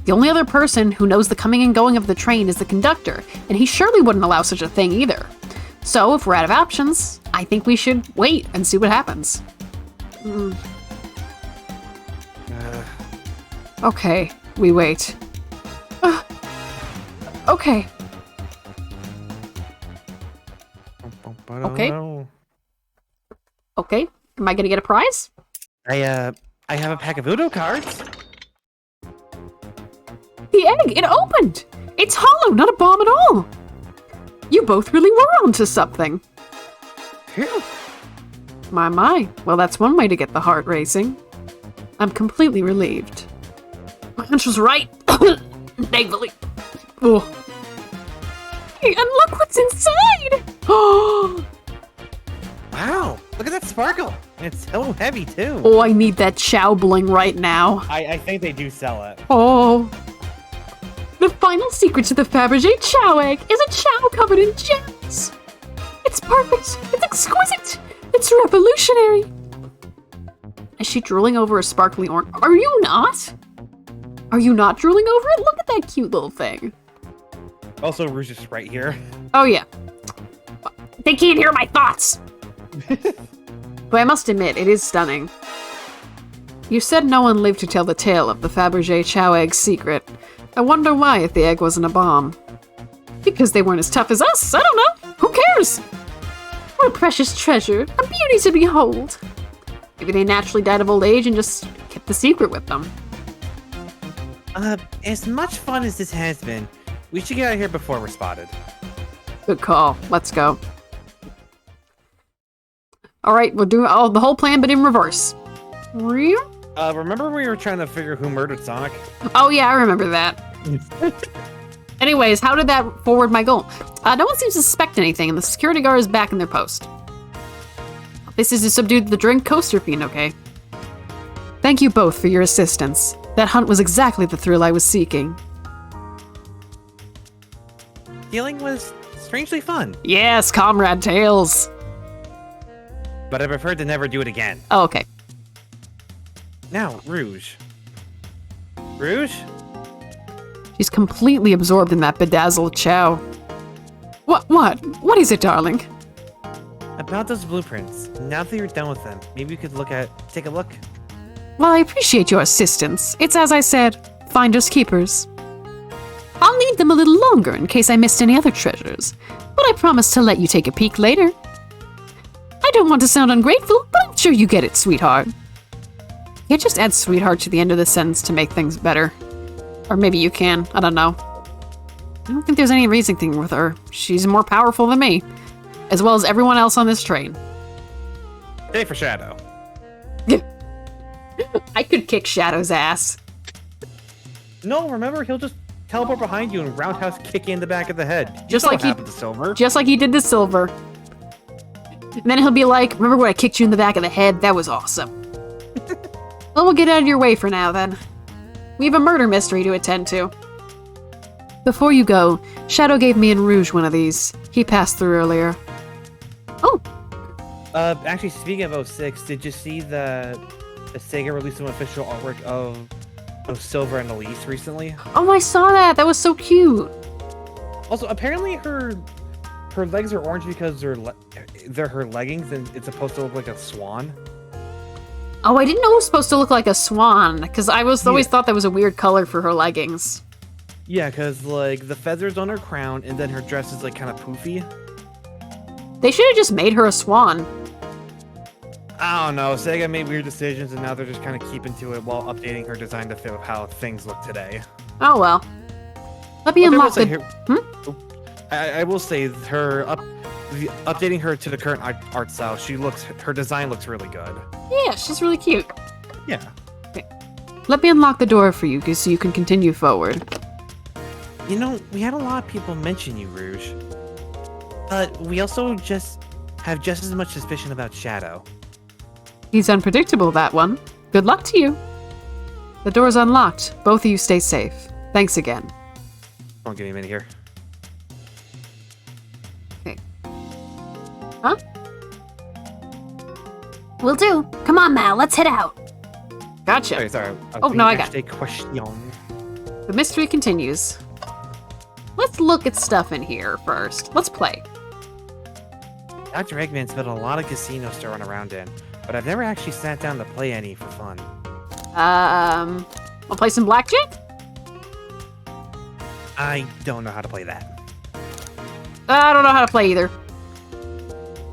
The only other person who knows the coming and going of the train is the conductor, and he surely wouldn't allow such a thing either. So, if we're out of options, I think we should wait and see what happens. Okay, we wait. Okay. Okay. Okay, am I gonna get a prize? I have a pack of Uno cards. The egg, it opened! It's hollow, not a bomb at all! You both really were onto something. Phew. My. Well, that's one way to get the heart racing. I'm completely relieved. My hunch was right. Thankfully. Oh. Hey, and look what's inside! Oh! Wow, look at that sparkle. It's so heavy, too. Oh, I need that chow bling right now. I think they do sell it. Oh. The final secret to the Fabergé Chow egg is a chow covered in gems. It's perfect. It's exquisite. It's revolutionary. Is she drooling over a sparkly orange? Are you not? Are you not drooling over it? Look at that cute little thing. Also, Rouge is right here. Oh, yeah. They can't hear my thoughts. But I must admit, it is stunning. You said no one lived to tell the tale of the Fabergé Chow egg's secret. I wonder why if the egg wasn't a bomb. Because they weren't as tough as us, I don't know. Who cares? What a precious treasure, a beauty to behold. Maybe they naturally died of old age and just kept the secret with them. As much fun as this has been, we should get out of here before we're spotted. Good call. Let's go. Alright, we'll do the whole plan, but in reverse. Remember we were trying to figure who murdered Sonic? Oh yeah, I remember that. Anyways, how did that forward my goal? No one seems to suspect anything, and the security guard is back in their post. This is to subdue the drink coaster fiend, okay? Thank you both for your assistance. That hunt was exactly the thrill I was seeking. Healing was strangely fun. Yes, Comrade Tails. But I prefer to never do it again. Oh, okay. Now, Rouge. Rouge? She's completely absorbed in that bedazzled chow. What is it, darling? About those blueprints. Now that you're done with them, maybe you could take a look. Well, I appreciate your assistance. It's as I said, finders keepers. I'll need them a little longer in case I missed any other treasures, but I promise to let you take a peek later. don't want to sound ungrateful, but I'm sure you get it, sweetheart. You can't just add sweetheart to the end of the sentence to make things better. Or maybe you can, I don't know. I don't think there's any reason thing with her. She's more powerful than me, as well as everyone else on this train. Hey for Shadow. I could kick Shadow's ass. No, remember, he'll just teleport behind you and roundhouse kick you in the back of the head. Just like happened to Silver. Just like he did to Silver. And then he'll be like, remember when I kicked you in the back of the head? That was awesome. Well, we'll get out of your way for now, then. We have a murder mystery to attend to. Before you go, Shadow gave me and Rouge one of these. He passed through earlier. Oh! Actually, speaking of 06, did you see that Sega released some official artwork of Silver and Elise recently? Oh, I saw that! That was so cute! Also, apparently her legs are orange because they're her leggings and it's supposed to look like a swan. Oh, I didn't know it was supposed to look like a swan, because I always thought that was a weird color for her leggings. Yeah, because, like, the feathers on her crown and then her dress is, like, kind of poofy. They should have just made her a swan. I don't know. Sega made weird decisions and now they're just kind of keeping to it while updating her design to fit with how things look today. Oh, well. Let me unlock the... I will say updating her to the current art style, her design looks really good. Yeah, she's really cute. Yeah. Okay. Let me unlock the door for you so you can continue forward. You know, we had a lot of people mention you, Rouge. But we also have just as much suspicion about Shadow. He's unpredictable, that one. Good luck to you. The door's unlocked. Both of you stay safe. Thanks again. Don't give me a minute here. Okay. Huh? Will do. Come on, Mal, let's head out. Gotcha. Sorry. Oh, no, I got a question. The mystery continues. Let's look at stuff in here first. Let's play. Dr. Eggman's built a lot of casinos to run around in, but I've never actually sat down to play any for fun. Wanna play some blackjack? I don't know how to play that. I don't know how to play either.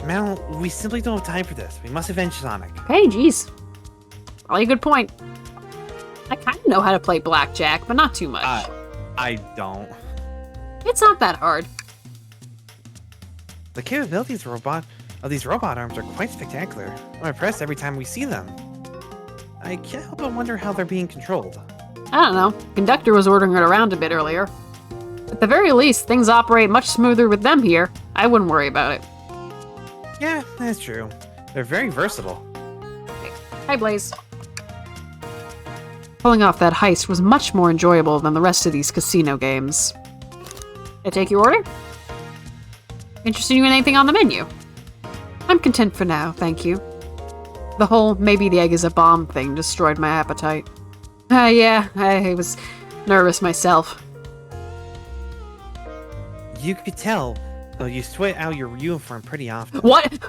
Mal, we simply don't have time for this. We must avenge Sonic. Hey, jeez. Probably a good point. I kind of know how to play blackjack, but not too much. I don't. It's not that hard. The capabilities of these robot arms are quite spectacular. I'm impressed every time we see them. I can't help but wonder how they're being controlled. I don't know. Conductor was ordering it around a bit earlier. At the very least, things operate much smoother with them here. I wouldn't worry about it. Yeah, that's true. They're very versatile. Hi, Blaze. Pulling off that heist was much more enjoyable than the rest of these casino games. I take your order? Interested you in anything on the menu? I'm content for now, thank you. The whole maybe the egg is a bomb thing destroyed my appetite. Yeah, I was nervous myself. You could tell, though you sweat out your uniform pretty often. What?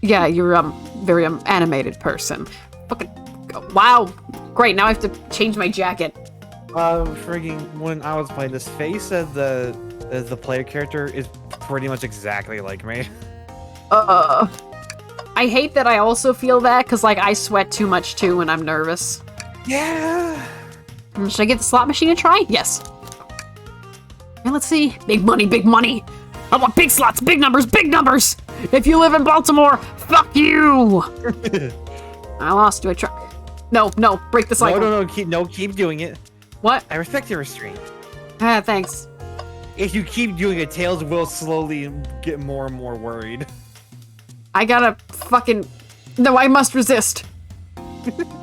Yeah, you're very animated person. Fucking wow. Great, now I have to change my jacket. Frigging when I was playing this, face of the player character is pretty much exactly like me. I hate that I also feel that, because, like, I sweat too much, too, when I'm nervous. Yeah. Should I give the slot machine a try? Yes. Okay, let's see. Big money, big money. I want big slots, big numbers, big numbers. If you live in Baltimore, fuck you. I lost. Do I try? No, break the cycle. No, keep doing it. What? I respect your restraint. Thanks. If you keep doing it, Tails will slowly get more and more worried. I gotta fucking... No, I must resist.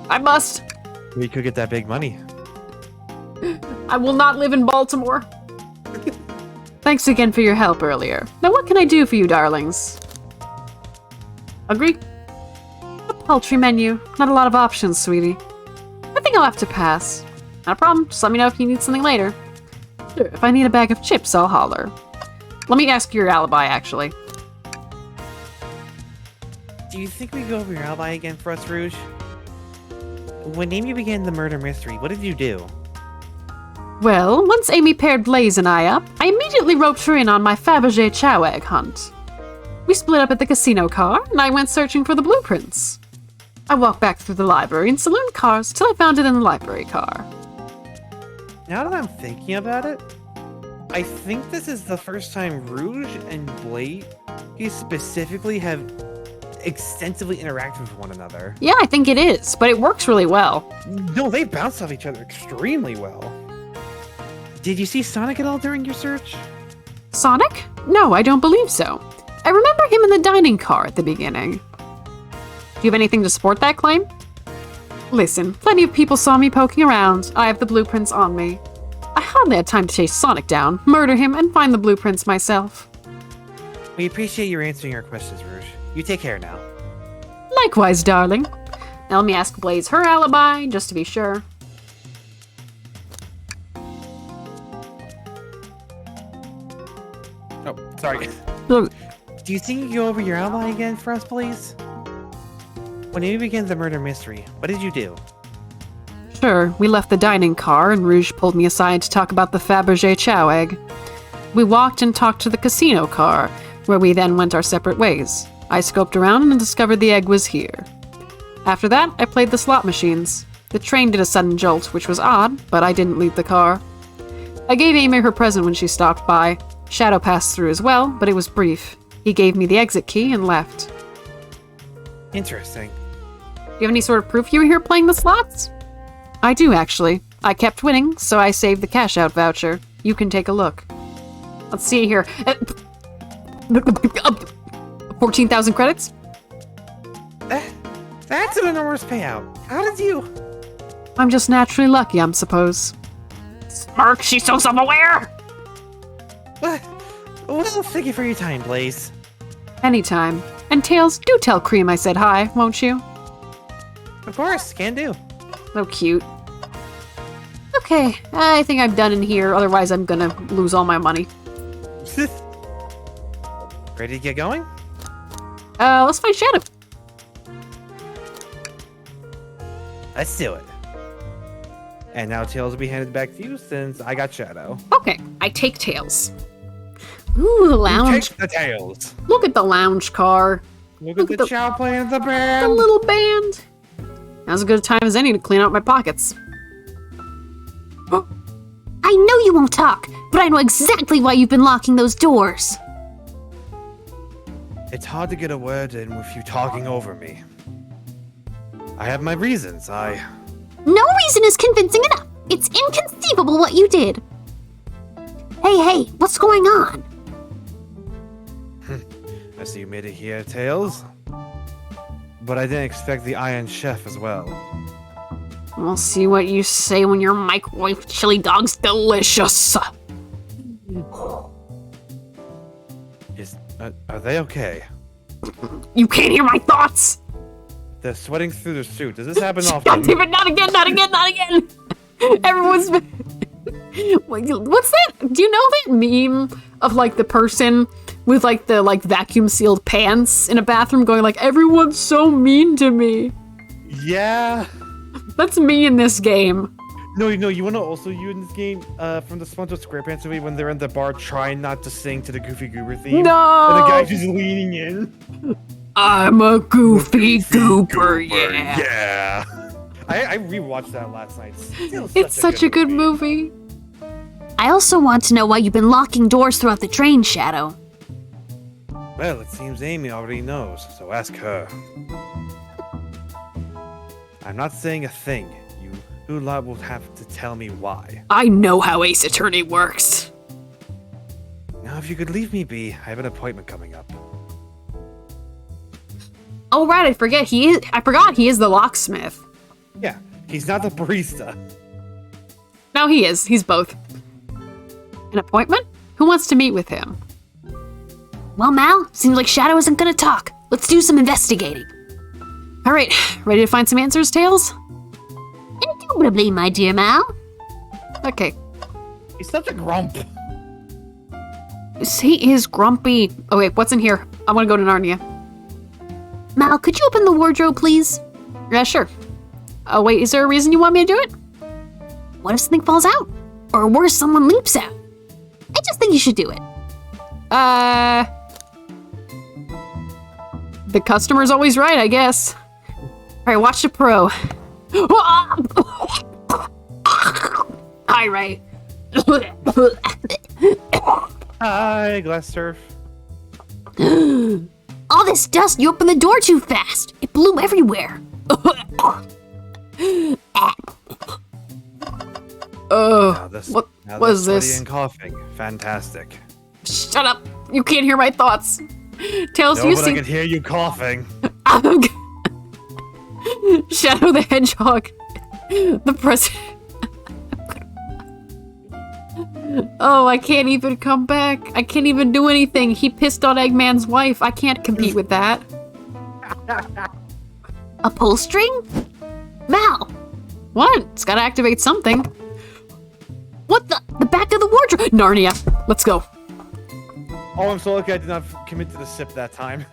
I must. We could get that big money. I will not live in Baltimore. Thanks again for your help earlier. Now what can I do for you, darlings? Agree? A paltry menu. Not a lot of options, sweetie. I think I'll have to pass. Not a problem. Just let me know if you need something later. Sure, if I need a bag of chips, I'll holler. Let me ask your alibi, actually. Do you think we go over your alibi again for us, Rouge? When Amy began the murder mystery, what did you do? Well, once Amy paired Blaze and I up, I immediately roped her in on my Fabergé chow egg hunt. We split up at the casino car, and I went searching for the blueprints. I walked back through the library and saloon cars till I found it in the library car. Now that I'm thinking about it, I think this is the first time Rouge and Blade specifically have extensively interacted with one another. Yeah, I think it is, but it works really well. No, they bounce off each other extremely well. Did you see Sonic at all during your search? Sonic? No, I don't believe so. I remember him in the dining car at the beginning. Do you have anything to support that claim? Listen, plenty of people saw me poking around. I have the blueprints on me. I hardly had time to chase Sonic down, murder him, and find the blueprints myself. We appreciate you answering our questions, Rouge. You take care now. Likewise, darling. Now let me ask Blaze her alibi, just to be sure. Oh, sorry. Look, Do you think you can go over your alibi again for us, please? When you began the murder mystery, what did you do? sure, we left the dining car and Rouge pulled me aside to talk about the Fabergé chow egg. We walked and talked to the casino car, where we then went our separate ways. I scoped around and discovered the egg was here. After that, I played the slot machines. The train did a sudden jolt, which was odd, but I didn't leave the car. I gave Amy her present when she stopped by. Shadow passed through as well, but it was brief. He gave me the exit key and left. Interesting. Do you have any sort of proof you were here playing the slots? I do, actually. I kept winning, so I saved the cash-out voucher. You can take a look. Let's see here. 14,000 credits? That's an enormous payout. How did you? I'm just naturally lucky, I'm suppose. Smirk, she's so self-aware! What? Well, thank you for your time, Blaze. Anytime. And Tails, do tell Cream I said hi, won't you? Of course, can do. So cute. Okay, I think I'm done in here, otherwise I'm gonna lose all my money. Ready to get going? Let's find Shadow. Let's do it. And now Tails will be handed back to you since I got Shadow. Okay, I take Tails. Ooh, the lounge. Take the Tails. Look at the lounge car. Look at the chow playing the The band. little band. Now's as good a time as any to clean out my pockets. I know you won't talk, but I know exactly why you've been locking those doors. It's hard to get a word in with you talking over me. I have my reasons. No reason is convincing enough. It's inconceivable what you did. Hey, what's going on? I see you made it here, Tails. But I didn't expect the Iron Chef as well. We'll see what you say when your microwave chili dog's delicious. Are they okay? You can't hear my thoughts. They're sweating through their suit. Does this happen God often? damn it, not again, not again, not again. Everyone's... What's that? Do you know that meme of like the person with like the vacuum sealed pants in a bathroom going like, everyone's so mean to me? Yeah. That's me in this game. No, you want to also use in this game from the SpongeBob SquarePants movie when they're in the bar trying not to sing to the Goofy Goober theme. No! And the guy's just leaning in. I'm a goofy goober, yeah. Yeah. I rewatched that last night. Still It's such a good movie. I also want to know why you've been locking doors throughout the train, Shadow. Well, it seems Amy already knows, so ask her. I'm not saying a thing. You lot will have to tell me why. I know how Ace Attorney works. Now, if you could leave me be, I have an appointment coming up. Oh right, I forgot he is the locksmith. Yeah, he's not the barista. No, he is. He's both. An appointment? Who wants to meet with him? Well, Mal, seems like Shadow isn't gonna talk. Let's do some investigating. All right, ready to find some answers, Tails? Indubitably, my dear Mal. Okay. He's such a grump. He is grumpy. Oh wait, what's in here? I want to go to Narnia. Mal, could you open the wardrobe, please? Yeah, sure. Oh wait, is there a reason you want me to do it? What if something falls out? Or worse, someone leaps out? I just think you should do it. The customer's always right, I guess. Alright, watch the pro. Hi, Ray. Hi, Glass Surf. All this dust, you opened the door too fast. It blew everywhere. What was this? And coughing. Fantastic. Shut up. You can't hear my thoughts. Tails, No, you but see... I can hear you coughing. Shadow the Hedgehog. The president. Oh, I can't even come back. I can't even do anything. He pissed on Eggman's wife. I can't compete with that. A pull string? Mal, What? It's gotta activate something. what the? The back of the wardrobe. Narnia. Let's go. Oh, I'm so lucky I did not commit to the sip that time.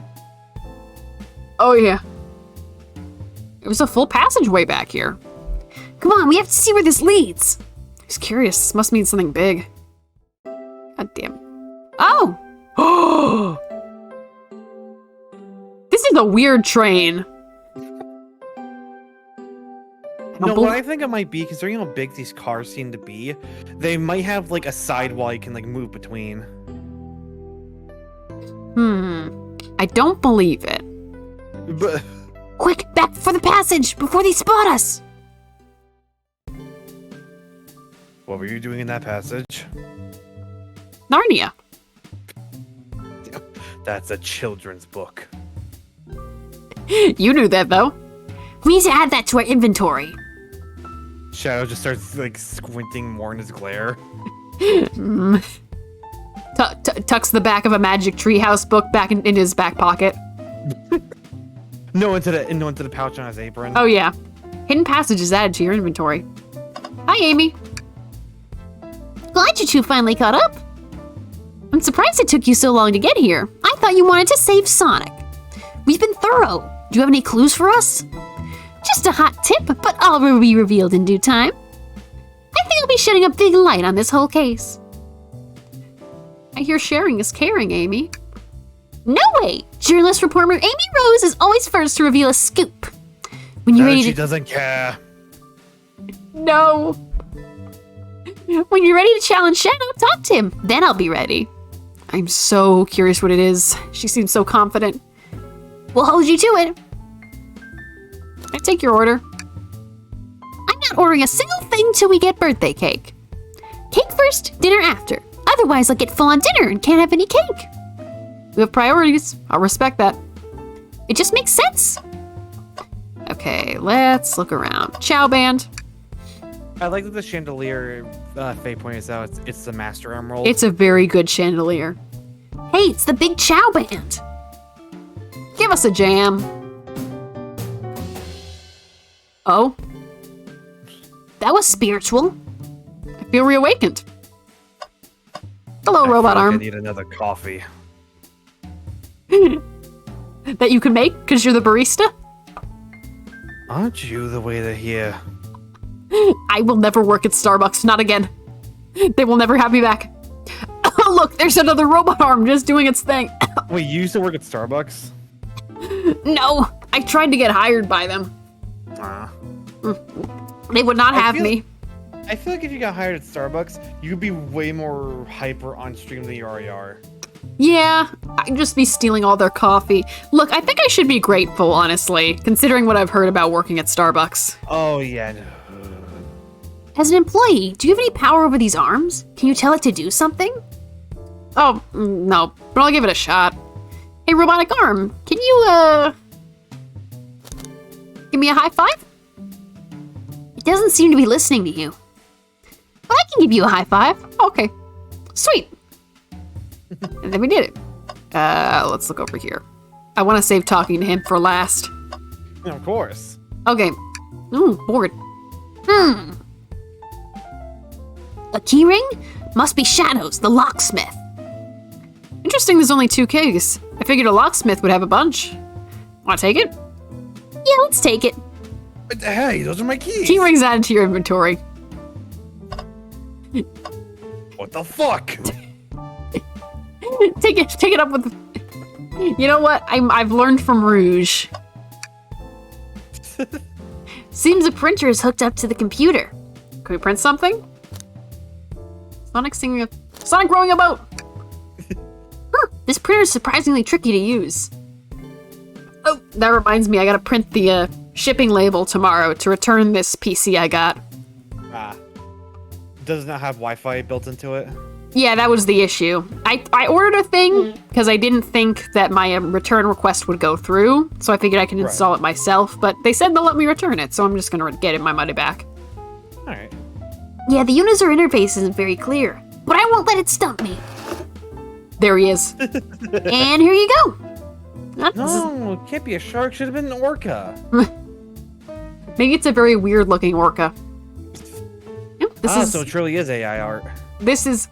Oh, yeah. It was a full passageway back here. Come on, we have to see where this leads. I was curious. This must mean something big. God damn it. Oh! This is a weird train. No, what I think it might be, considering how big these cars seem to be, they might have like a sidewall you can like move between. I don't believe it. But Quick, back for the passage before they spot us. what were you doing in that passage? Narnia. That's a children's book. You knew that, though. We need to add that to our inventory. Shadow just starts like squinting more in his glare. Tucks the back of a magic treehouse book back in his back pocket. No, into the pouch on his apron. Oh, yeah. Hidden passage is added to your inventory. Hi, Amy. Glad you two finally caught up. I'm surprised it took you so long to get here. I thought you wanted to save Sonic. We've been thorough. Do you have any clues for us? Just a hot tip, but all will be revealed in due time. I think I'll be shedding a big light on this whole case. I hear sharing is caring, Amy. No way! Journalist reporter Amy Rose is always first to reveal a scoop. When you're And ready she to... doesn't care. No. When you're ready to challenge Shadow, talk to him. Then I'll be ready. I'm so curious what it is. She seems so confident. We'll hold you to it. I take your order. I'm not ordering a single thing till we get birthday cake. Cake first, dinner after. Otherwise, I'll get full on dinner and can't have any cake. We have priorities. I'll respect that. It just makes sense. Okay, let's look around. Chow band. I like that the chandelier Faye points out it's the Master Emerald. It's a very good chandelier. Hey, it's the big chow band. Give us a jam. Oh, That was spiritual. I feel reawakened. Hello, I feel robot like arm. I need another coffee. That you can make because you're the barista? Aren't you the waiter here? I will never work at Starbucks. Not again. They will never have me back. Oh, look, there's another robot arm just doing its thing. Wait, you used to work at Starbucks? No, I tried to get hired by them. They would not have me. I feel like if you got hired at Starbucks, you'd be way more hyper on stream than you already are. Yeah, I'd just be stealing all their coffee. Look, I think I should be grateful, honestly, considering what I've heard about working at Starbucks. Oh, yeah. As an employee, do you have any power over these arms? Can you tell it to do something? Oh, no, but I'll give it a shot. Hey, robotic arm, can you, give me a high five? It doesn't seem to be listening to you. But I can give you a high five. Okay, sweet. And then we did it. Let's look over here. I want to save talking to him for last. Of course. Okay. Ooh, bored. A keyring? Must be Shadows, the locksmith. Interesting there's only 2 keys. I figured a locksmith would have a bunch. Want to take it? Yeah, let's take it. But hey, those are my keys. Key rings added to your inventory. What the fuck? Take it up with... You know what? I've learned from Rouge. Seems a printer is hooked up to the computer. Can we print something? Sonic rowing a boat! This printer is surprisingly tricky to use. Oh, that reminds me, I gotta print the shipping label tomorrow to return this PC I got. Does not have Wi-Fi built into it. Yeah, that was the issue. I ordered a thing because I didn't think that my return request would go through, so I figured I could install it myself, but they said they'll let me return it, so I'm just gonna get my money back. Alright. Yeah, the user interface isn't very clear, but I won't let it stump me. There he is. And here you go. No, it can't be a shark. Should have been an orca. Maybe it's a very weird looking orca. Yep, so it truly is AI art. This is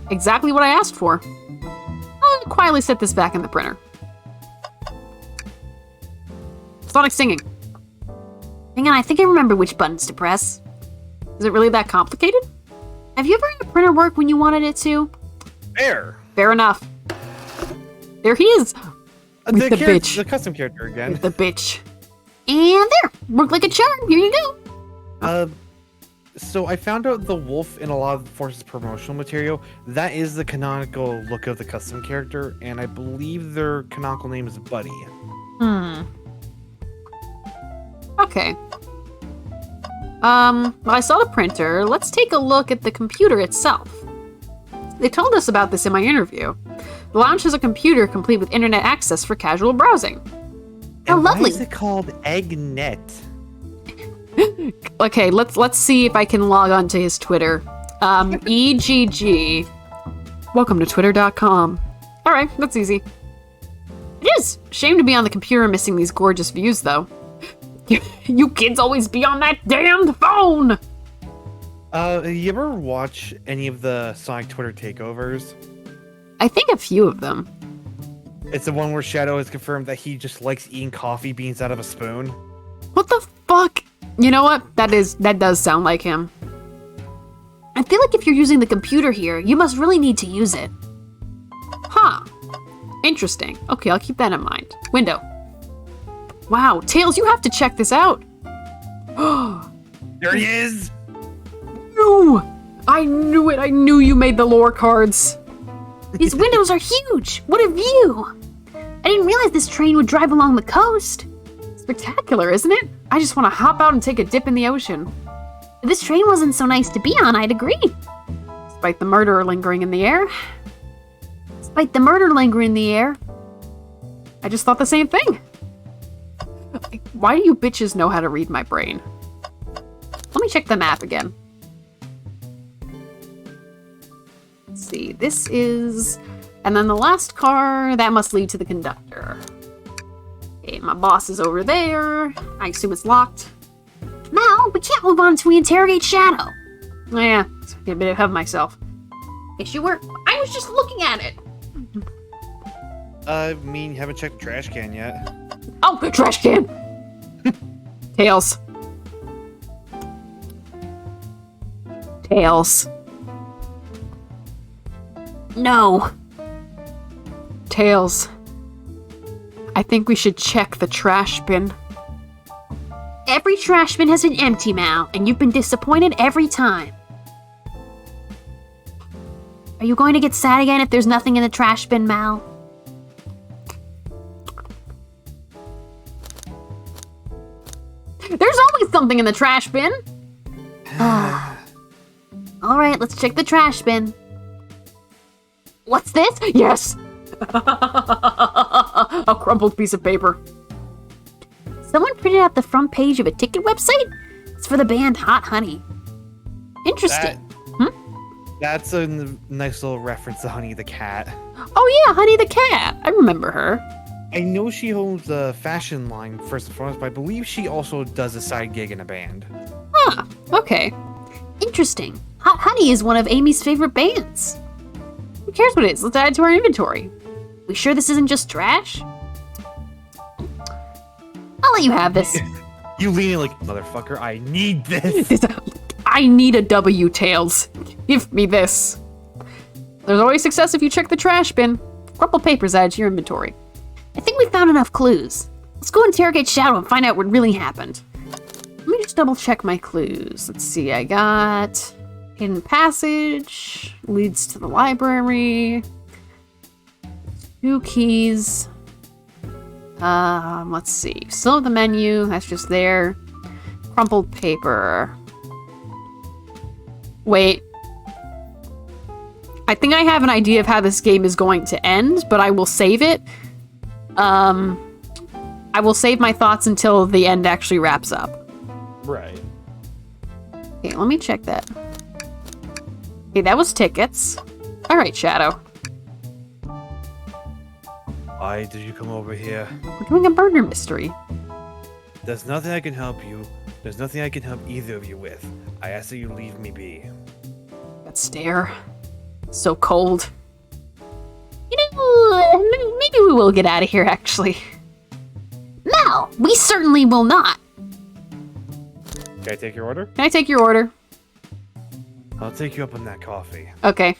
exactly what I asked for. I'll quietly set this back in the printer. Sonic singing. Hang on, I think I remember which buttons to press. Is it really that complicated? Have you ever had a printer work when you wanted it to? Fair. Fair enough. There he is. With the bitch. The custom character again. With the bitch. And there, worked like a charm. Here you go. So I found out the wolf in a lot of Force's promotional material. That is the canonical look of the custom character, and I believe their canonical name is Buddy. Okay. Well, I saw the printer. Let's take a look at the computer itself. They told us about this in my interview. The lounge has a computer complete with internet access for casual browsing. How lovely. Why is it called Eggnet? Okay, let's see if I can log on to his Twitter. EGG. Welcome to twitter.com. Alright, that's easy. It is. Shame to be on the computer missing these gorgeous views, though. You kids always be on that damned phone! You ever watch any of the Sonic Twitter takeovers? I think a few of them. It's the one where Shadow has confirmed that he just likes eating coffee beans out of a spoon. What the fuck? You know what? That does sound like him. I feel like if you're using the computer here, you must really need to use it. Huh. Interesting. Okay, I'll keep that in mind. Window. Wow, Tails, you have to check this out. There he is! No! I knew it! I knew you made the lore cards. These windows are huge! What a view! I didn't realize this train would drive along the coast. Spectacular, isn't it? I just want to hop out and take a dip in the ocean. If this train wasn't so nice to be on, I'd agree. Despite the murder lingering in the air. Despite the murder lingering in the air. I just thought the same thing. Why do you bitches know how to read my brain? Let me check the map again. Let's see, this is... And then the last car, that must lead to the conductor. Okay, my boss is over there. I assume it's locked. Mal, we can't move on until we interrogate Shadow. Oh yeah, get a bit ahead of myself. Yes, you were. I was just looking at it. I mean, you haven't checked the trash can yet. Oh, trash can! Tails. Tails. No. Tails. I think we should check the trash bin. Every trash bin has been empty, Mal, and you've been disappointed every time. Are you going to get sad again if there's nothing in the trash bin, Mal? There's always something in the trash bin! Alright, let's check the trash bin. What's this? Yes! A crumpled piece of paper. Someone printed out the front page of a ticket website? It's for the band Hot Honey. Interesting. That's a nice little reference to Honey the Cat. Oh yeah, Honey the Cat. I remember her. I know she owns a fashion line first and foremost, but I believe she also does a side gig in a band. Huh, okay. Interesting. Hot Honey is one of Amy's favorite bands. Who cares what it is? Let's add it to our inventory. We sure this isn't just trash? I'll let you have this. You lean in like, motherfucker, I need this. I need a W, Tails. Give me this. There's always success if you check the trash bin. Crumpled papers added to your inventory. found enough clues. Let's go interrogate Shadow and find out what really happened. Let me just double check my clues. Let's see, I got hidden passage, leads to the library, 2 keys. Let's see. Still have the menu, that's just there. Crumpled paper. Wait. I think I have an idea of how this game is going to end, but I will save it. I will save my thoughts until the end actually wraps up. Right. Okay, let me check that. Okay, that was tickets. Alright, Shadow. Why did you come over here? We're doing a murder mystery. There's nothing I can help you. There's nothing I can help either of you with. I ask that you leave me be. That stare. So cold. You know, maybe we will get out of here, actually. No, we certainly will not. Can I take your order? Can I take your order? I'll take you up on that coffee. Okay.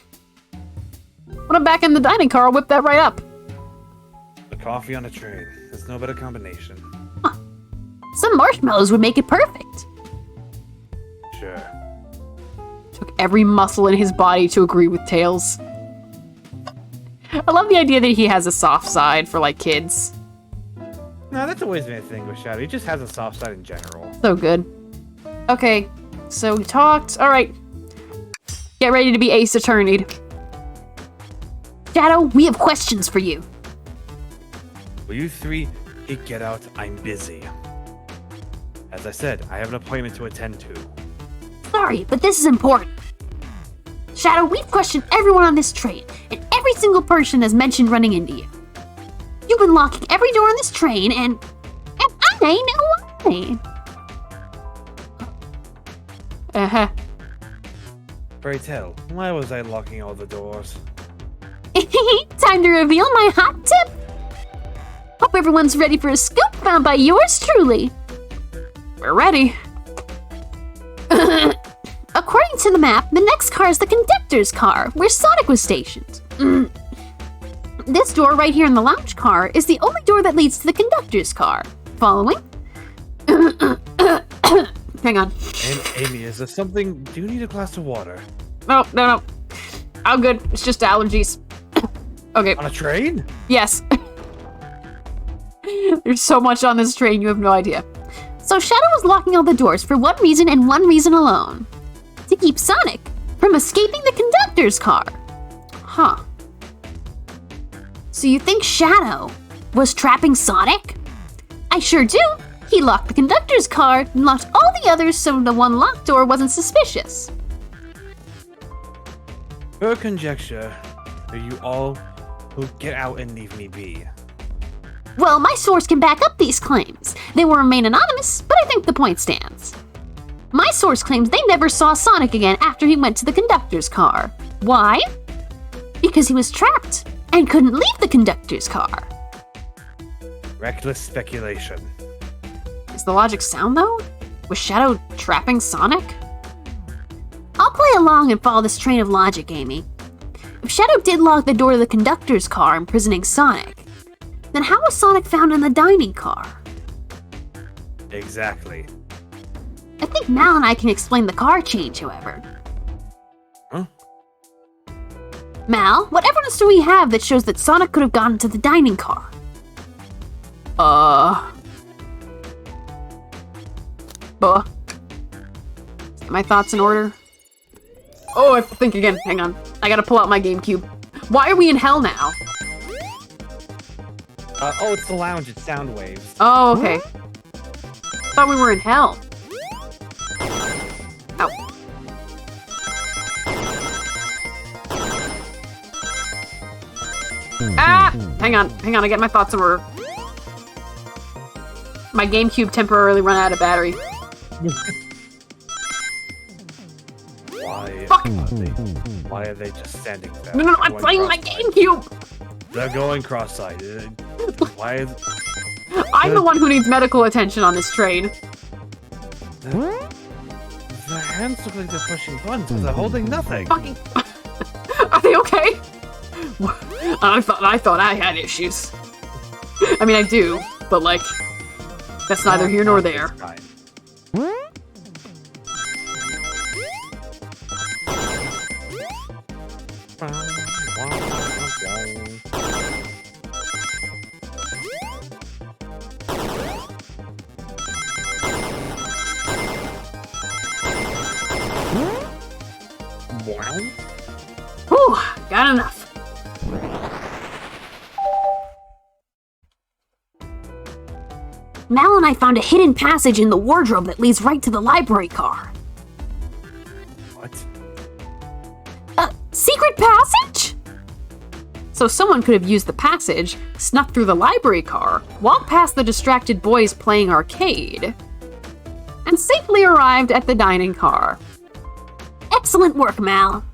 When I'm back in the dining car, I'll whip that right up. A coffee on a train. There's no better combination. Huh. Some marshmallows would make it perfect. Sure. Took every muscle in his body to agree with Tails. I love the idea that he has a soft side for, like, kids. No, that's always been a thing with Shadow. He just has a soft side in general. So good. Okay, so we talked. Alright. Get ready to be Ace Attorney'd. Shadow, we have questions for you. Will you three get out? I'm busy. As I said, I have an appointment to attend to. Sorry, but this is important. Shadow, we've questioned everyone on this train, and every single person has mentioned running into you. You've been locking every door on this train, and I know why. Uh-huh. Pray tell, why was I locking all the doors? Time to reveal my hot tip. Hope everyone's ready for a scoop found by yours truly. We're ready. According to the map, the next car is the conductor's car, where Sonic was stationed. This door right here in the lounge car is the only door that leads to the conductor's car. Following? Hang on. And Amy, is there something? Do you need a glass of water? No. I'm good. It's just allergies. Okay. On a train? Yes. There's so much on this train, you have no idea. So Shadow was locking all the doors for one reason and one reason alone. To keep Sonic from escaping the conductor's car. Huh. So you think Shadow was trapping Sonic? I sure do. He locked the conductor's car and locked all the others so the one locked door wasn't suspicious. Per conjecture, are you all who get out and leave me be? Well, my source can back up these claims. They will remain anonymous, but I think the point stands. My source claims they never saw Sonic again after he went to the conductor's car. Why? Because he was trapped and couldn't leave the conductor's car. Reckless speculation. Is the logic sound, though? Was Shadow trapping Sonic? I'll play along and follow this train of logic, Amy. If Shadow did lock the door to the conductor's car, imprisoning Sonic, then how was Sonic found in the dining car? Exactly. I think Mal and I can explain the car change, however. Huh? Mal, what evidence do we have that shows that Sonic could have gotten to the dining car? Get my thoughts in order. Oh, I have to think again. Hang on. I gotta pull out my GameCube. Why are we in hell now? Oh, it's the lounge. It's sound waves. Oh, okay. Thought we were in hell. Ow. Ah! Hang on. I get my thoughts in order. My GameCube temporarily ran out of battery. Why are they just standing there? No, I'm Going playing my cross-eyed. GameCube! They're going cross-eyed. Why is... I'm the one who needs medical attention on this train. Their hands look like they're pushing buttons, but they're holding nothing. Fucking... Are they okay? I thought I had issues. I mean, I do, but like, that's neither here nor there. Whew, got enough. Mal and I found a hidden passage in the wardrobe that leads right to the library car. What? A secret passage? So someone could have used the passage, snuck through the library car, walked past the distracted boys playing arcade, and safely arrived at the dining car. Excellent work, Mal.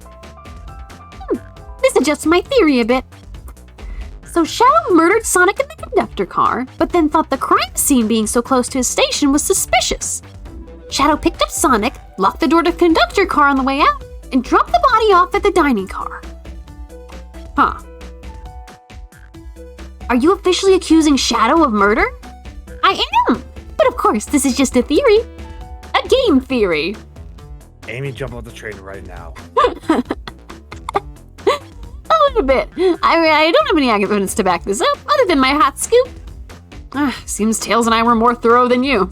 This adjusts my theory a bit. So Shadow murdered Sonic in the conductor car, but then thought the crime scene being so close to his station was suspicious. Shadow picked up Sonic, locked the door to the conductor car on the way out, and dropped the body off at the dining car. Huh. Are you officially accusing Shadow of murder? I am! But of course, this is just a theory. A game theory. Amy, jump off the train right now. A little bit. I don't have any evidence to back this up, other than my hot scoop. Seems Tails and I were more thorough than you.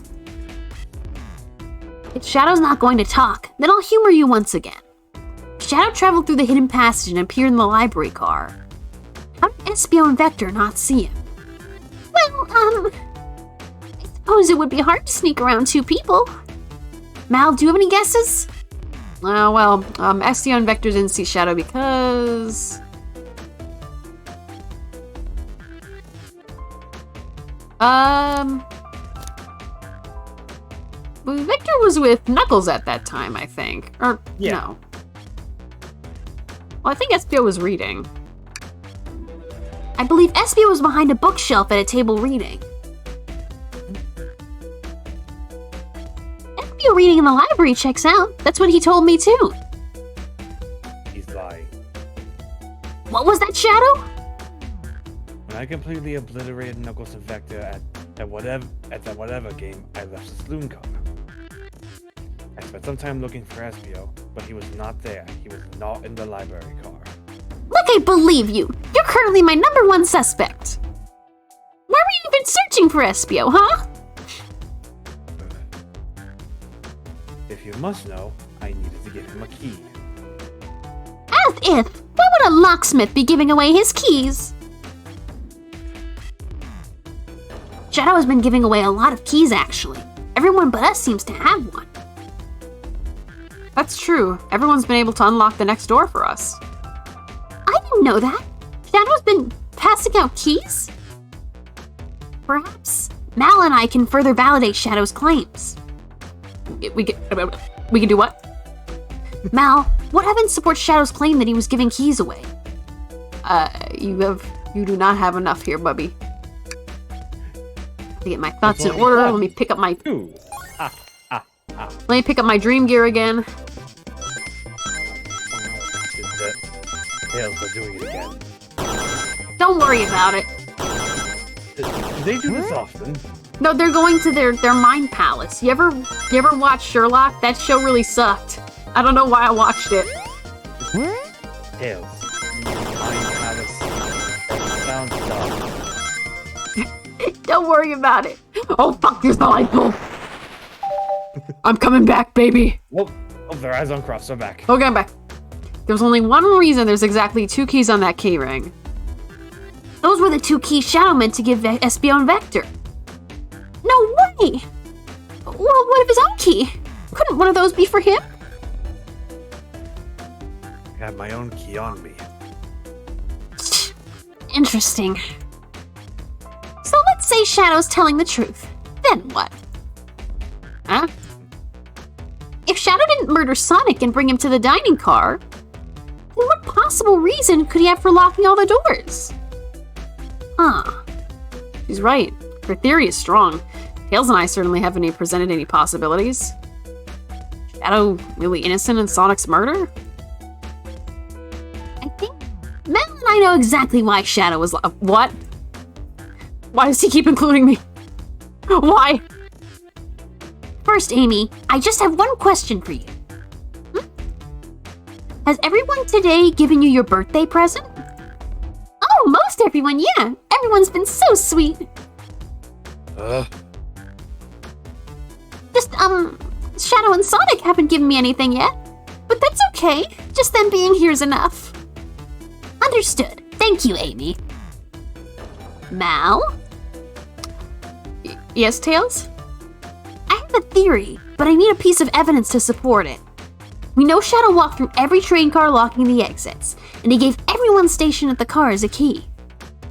If Shadow's not going to talk, then I'll humor you once again. Shadow traveled through the hidden passage and appeared in the library car. How did Espio and Vector not see him? Well, I suppose it would be hard to sneak around two people. Mal, do you have any guesses? Espio and Vector didn't see Shadow because... Vector was with Knuckles at that time, I think. Or, Yeah. no. Well, I think Espio was reading. I believe Espio was behind a bookshelf at a table reading. Espio reading in the library checks out. That's what he told me too. He's lying. What was that, Shadow? When I completely obliterated Knuckles and Vector at that whatever game, I left the saloon car. I spent some time looking for Espio, but he was not there. He was not in the library car. Look, I believe you. You're currently my #1 suspect. Why were you even searching for Espio, huh? If you must know, I needed to give him a key. As if. Why would a locksmith be giving away his keys? Shadow has been giving away a lot of keys, actually. Everyone but us seems to have one. That's true. Everyone's been able to unlock the next door for us. I didn't know that. Shadow's been passing out keys? Perhaps Mal and I can further validate Shadow's claims. We can do what? Mal, what evidence supports Shadow's claim that he was giving keys away? You do not have enough here, Bubby. To get my thoughts in order, let me pick up my... Let me pick up my dream gear again. Tails are doing it again. Don't worry about it. They do this often. No, they're going to their mind palace. You ever watch Sherlock? That show really sucked. I don't know why I watched it. Tails. Mind palace. Sounds dumb. Don't worry about it. Oh fuck, there's the light bulb. I'm coming back, baby. Oh, their eyes uncrossed. I'm back. Okay, I'm back. There's only one reason there's exactly 2 keys on that key ring. Those were the 2 keys Shadow meant to give Espio and Vector. No way! Well, what of his own key? Couldn't one of those be for him? I have my own key on me. Interesting. So let's say Shadow's telling the truth. Then what? Huh? If Shadow didn't murder Sonic and bring him to the dining car, then what possible reason could he have for locking all the doors? Huh. She's right. Her theory is strong. Tails and I certainly haven't presented any possibilities. Shadow really innocent in Sonic's murder? I think Mel and I know exactly why Shadow was what? Why does he keep including me? Why? First, Amy, I just have one question for you. Has everyone today given you your birthday present? Oh, most everyone, yeah. Everyone's been so sweet. Just, Shadow and Sonic haven't given me anything yet. But that's okay. Just them being here's enough. Understood. Thank you, Amy. Mal? Yes, Tails? I have a theory, but I need a piece of evidence to support it. We know Shadow walked through every train car locking the exits, and he gave everyone stationed at the cars a key.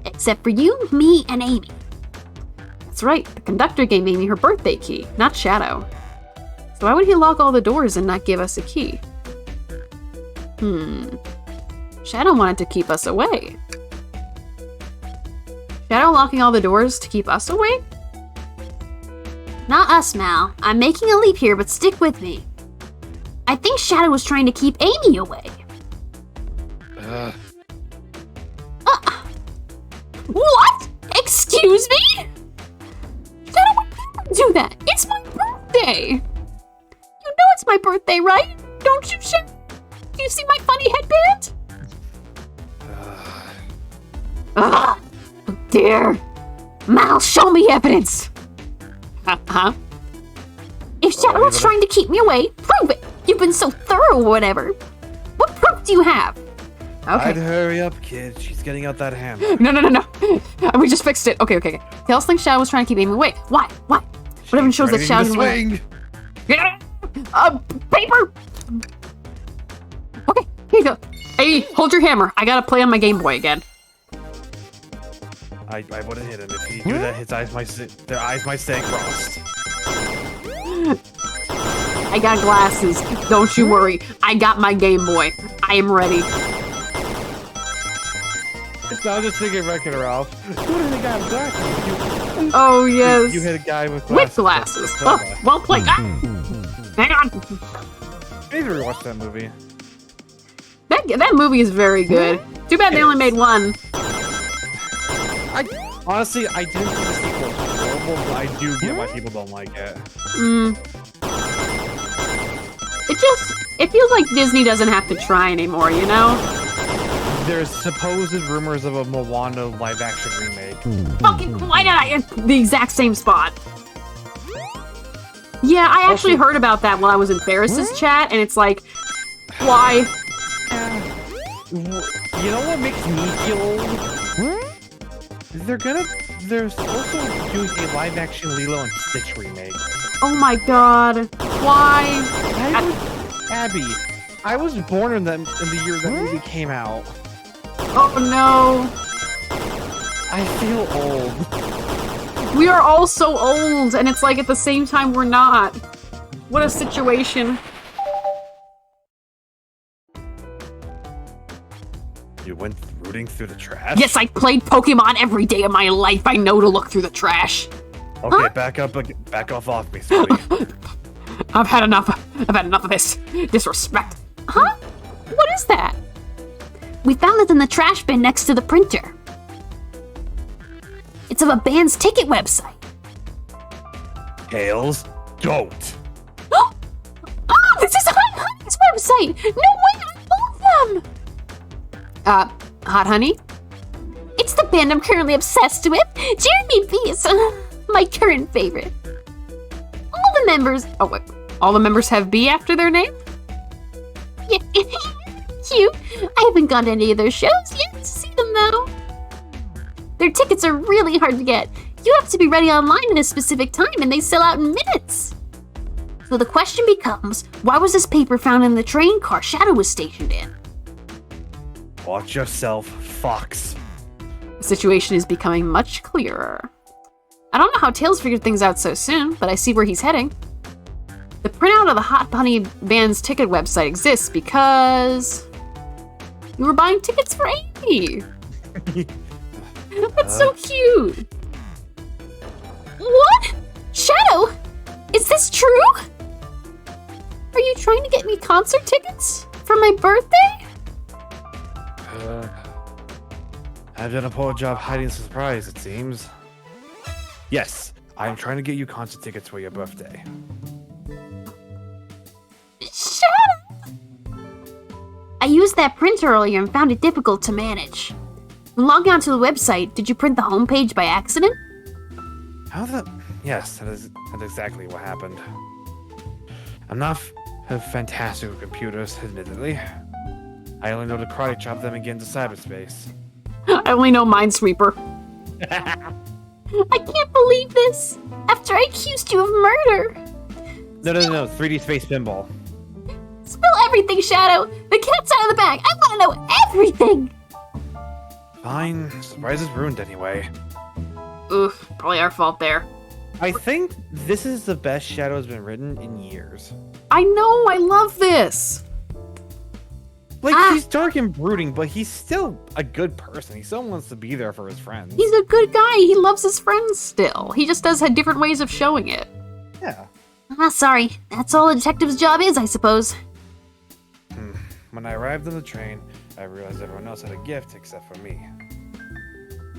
Except for you, me, and Amy. That's right, the conductor gave Amy her birthday key, not Shadow. So why would he lock all the doors and not give us a key? Shadow wanted to keep us away. Shadow locking all the doors to keep us away? Not us, Mal. I'm making a leap here, but stick with me. I think Shadow was trying to keep Amy away. What? Excuse me? Shadow would never do that. It's my birthday. You know it's my birthday, right? Don't you, Shadow? Do you see my funny headband? Oh dear. Mal, show me evidence. Huh? If Shadow was trying to keep me away, prove it. You've been so thorough or whatever. What proof do you have? Okay. I'd hurry up, kid. She's getting out that hammer. No. We just fixed it. Okay. Tails thinks Shadow was trying to keep Amy away. Why? What evidence shows that Shadow's swing. Paper! Okay, here you go. Hey, hold your hammer. I gotta play on my Game Boy again. I would have hit him if he knew that their eyes might stay crossed. I got glasses. Don't you worry. I got my Game Boy. I am ready. I was just thinking, Wreck-It Ralph. Who did the guy with glasses? Oh, yes. You hit a guy with glasses. With glasses. Oh, well played. Hang on. I need to rewatch that movie. That movie is very good. Too bad they only made one. Honestly, I didn't think the sequel was horrible, but I do get why people don't like it. It feels like Disney doesn't have to try anymore, you know? There's supposed rumors of a Moana live-action remake. Fucking, why did I in the exact same spot? Yeah, I actually heard about that while I was in Ferris's chat, and it's like, why? You know what makes me feel old? They're also doing a live-action Lilo and Stitch remake. Oh my god. Why? Abby, I was born in the year that movie came out. Oh no. I feel old. We are all so old, and it's like at the same time we're not. What a situation. You went rooting through the trash? Yes, I played Pokemon every day of my life. I know to look through the trash. Okay, Huh? back off me, sweetie. I've had enough. I've had enough of this disrespect. Huh? What is that? We found it in the trash bin next to the printer. It's of a band's ticket website. Tails, don't. Oh, this is Hot Honey's website! No way, I love them! Hot Honey? It's the band I'm currently obsessed with. Jeremy B is my current favorite. All the members... Oh, wait. All the members have B after their name? Yeah, cute. I haven't gone to any of their shows yet to see them, though. Their tickets are really hard to get. You have to be ready online at a specific time, and they sell out in minutes. So the question becomes, why was this paper found in the train car Shadow was stationed in? Watch yourself, Fox. The situation is becoming much clearer. I don't know how Tails figured things out so soon, but I see where he's heading. The printout of the Hot Honey band's ticket website exists because you were buying tickets for Amy. That's so cute. What? Shadow? Is this true? Are you trying to get me concert tickets for my birthday? I've done a poor job hiding the surprise, it seems. Yes, I am trying to get you concert tickets for your birthday. Shut up! I used that print earlier and found it difficult to manage. When logging onto the website, did you print the homepage by accident? How the... Yes, that's exactly what happened. I'm not fantastic with computers, admittedly. I only know to karate chop them and get into cyberspace. I only know Minesweeper. I can't believe this! After I accused you of murder! No. 3D Space Pinball. Spill everything, Shadow! The cat's out of the bag! I want to know everything! Fine. Surprise is ruined anyway. Oof, probably our fault there. I think this is the best Shadow has been written in years. I know, I love this. Like, he's dark and brooding, but he's still a good person. He still wants to be there for his friends. He's a good guy. He loves his friends still. He just does have different ways of showing it. Yeah. Sorry. That's all a detective's job is, I suppose. When I arrived on the train, I realized everyone else had a gift except for me.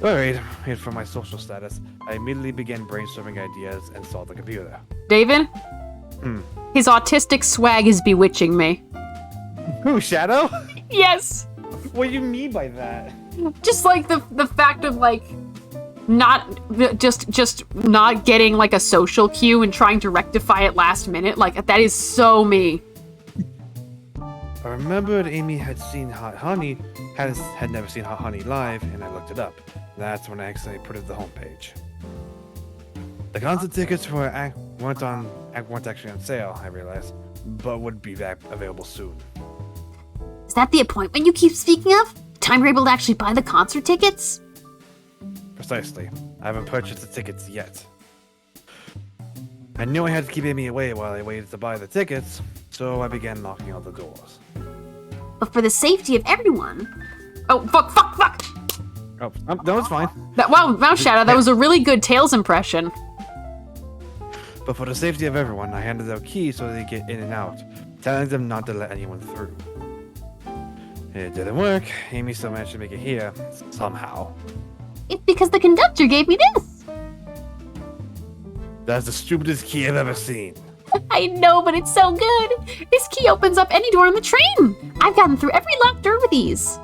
Worried for my social status, I immediately began brainstorming ideas and saw the computer. David? His autistic swag is bewitching me. Who, Shadow? Yes! What do you mean by that? Just like the fact of like not just not getting like a social cue and trying to rectify it last minute, like that is so me. I remembered Amy had seen Hot Honey, had never seen Hot Honey live, and I looked it up. That's when I accidentally printed the homepage. The concert tickets weren't actually on sale, I realized, but would be back available soon. Is that the appointment you keep speaking of? The time you're able to actually buy the concert tickets? Precisely. I haven't purchased the tickets yet. I knew I had to keep Amy away while I waited to buy the tickets, so I began knocking on the doors. But for the safety of everyone... Oh, fuck! Oh, no, it's fine. Wow, Shadow, that was a really good Tails impression. But for the safety of everyone, I handed out keys so they get in and out, telling them not to let anyone through. It didn't work. Amy still managed to make it here, somehow. It's because the conductor gave me this! That's the stupidest key I've ever seen. I know, but it's so good! This key opens up any door on the train! I've gotten through every locked door with these.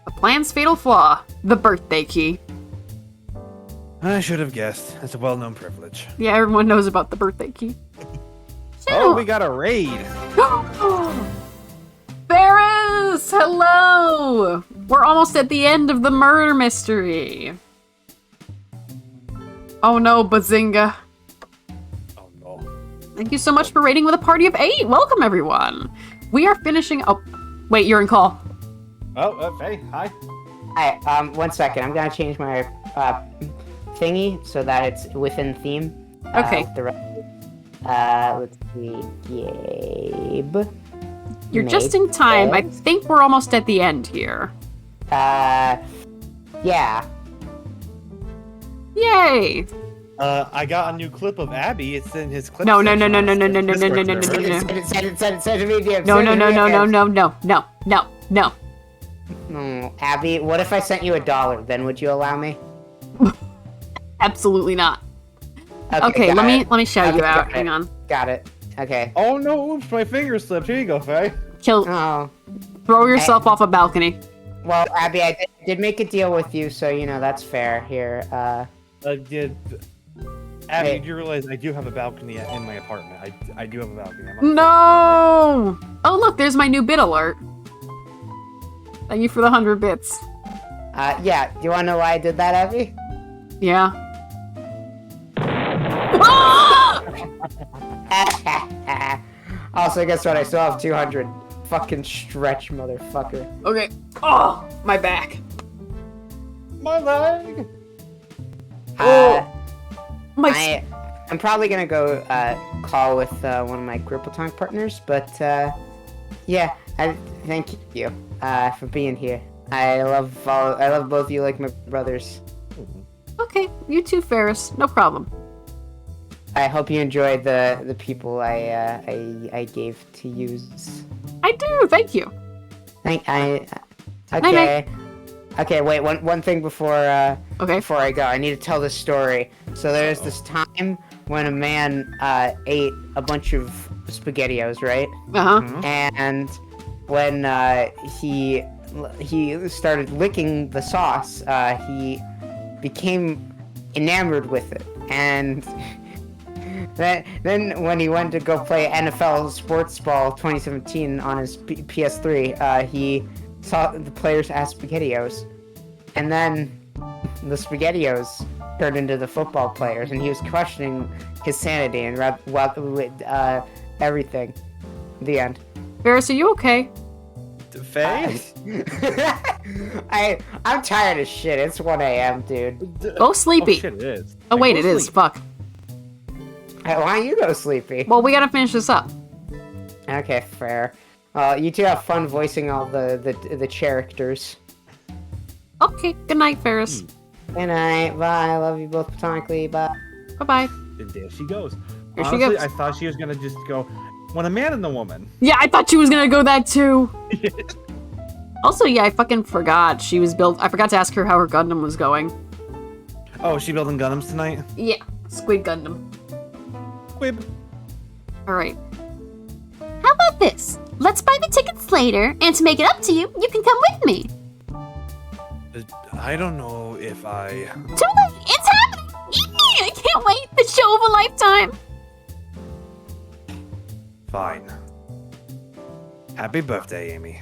The plan's fatal flaw, the birthday key. I should have guessed. It's a well-known privilege. Yeah, everyone knows about the birthday key. Oh, we got a raid! Ferris! Hello! We're almost at the end of the murder mystery. Oh no, Bazinga. Oh no. Thank you so much for raiding with a party of 8. Welcome, everyone. We are finishing... Oh, wait, you're in call. Oh, hey, hi. Hi, 1 second. I'm gonna change my thingy so that it's within theme. Okay. Let's see. Gabe. You're just in time. I think we're almost at the end here. Yeah. Yay! I got a new clip of Abby. It's in his clip. No. Send it. No. Abby, what if I sent you $1? Then would you allow me? Absolutely not. Okay, let me shout you out. Hang on. Got it. Okay. Oh no, oops, my finger slipped. Here you go, Faye. Oh. Throw yourself off a balcony. Well, Abby, I did make a deal with you, so you know that's fair. Here, Abby, Hey. do you realize I do have a balcony in my apartment? I do have a balcony. No! Oh look, there's my new bit alert. Thank you for the 100 bits. yeah. Do you want to know why I did that, Abby? Yeah. Also, guess what? I still have 200. Fucking stretch, motherfucker. Okay. Oh, my back. My leg. I'm probably gonna go call with one of my Gripple partners, but yeah, I thank you for being here. I love both of you like my brothers. Okay, you too, Ferris. No problem. I hope you enjoyed the people I gave to use. I do. Thank you. Okay. Night-night. Okay, wait. One thing before Okay. before I go, I need to tell this story. So there's this time when a man ate a bunch of SpaghettiOs, right? Uh-huh. And when he started licking the sauce, he became enamored with it. And then when he went to go play NFL Sports Ball 2017 on his PS3, he saw the players as SpaghettiOs. And then the SpaghettiOs turned into the football players, and he was questioning his sanity and everything. The end. Ferris, are you okay? Faye? I'm tired of shit. It's 1 a.m., dude. Go sleepy. Oh, shit, it is. Oh, wait, Go it is. sleep. Fuck. Hey, why don't you go sleepy? Well, we gotta finish this up. Okay, fair. You two have fun voicing all the characters. Okay, good night, Ferris. Good night. Bye. I love you both platonically. Bye. Bye-bye. And there she goes. There she Honestly, goes. I thought she was gonna just go, when a man and a woman. Yeah, I thought she was gonna go that too. Also, yeah, I fucking forgot. She was built. I forgot to ask her how her Gundam was going. Oh, is she building Gundams tonight? Yeah, Squid Gundam. Quib. Alright. How about this? Let's buy the tickets later, and to make it up to you, you can come with me. I don't know if I... Totally, it's happening! Eat me! I can't wait! The show of a lifetime! Fine. Happy birthday, Amy.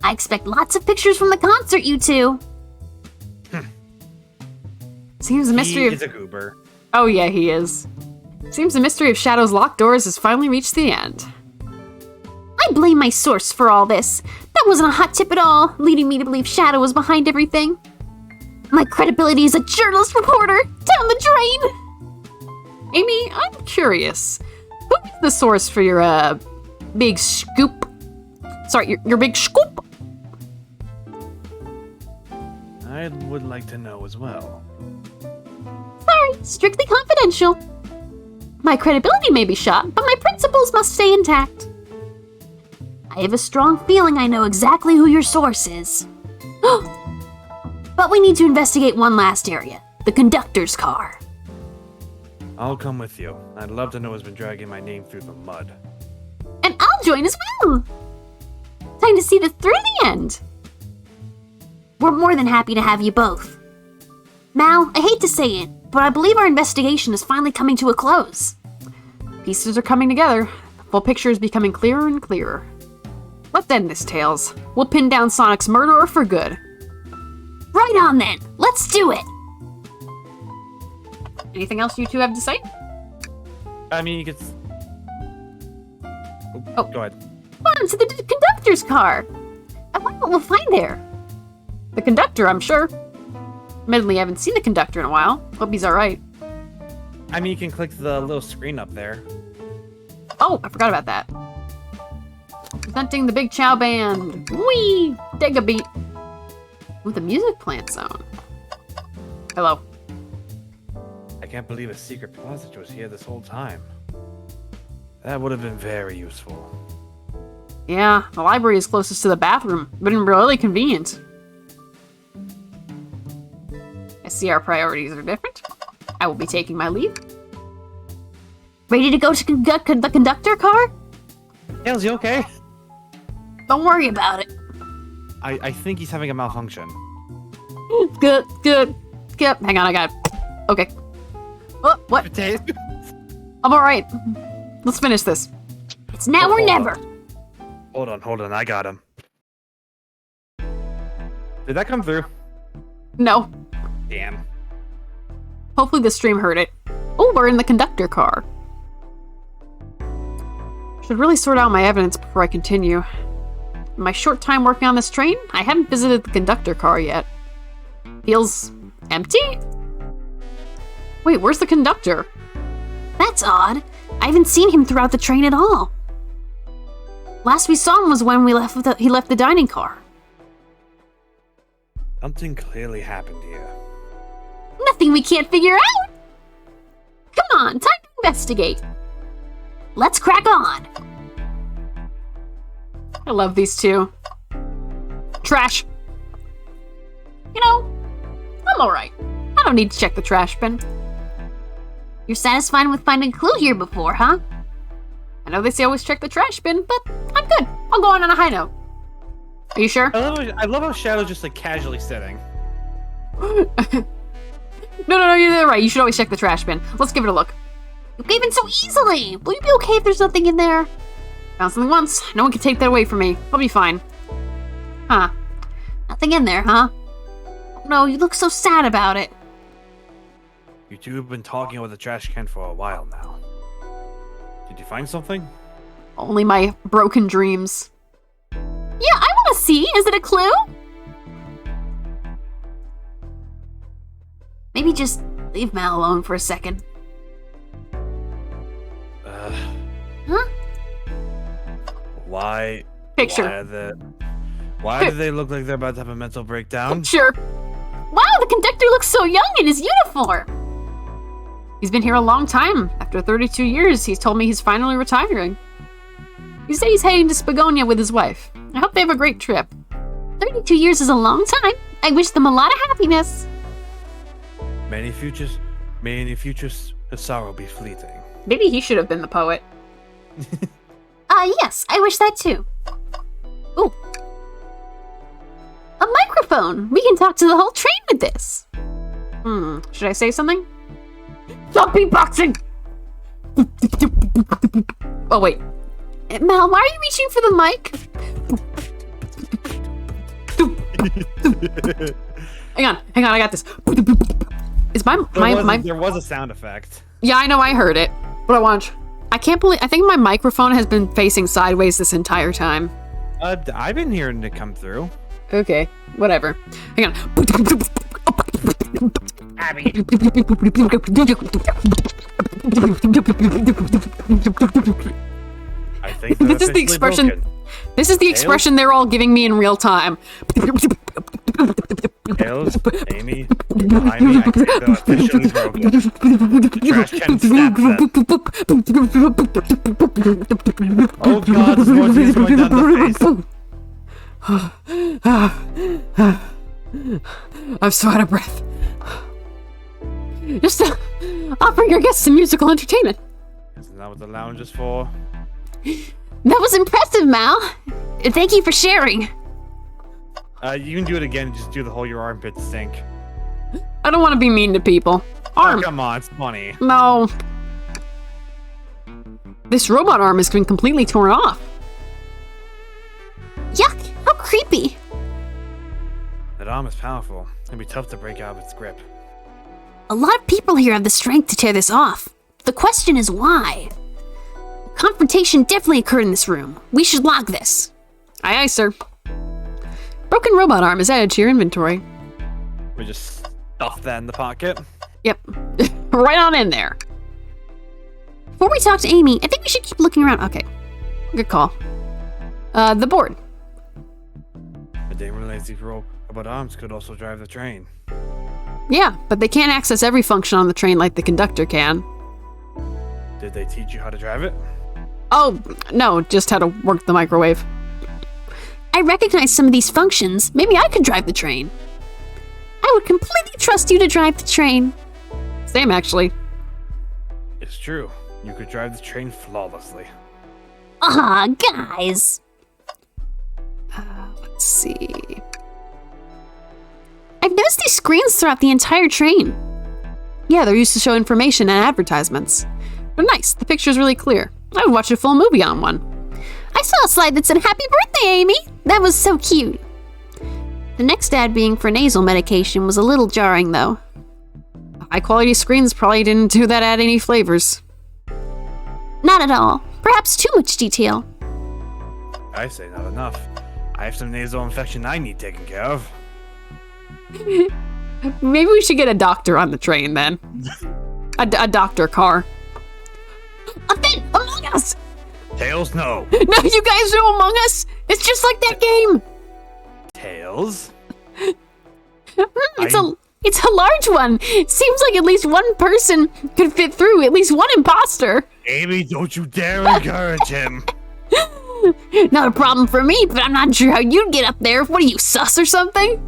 I expect lots of pictures from the concert, you two. Seems the mystery He of... is a goober. Oh yeah, he is. Seems the mystery of Shadow's locked doors has finally reached the end. I blame my source for all this. That wasn't a hot tip at all, leading me to believe Shadow was behind everything. My credibility as a journalist reporter, down the drain! Amy, I'm curious. Who is the source for your, big scoop? Sorry, your big scoop? I would like to know as well. Sorry, strictly confidential. My credibility may be shot, but my principles must stay intact. I have a strong feeling I know exactly who your source is. But we need to investigate one last area, the conductor's car. I'll come with you. I'd love to know who's been dragging my name through the mud. And I'll join as well. Time to see this through the end. We're more than happy to have you both. Mal, I hate to say it, but I believe our investigation is finally coming to a close. Pieces are coming together. The full picture is becoming clearer and clearer. Let's end this, Tails. We'll pin down Sonic's murderer for good. Right on then, let's do it. Anything else you two have to say? I mean, you could... Oh. Go ahead. On to the conductor's car. I wonder what we'll find there. The conductor, I'm sure. Admittedly, I haven't seen the conductor in a while. Hope he's alright. I mean, you can click the little screen up there. Oh, I forgot about that. Presenting the Big Chow Band. Whee! Dig a beat. With a music plant zone. Hello. I can't believe a secret closet was here this whole time. That would have been very useful. Yeah, the library is closest to the bathroom. Been really convenient. I see our priorities are different. I will be taking my leave. Ready to go to the conductor car? Tails, you okay? Don't worry about it. I think he's having a malfunction. Good. Hang on, I got it. Okay. Oh, what? I'm alright. Let's finish this. It's now or never. Hold on, I got him. Did that come through? No. Damn. Hopefully the stream heard it. Oh, we're in the conductor car. Should really sort out my evidence before I continue. In my short time working on this train, I haven't visited the conductor car yet. Feels empty? Wait, where's the conductor? That's odd. I haven't seen him throughout the train at all. Last we saw him was when he left the dining car. Something clearly happened here. Nothing we can't figure out. Come on, time to investigate. Let's crack on. I love these two. Trash. You know, I'm alright. I don't need to check the trash bin. You're satisfied with finding a clue here before, huh? I know they say always check the trash bin, but I'm good. I'll go on a high note. Are you sure? I love how Shadow's just like casually sitting. No, you're right. You should always check the trash bin. Let's give it a look. You gave in so easily! Will you be okay if there's nothing in there? Found something once. No one can take that away from me. I'll be fine. Huh. Nothing in there, huh? Oh, no, you look so sad about it. You two have been talking about the trash can for a while now. Did you find something? Only my broken dreams. Yeah, I want to see. Is it a clue? Maybe just leave Mal alone for a second. Huh? Why? Picture. Why do they look like they're about to have a mental breakdown? Sure. Wow, the conductor looks so young in his uniform. He's been here a long time. After 32 years, he's told me he's finally retiring. He said he's heading to Spagonia with his wife. I hope they have a great trip. 32 years is a long time. I wish them a lot of happiness. May any futures of sorrow be fleeting. Maybe he should have been the poet. Yes, I wish that too. Ooh. A microphone! We can talk to the whole train with this. Should I say something? Stop beatboxing! Oh, wait. Mal, why are you reaching for the mic? Hang on, I got this. Is There was a sound effect. Yeah, I know, I heard it. But I think my microphone has been facing sideways this entire time. I've been hearing it come through. Okay, whatever. Hang on. Abby. I think This is the expression. broken. This is the expression they're all giving me in real time. Tails, Amy, behind me, I think they're officially broken. The trash can snapped them. Oh god, this more tears going down the face. I'm so out of breath. Just offering your guests some musical entertainment. Isn't that what the lounge is for? That was impressive, Mal. Thank you for sharing. You can do it again, just do the whole your armpits stink. I don't want to be mean to people. Arm. Oh, come on, it's funny. No. This robot arm has been completely torn off. Yuck, how creepy. That arm is powerful. It'd be tough to break out of its grip. A lot of people here have the strength to tear this off. The question is why? A confrontation definitely occurred in this room. We should log this. Aye, aye, sir. Broken robot arm is added to your inventory. We just stuff that in the pocket. Yep. Right on in there. Before we talk to Amy, I think we should keep looking around. Okay. Good call. The board. I didn't realize these robot arms could also drive the train. Yeah, but they can't access every function on the train like the conductor can. Did they teach you how to drive it? Oh, no, just how to work the microwave. I recognize some of these functions. Maybe I could drive the train. I would completely trust you to drive the train. Same, actually. It's true. You could drive the train flawlessly. Guys. Let's see. I've noticed these screens throughout the entire train. Yeah, they're used to show information and advertisements. They're nice. The picture's really clear. I would watch a full movie on one. I saw a slide that said, "Happy birthday, Amy!" That was so cute. The next ad being for nasal medication was a little jarring, though. High-quality screens probably didn't do that add any flavors. Not at all. Perhaps too much detail. I say not enough. I have some nasal infection I need taken care of. Maybe we should get a doctor on the train, then. A doctor car. A thing among us! Tails, no. No, you guys know Among Us? It's just like that game. Tails? It's a large one. Seems like at least one person could fit through. At least one imposter. Amy, don't you dare encourage him. Not a problem for me, but I'm not sure how you'd get up there. What are you, sus or something?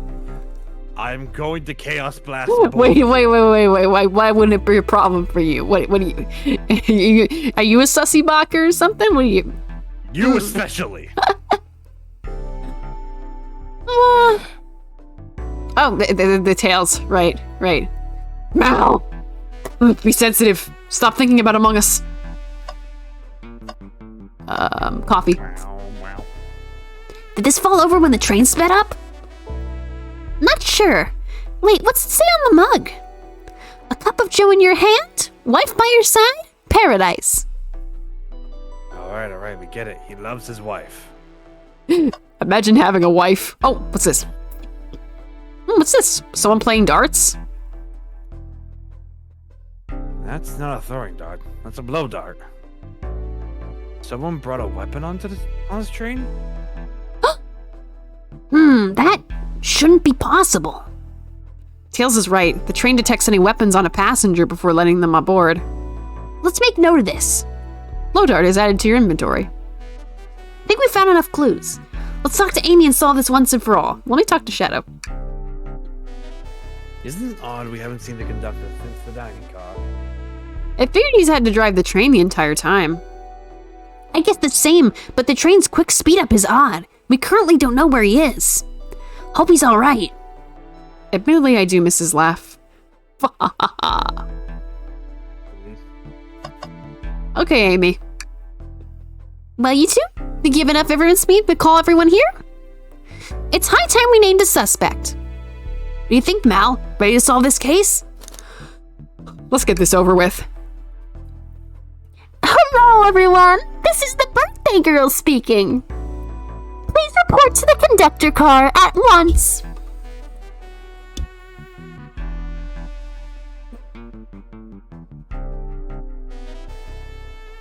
I'm going to Chaos Blast. Wait. Why wouldn't it be a problem for you? What are you? Are you a sussy bocker or something? What are you? You especially. Oh, the tails. Right. Mal! Be sensitive. Stop thinking about Among Us. Coffee. Wow. Did this fall over when the train sped up? Not sure. Wait, what's it say on the mug? A cup of joe in your hand? Wife by your side? Paradise. All right, we get it. He loves his wife. Imagine having a wife. Oh, what's this? What's this? Someone playing darts? That's not a throwing dart. That's a blow dart. Someone brought a weapon on this train? That shouldn't be possible. Tails is right. The train detects any weapons on a passenger before letting them aboard. Let's make note of this. Blow dart is added to your inventory. I think we found enough clues. Let's talk to Amy and solve this once and for all. Let me talk to Shadow. Isn't it odd we haven't seen the conductor since the dining car? I figured he's had to drive the train the entire time. I guess the same, but the train's quick speed up is odd. We currently don't know where he is. Hope he's alright. Admittedly, I do miss his laugh. Okay, Amy. Well, you two, you give enough evidence for me to call everyone here? It's high time we named a suspect. What do you think, Mal? Ready to solve this case? Let's get this over with. Hello, everyone. This is the birthday girl speaking. Please report to the conductor car at once.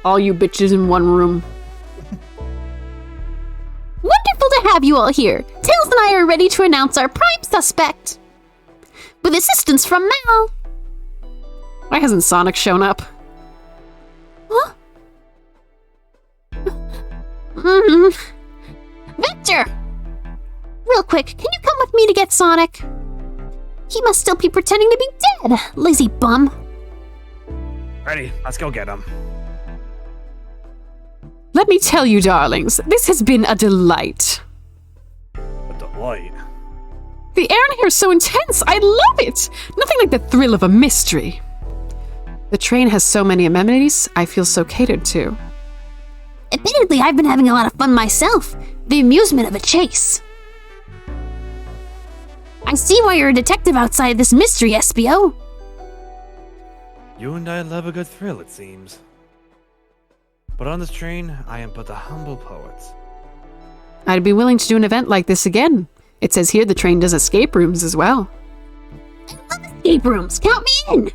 All you bitches in one room. Wonderful to have you all here. Tails and I are ready to announce our prime suspect. With assistance from Mal. Why hasn't Sonic shown up? Huh? Victor! Real quick, can you come with me to get Sonic? He must still be pretending to be dead, lazy bum. Ready, let's go get him. Let me tell you, darlings, this has been a delight. A delight. The air in here is so intense. I love it. Nothing like the thrill of a mystery. The train has so many amenities. I feel so catered to. Admittedly, I've been having a lot of fun myself. The amusement of a chase. I see why you're a detective outside this mystery, SBO. You and I love a good thrill, it seems. But on this train, I am but a humble poet. I'd be willing to do an event like this again. It says here the train does escape rooms as well. I love escape rooms. Count me in.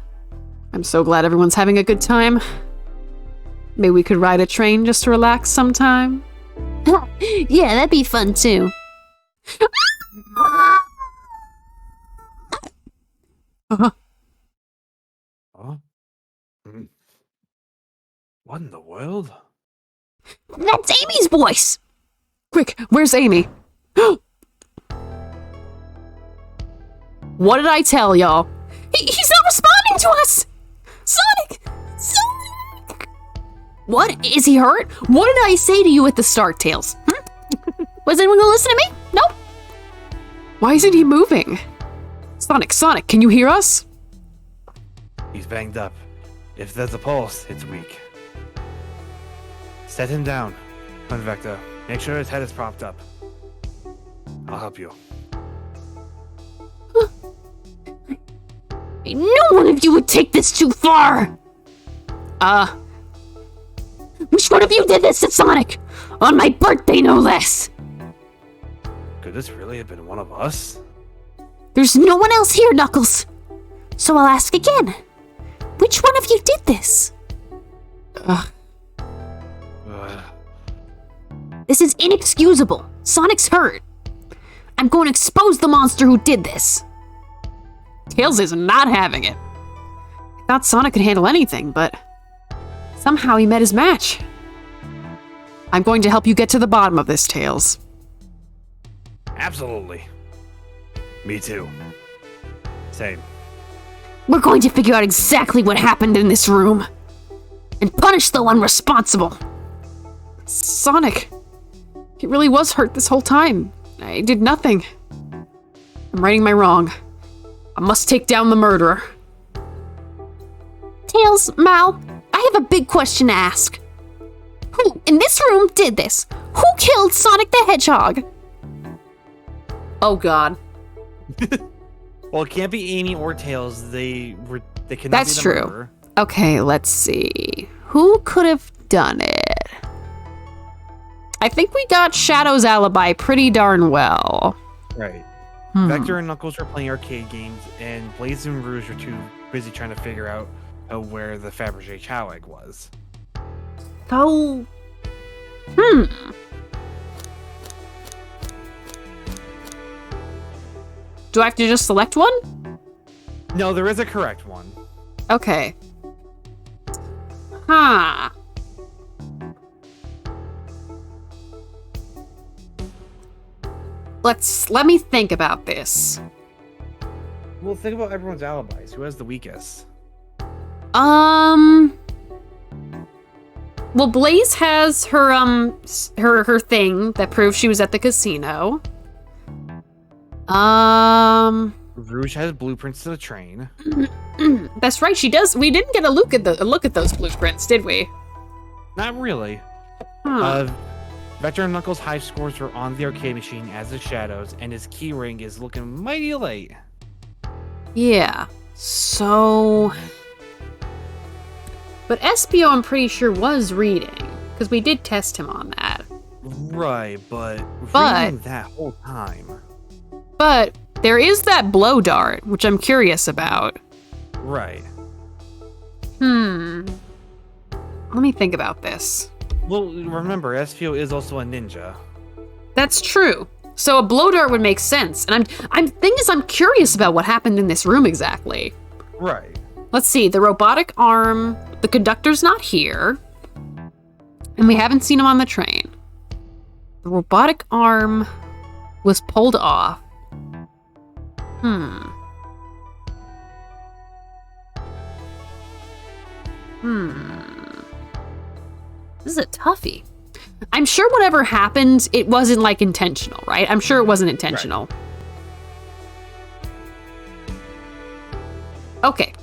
I'm so glad everyone's having a good time. Maybe we could ride a train just to relax sometime. Yeah, that'd be fun too. Huh? What in the world? That's Amy's voice. Quick, where's Amy? What did I tell y'all? He's not responding to us. Sonic! Sonic! What? Is he hurt? What did I say to you at the start, Tails? Was anyone gonna listen to me? Nope. Why isn't he moving? Sonic, can you hear us? He's banged up. If there's a pulse, it's weak. Set him down, Convector. Make sure his head is propped up. I'll help you. I knew one of you would take this too far. Which one of you did this to Sonic? On my birthday, no less. Could this really have been one of us? There's no one else here, Knuckles. So I'll ask again. Which one of you did this? This is inexcusable. Sonic's hurt. I'm going to expose the monster who did this. Tails is not having it. I thought Sonic could handle anything, but somehow he met his match. I'm going to help you get to the bottom of this, Tails. Absolutely. Me too. Same. We're going to figure out exactly what happened in this room and punish the one responsible. Sonic, he really was hurt this whole time. I did nothing. I'm righting my wrong. I must take down the murderer. Tails, Mal, I have a big question to ask. Who in this room did this? Who killed Sonic the Hedgehog? Oh God. Well, it can't be Amy or Tails. They cannot That's be the true. murderer. Okay, let's see. Who could have done it? I think we got Shadow's alibi pretty darn well. Right. Vector and Knuckles were playing arcade games, and Blaze and Rouge were too busy trying to figure out where the Fabergé Chow egg was. So, do I have to just select one? No, there is a correct one. Okay. Huh. Let me think about this. Well, think about everyone's alibis. Who has the weakest? Well, Blaze has her her thing that proves she was at the casino. Rouge has blueprints to the train. That's right, she does. We didn't get a look at those blueprints, did we? Not really. Huh. Vector and Knuckles' high scores were on the arcade machine as his shadows, and his keyring is looking mighty late. Yeah. So, but Espio, I'm pretty sure was reading because we did test him on that. Right, but reading that whole time. But there is that blow dart, which I'm curious about. Right. Let me think about this. Well, remember, Espio is also a ninja. That's true. So a blow dart would make sense. And I'm curious about what happened in this room exactly. Right. Let's see, the robotic arm, the conductor's not here. And we haven't seen him on the train. The robotic arm was pulled off. This is a toughie. I'm sure whatever happened, it wasn't like intentional, right? I'm sure it wasn't intentional. Right. Okay.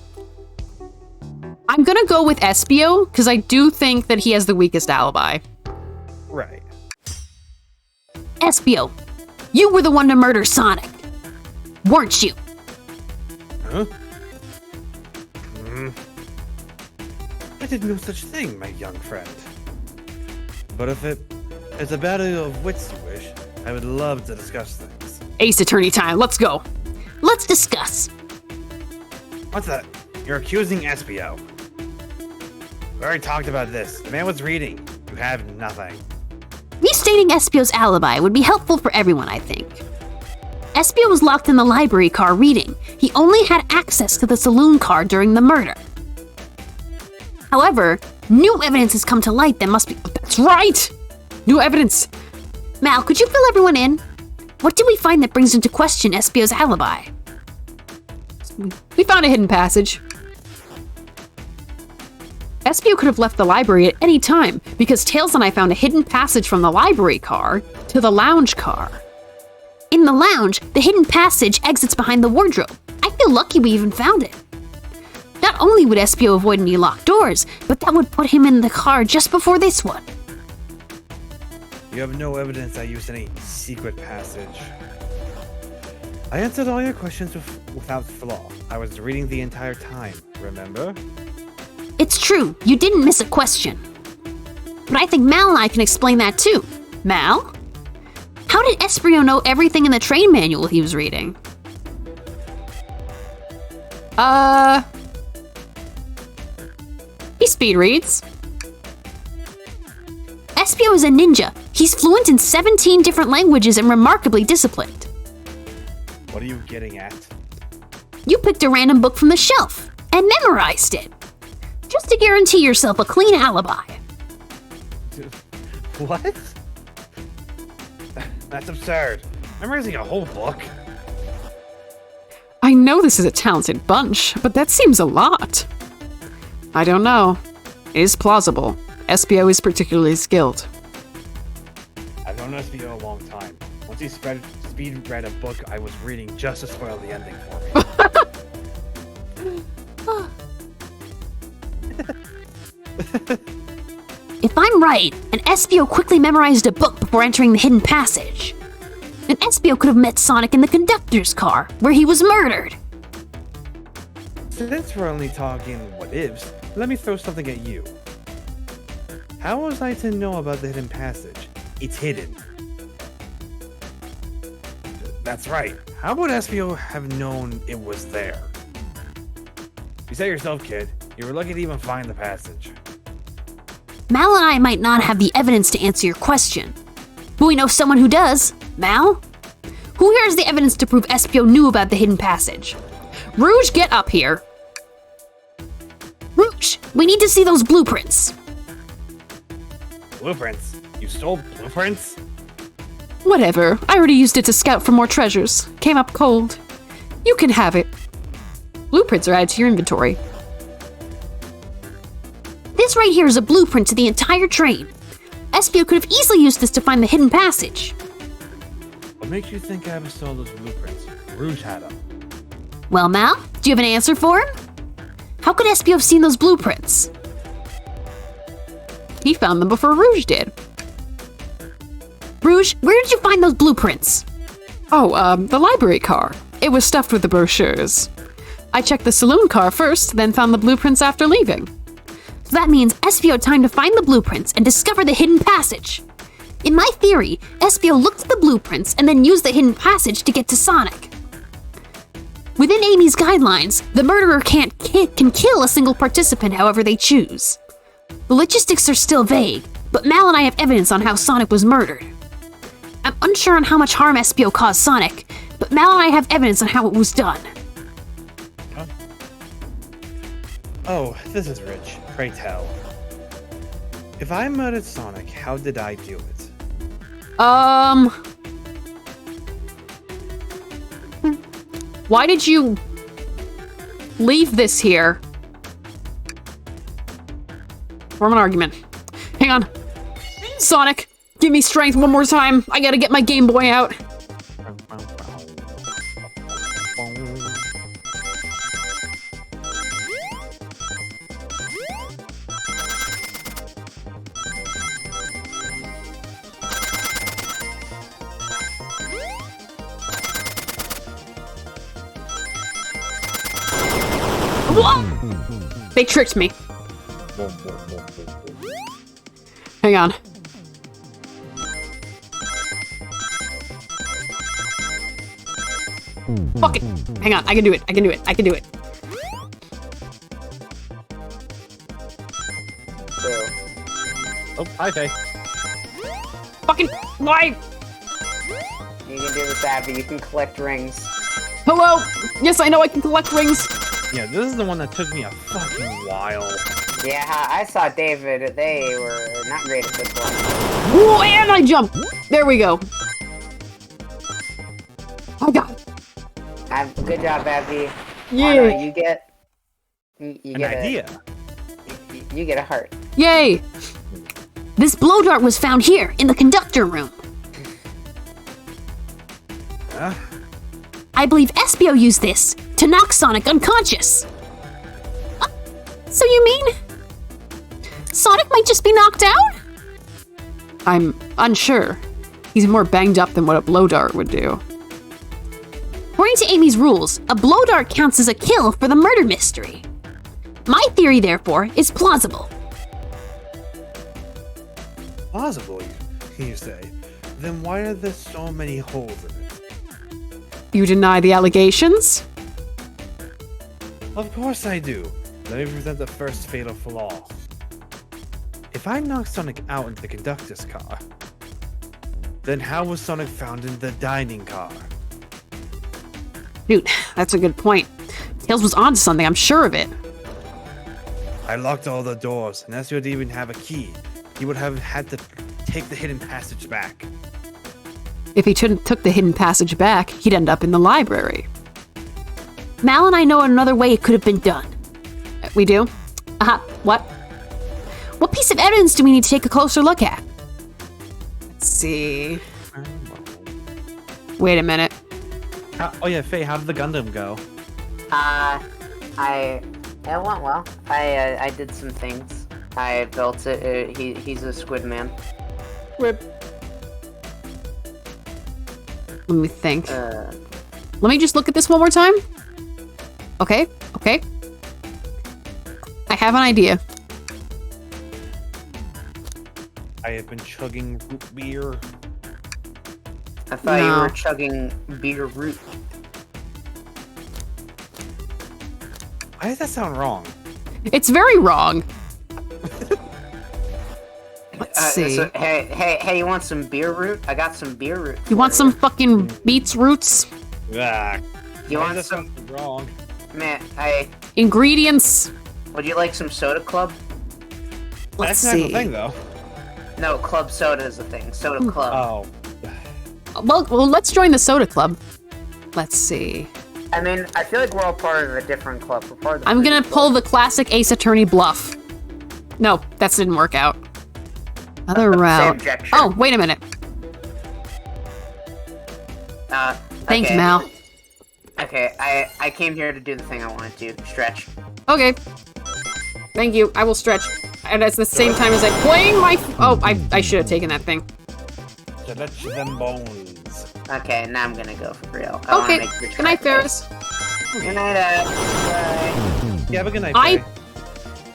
I'm gonna go with Espio, because I do think that he has the weakest alibi. Right. Espio, you were the one to murder Sonic, weren't you? Huh? I did no such thing, my young friend. But if it is a battle of wits you wish, I would love to discuss things. Ace Attorney time, let's go. Let's discuss. What's that? You're accusing Espio. We already talked about this. The man was reading. You have nothing. Restating Espio's alibi would be helpful for everyone, I think. Espio was locked in the library car reading. He only had access to the saloon car during the murder. However, new evidence has come to light that must be... That's right! New evidence! Mal, could you fill everyone in? What did we find that brings into question Espio's alibi? We found a hidden passage. Espio could have left the library at any time because Tails and I found a hidden passage from the library car to the lounge car. In the lounge, the hidden passage exits behind the wardrobe. I feel lucky we even found it. Not only would Espio avoid any locked doors, but that would put him in the car just before this one. You have no evidence I used any secret passage. I answered all your questions without flaw. I was reading the entire time, remember? It's true, you didn't miss a question. But I think Mal and I can explain that too. Mal? How did Espio know everything in the train manual he was reading? He speed reads. Espio is a ninja. He's fluent in 17 different languages and remarkably disciplined. What are you getting at? You picked a random book from the shelf and memorized it. Just to guarantee yourself a clean alibi. What? That's absurd. Memorizing a whole book? I know this is a talented bunch, but that seems a lot. I don't know. It is plausible. SBO is particularly skilled. I've known SBO a long time. Once he speed read a book I was reading just to spoil the ending for me. If I'm right, an SBO quickly memorized a book before entering the hidden passage. An SBO could have met Sonic in the conductor's car, where he was murdered. Since we're only talking what ifs, let me throw something at you. How was I to know about the hidden passage? It's hidden. That's right. How would SBO have known it was there? You said yourself, kid. You were lucky to even find the passage. Mal and I might not have the evidence to answer your question, but we know someone who does. Mal? Who here has the evidence to prove SBO knew about the hidden passage? Rouge, get up here. Rouge, we need to see those blueprints. Blueprints? You stole blueprints? Whatever. I already used it to scout for more treasures. Came up cold. You can have it. Blueprints are added to your inventory. This right here is a blueprint to the entire train. SBO could have easily used this to find the hidden passage. What makes you think I ever stole those blueprints? Rouge had them. Well, Mal, do you have an answer for him? How could SBO have seen those blueprints? He found them before Rouge did. Rouge, where did you find those blueprints? Oh, the library car. It was stuffed with the brochures. I checked the saloon car first, then found the blueprints after leaving. So that means SBO had time to find the blueprints and discover the hidden passage. In my theory, SBO looked at the blueprints and then used the hidden passage to get to Sonic. Within Amy's guidelines, the murderer can kill a single participant however they choose. The logistics are still vague, but Mal and I have evidence on how Sonic was murdered. I'm unsure on how much harm SBO caused Sonic, but Mal and I have evidence on how it was done. Huh? Oh, this is rich. Pray tell. If I murdered Sonic, how did I do it? Why did you leave this here? Form an argument. Hang on. Sonic, give me strength one more time. I gotta get my Game Boy out. They tricked me. Hang on. Fuck it. Hang on. I can do it. I can do it. I can do it. Oh, hi, Faye. Fucking why? You can do this, Abby. You can collect rings. Hello? Yes, I know I can collect rings. Yeah, this is the one that took me a fucking while. Yeah, I saw David. They were not great at this one. Ooh, and I jump. There we go. Oh god. Good job, Abby. Yeah. Anna, you get An get idea. You get a heart. Yay. This blow dart was found here, in the conductor room. Huh? I believe SBO used this to knock Sonic unconscious. So you mean Sonic might just be knocked out? I'm unsure. He's more banged up than what a blow dart would do. According to Amy's rules, a blow dart counts as a kill for the murder mystery. My theory, therefore, is plausible. Plausible, you say. Then why are there so many holes in it? You deny the allegations? Of course I do. Let me present the first fatal flaw. If I knocked Sonic out into the conductor's car, then how was Sonic found in the dining car? Dude, that's a good point. Tails was onto something, I'm sure of it. I locked all the doors, and as you didn't even have a key, he would have had to take the hidden passage back. If he took the hidden passage back, he'd end up in the library. Mal and I know another way it could have been done. We do? What? What piece of evidence do we need to take a closer look at? Let's see. Wait a minute. Oh yeah, Faye, how did the Gundam go? It went well. I did some things. I built it. He's a squid man. Whip. Let me think. Let me just look at this one more time. Okay. I have an idea. I have been chugging root beer. I thought you No. were chugging beer root. Why does that sound wrong? It's very wrong. Let's see. So, hey, you want some beer root? I got some beer root. You want some fucking beets roots? Ah, You why want does that some? sound wrong? Man, Ingredients? would you like some Soda Club? Let's That's not the see. thing, though. No, Club Soda is the thing. Soda Club. Oh, Well, let's join the soda club. Let's see. I mean, I feel like we're all part of a different club. We're part of the I'm gonna Freedom pull Club. the classic Ace Attorney bluff. No, that didn't work out. Other Same route. gesture. Oh, wait a minute. Thanks, okay. Mal. Okay, I came here to do the thing I wanted to. Stretch. Okay. Thank you. I will stretch. And at the same time as I'm playing my... Oh, I should have taken that thing. stretch them bones. Okay, now I'm gonna go for real. I wanna Okay. make your Good night, track Ferris. right. Good night, Bye. Yeah, have a good night, I- Faye.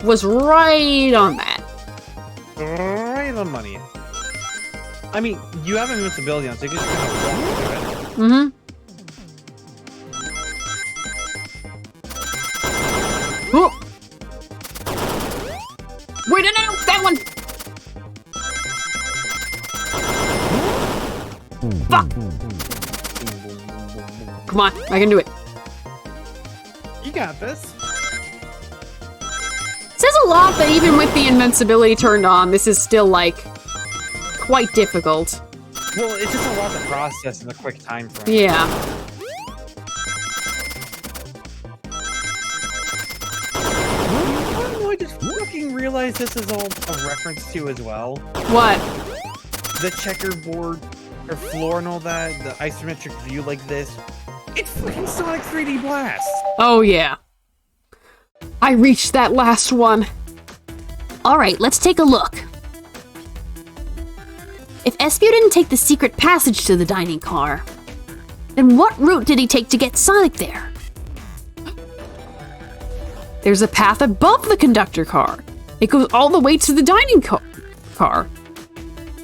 Was right on that. Right on money. I mean, you have invincibility on, so you can just kind of walk through it. Mm-hmm. Oh! Wait, no, that one! Fuck! Come on, I can do it. You got this. Says a lot that even with the invincibility turned on, this is still, like, quite difficult. Well, it's just a lot to process in a quick time frame. Yeah. Oh, I just fucking realized this is all a reference to as well. What? The checkerboard or floor and all that, the isometric view like this. It's freaking Sonic 3D Blast! Oh, yeah. I reached that last one. All right, let's take a look. If Espio didn't take the secret passage to the dining car, then what route did he take to get Sonic there? There's a path above the conductor car. It goes all the way to the dining car.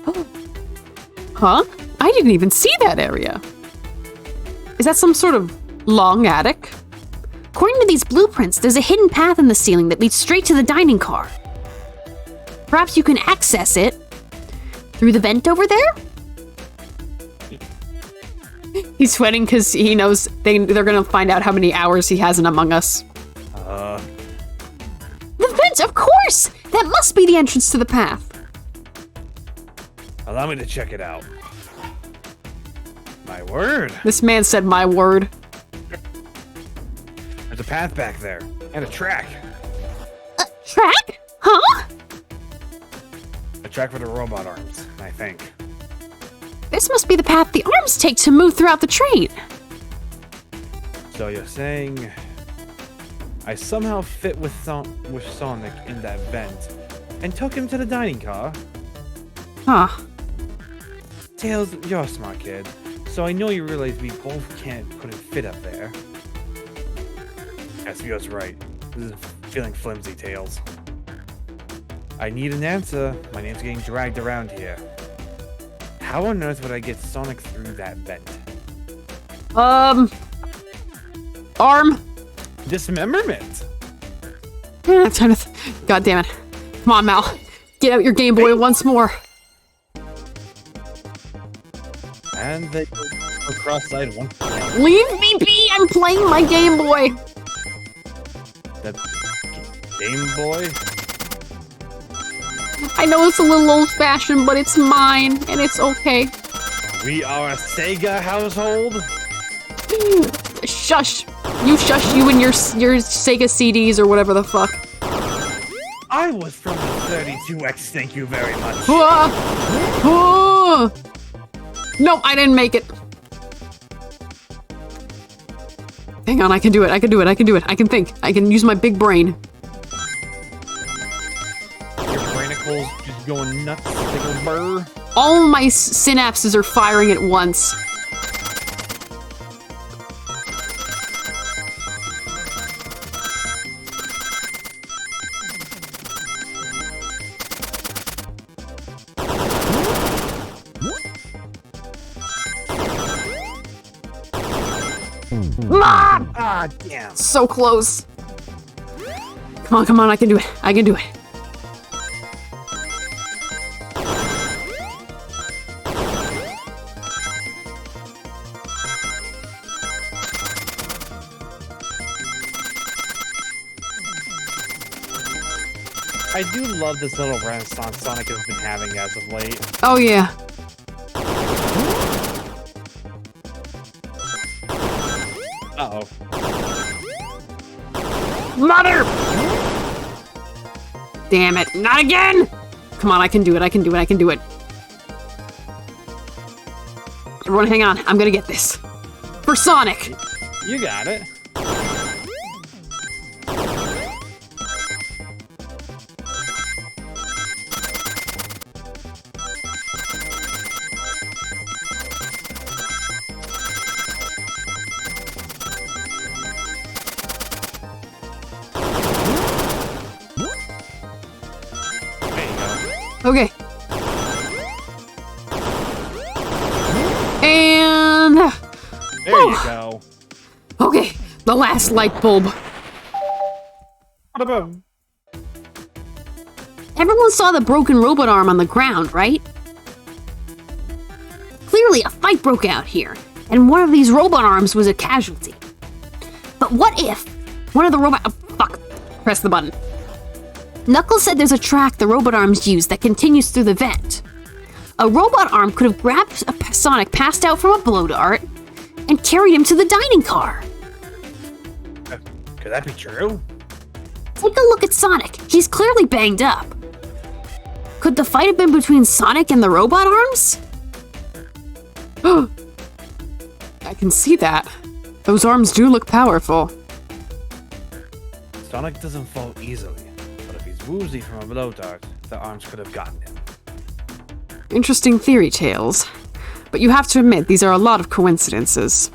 Oh. Huh? I didn't even see that area. Is that some sort of long attic? According to these blueprints, there's a hidden path in the ceiling that leads straight to the dining car. Perhaps you can access it through the vent over there? He's sweating because he knows they're gonna find out how many hours he has in Among Us. The vent, of course! That must be the entrance to the path. Allow me to check it out. My word! This man said my word. There's a path back there. And a track. Track? Huh? A track for the robot arms, I think. This must be the path the arms take to move throughout the train. So you're saying I somehow fit with Sonic in that vent and took him to the dining car? Huh. Tails, you're a smart kid, so I know you realize we both couldn't fit up there. Espio's right. This is feeling flimsy, Tails. I need an answer. My name's getting dragged around here. How on earth would I get Sonic through that vent? Arm. Dismemberment! God damn it. Come on, Mal. Get out your Game Boy once more. And they go cross-eyed one. Leave me be! I'm playing my Game Boy! That Game Boy? I know it's a little old-fashioned, but it's mine, and it's okay. We are a Sega household? Shush! You shush you and your Sega CDs or whatever the fuck. I was from the 32X, thank you very much. Nope, I didn't make it. Hang on, I can do it. I can do it. I can do it. I can think. I can use my big brain. Your brainicles just going nuts. They go burr. All my synapses are firing at once. Mom! Ah, damn. So close. Come on, I can do it. I can do it. I do love this little renaissance Sonic has been having as of late. Oh, yeah. Uh-oh. Mother! Damn it. Not again! Come on, I can do it. I can do it. I can do it. Everyone, hang on. I'm gonna get this. For Sonic! You got it. Okay. And... There you go. Okay, the last light bulb. Ba-da-boom. Everyone saw the broken robot arm on the ground, right? Clearly a fight broke out here, and one of these robot arms was a casualty. But what if one of the robot... Oh, fuck. Press the button. Knuckles said there's a track the robot arms use that continues through the vent. A robot arm could have grabbed a Sonic passed out from a blow dart and carried him to the dining car. Could that be true? Take a look at Sonic. He's clearly banged up. Could the fight have been between Sonic and the robot arms? I can see that. Those arms do look powerful. Sonic doesn't fall easily, but if he's woozy from a blow dart, the arms could have gotten him. Interesting theory tales. But you have to admit, these are a lot of coincidences.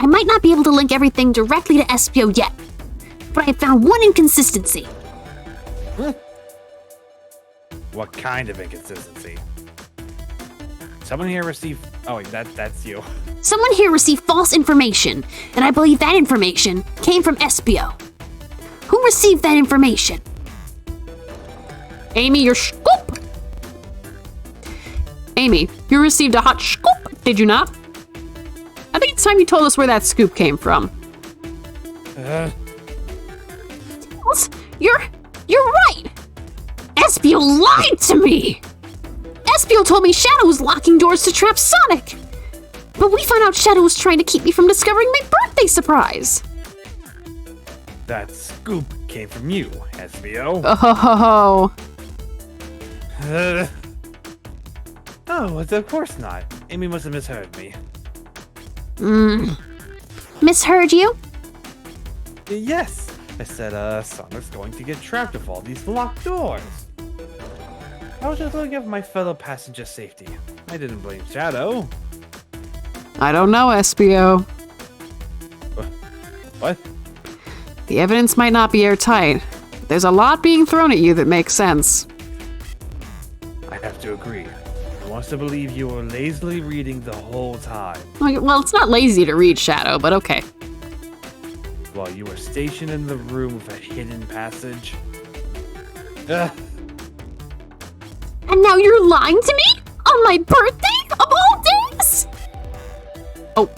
I might not be able to link everything directly to Espio yet, but I have found one inconsistency. What kind of inconsistency? Someone here received... Oh, wait, that's you. Someone here received false information, and I believe that information came from Espio. Who received that information? Amy, your scoop! Amy, you received a hot scoop, did you not? I think it's time you told us where that scoop came from. You're right! Espio lied to me! Espio told me Shadow was locking doors to trap Sonic! But we found out Shadow was trying to keep me from discovering my birthday surprise! That scoop came from you, SBO. Oh, Oh, of course not. Amy must have misheard me. Misheard you? Yes, I said, Sonic's going to get trapped with all these locked doors. I was just looking at my fellow passenger's safety. I didn't blame Shadow. I don't know, Espio. What? The evidence might not be airtight, but there's a lot being thrown at you that makes sense. I have to agree. I want to believe you were lazily reading the whole time. Well, it's not lazy to read, Shadow, but okay. While you were stationed in the room with a hidden passage. And now you're lying to me? On my birthday? Of all days? Oh.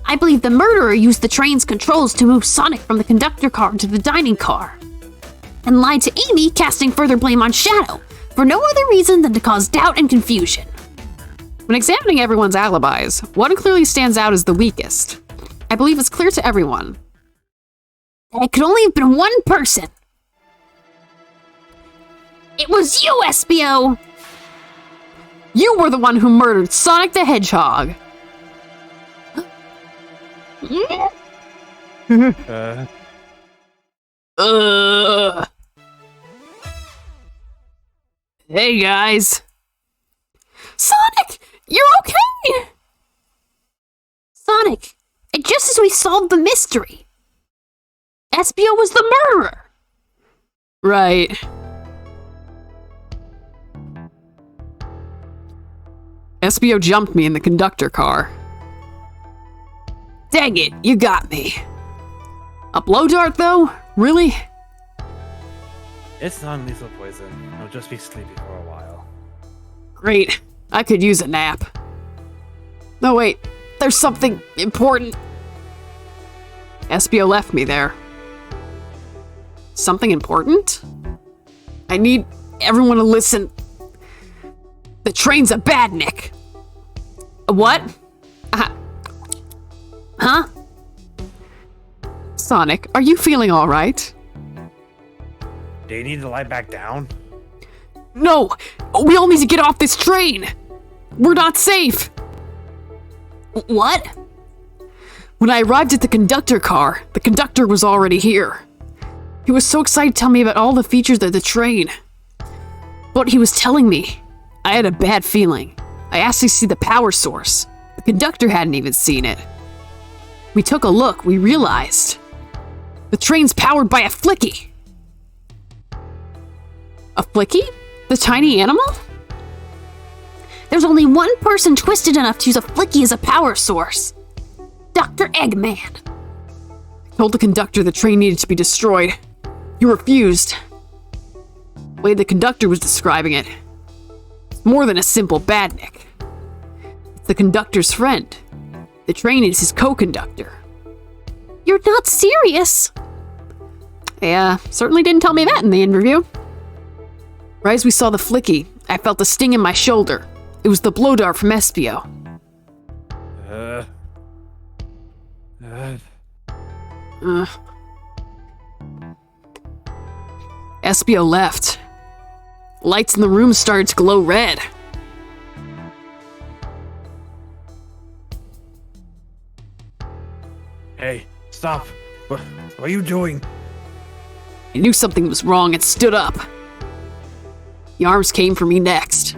I believe the murderer used the train's controls to move Sonic from the conductor car to the dining car. And lied to Amy, casting further blame on Shadow, for no other reason than to cause doubt and confusion. When examining everyone's alibis, one clearly stands out as the weakest. I believe it's clear to everyone. It could only have been one person. It was you, Espio! You were the one who murdered Sonic the Hedgehog. Uh, Hey, guys. Sonic, you're okay! Sonic, and just as we solved the mystery, Espio was the murderer. Right. Espio jumped me in the conductor car. Dang it, you got me. A blow dart, though? Really? it's non-lethal poison. I'll just be sleepy for a while. Great. I could use a nap. No, wait. There's something important. Espio left me there. Something important? I need everyone to listen. The train's a badnik. What? Huh? Sonic, are you feeling all right? Do you need to lie back down? No! We all need to get off this train! We're not safe! What? When I arrived at the conductor car, the conductor was already here. He was so excited to tell me about all the features of the train. What he was telling me, I had a bad feeling. I asked to see the power source. The conductor hadn't even seen it. We took a look, we realized. The train's powered by a flicky. A flicky? The tiny animal? There's only one person twisted enough to use a flicky as a power source. Dr. Eggman. I told the conductor the train needed to be destroyed. He refused. The way the conductor was describing it, it's more than a simple badnik. It's the conductor's friend. The train is his co-conductor. You're not serious. Yeah, certainly didn't tell me that in the interview. Right as we saw the flicky, I felt a sting in my shoulder. It was the blow dart from Espio. Espio left. Lights in the room started to glow red. Hey, stop! What are you doing? I knew something was wrong and stood up. The arms came for me next.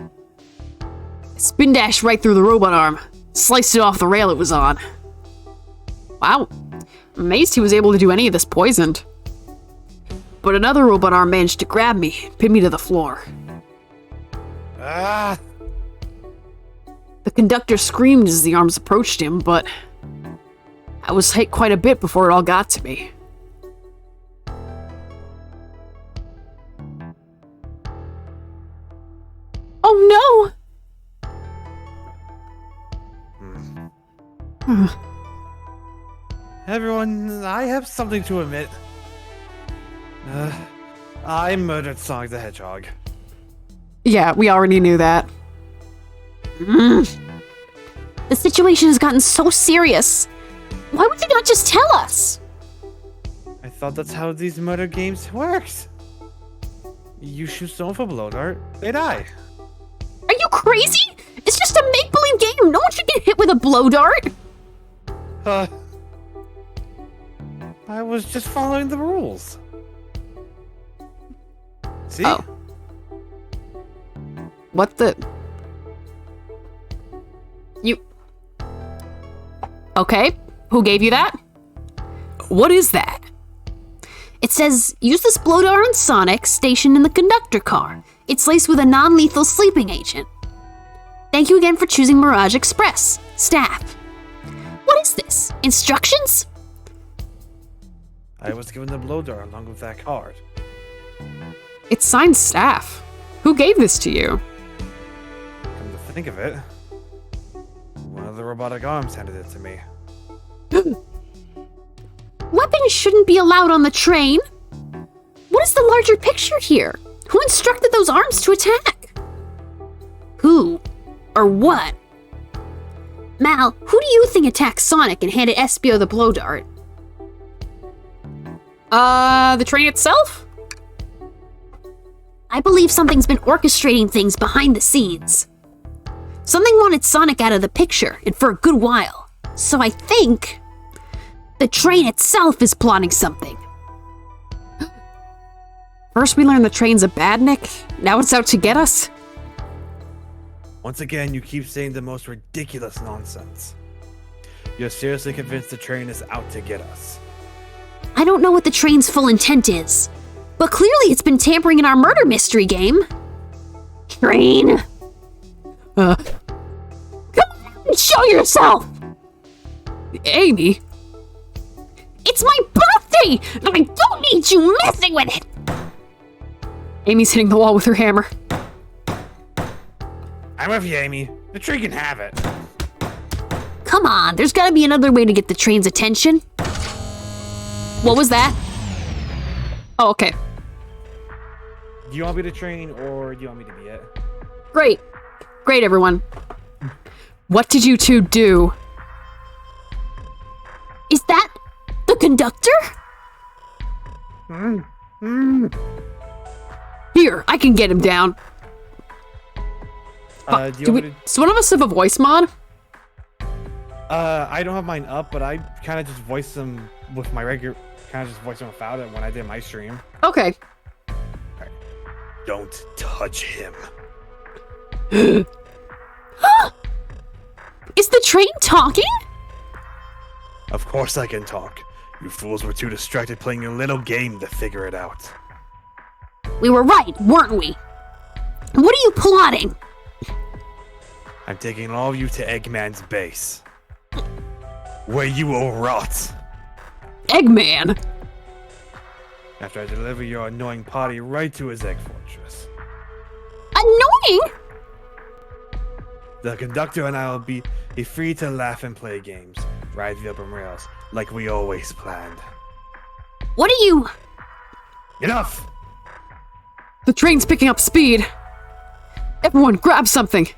I spin dashed right through the robot arm, sliced it off the rail it was on. Wow, I'm amazed he was able to do any of this poisoned. But another robot arm managed to grab me, pin me to the floor. Ah! The conductor screamed as the arms approached him, but I was hit quite a bit before it all got to me. Oh no! Everyone, I have something to admit. I murdered Sonic the Hedgehog. Yeah, we already knew that. The situation has gotten so serious. Why would you not just tell us? I thought that's how these murder games works. You shoot someone with a blow dart, they die. Are you crazy? It's just a make-believe game. No one should get hit with a blow dart. I was just following the rules. See? Oh. What the? You... Okay, who gave you that? What is that? It says, use this blow dart on Sonic stationed in the conductor car. It's laced with a non-lethal sleeping agent. Thank you again for choosing Mirage Express. Staff. What is this? Instructions? I was given the blow dart along with that card. It's signed staff. Who gave this to you? Come to think of it, one of the robotic arms handed it to me. Weapons shouldn't be allowed on the train. What is the larger picture here? Who instructed those arms to attack? Who? Or what? Mal, who do you think attacked Sonic and handed Espio the blow dart? The train itself? I believe something's been orchestrating things behind the scenes. Something wanted Sonic out of the picture, and for a good while. So I think the train itself is plotting something. First we learned the train's a badnik, now it's out to get us? Once again, you keep saying the most ridiculous nonsense. You're seriously convinced the train is out to get us? I don't know what the train's full intent is, but clearly it's been tampering in our murder mystery game. Train! Come on and show yourself! Amy? It's my birthday, and I don't need you messing with it! Amy's hitting the wall with her hammer. I'm with you, Amy. The train can have it. Come on, there's gotta be another way to get the train's attention. What was that? Oh, okay. Do you want me to train, or do you want me to be it? Great. Great, everyone. What did you two do? Is that the conductor? Here, I can get him down. Does one of us have a voice mod? I don't have mine up, but I kind of just voice them with my regular, kind of just voice them without it when I did my stream. Okay. Don't touch him. Is the train talking? Of course I can talk. You fools were too distracted playing your little game to figure it out. We were right, weren't we? What are you plotting? I'm taking all of you to Eggman's base, where you will rot. Eggman? After I deliver your annoying potty right to his egg fortress. Annoying? The conductor and I will be free to laugh and play games, ride the open rails, like we always planned. What are you... Enough! The train's picking up speed. Everyone, grab something.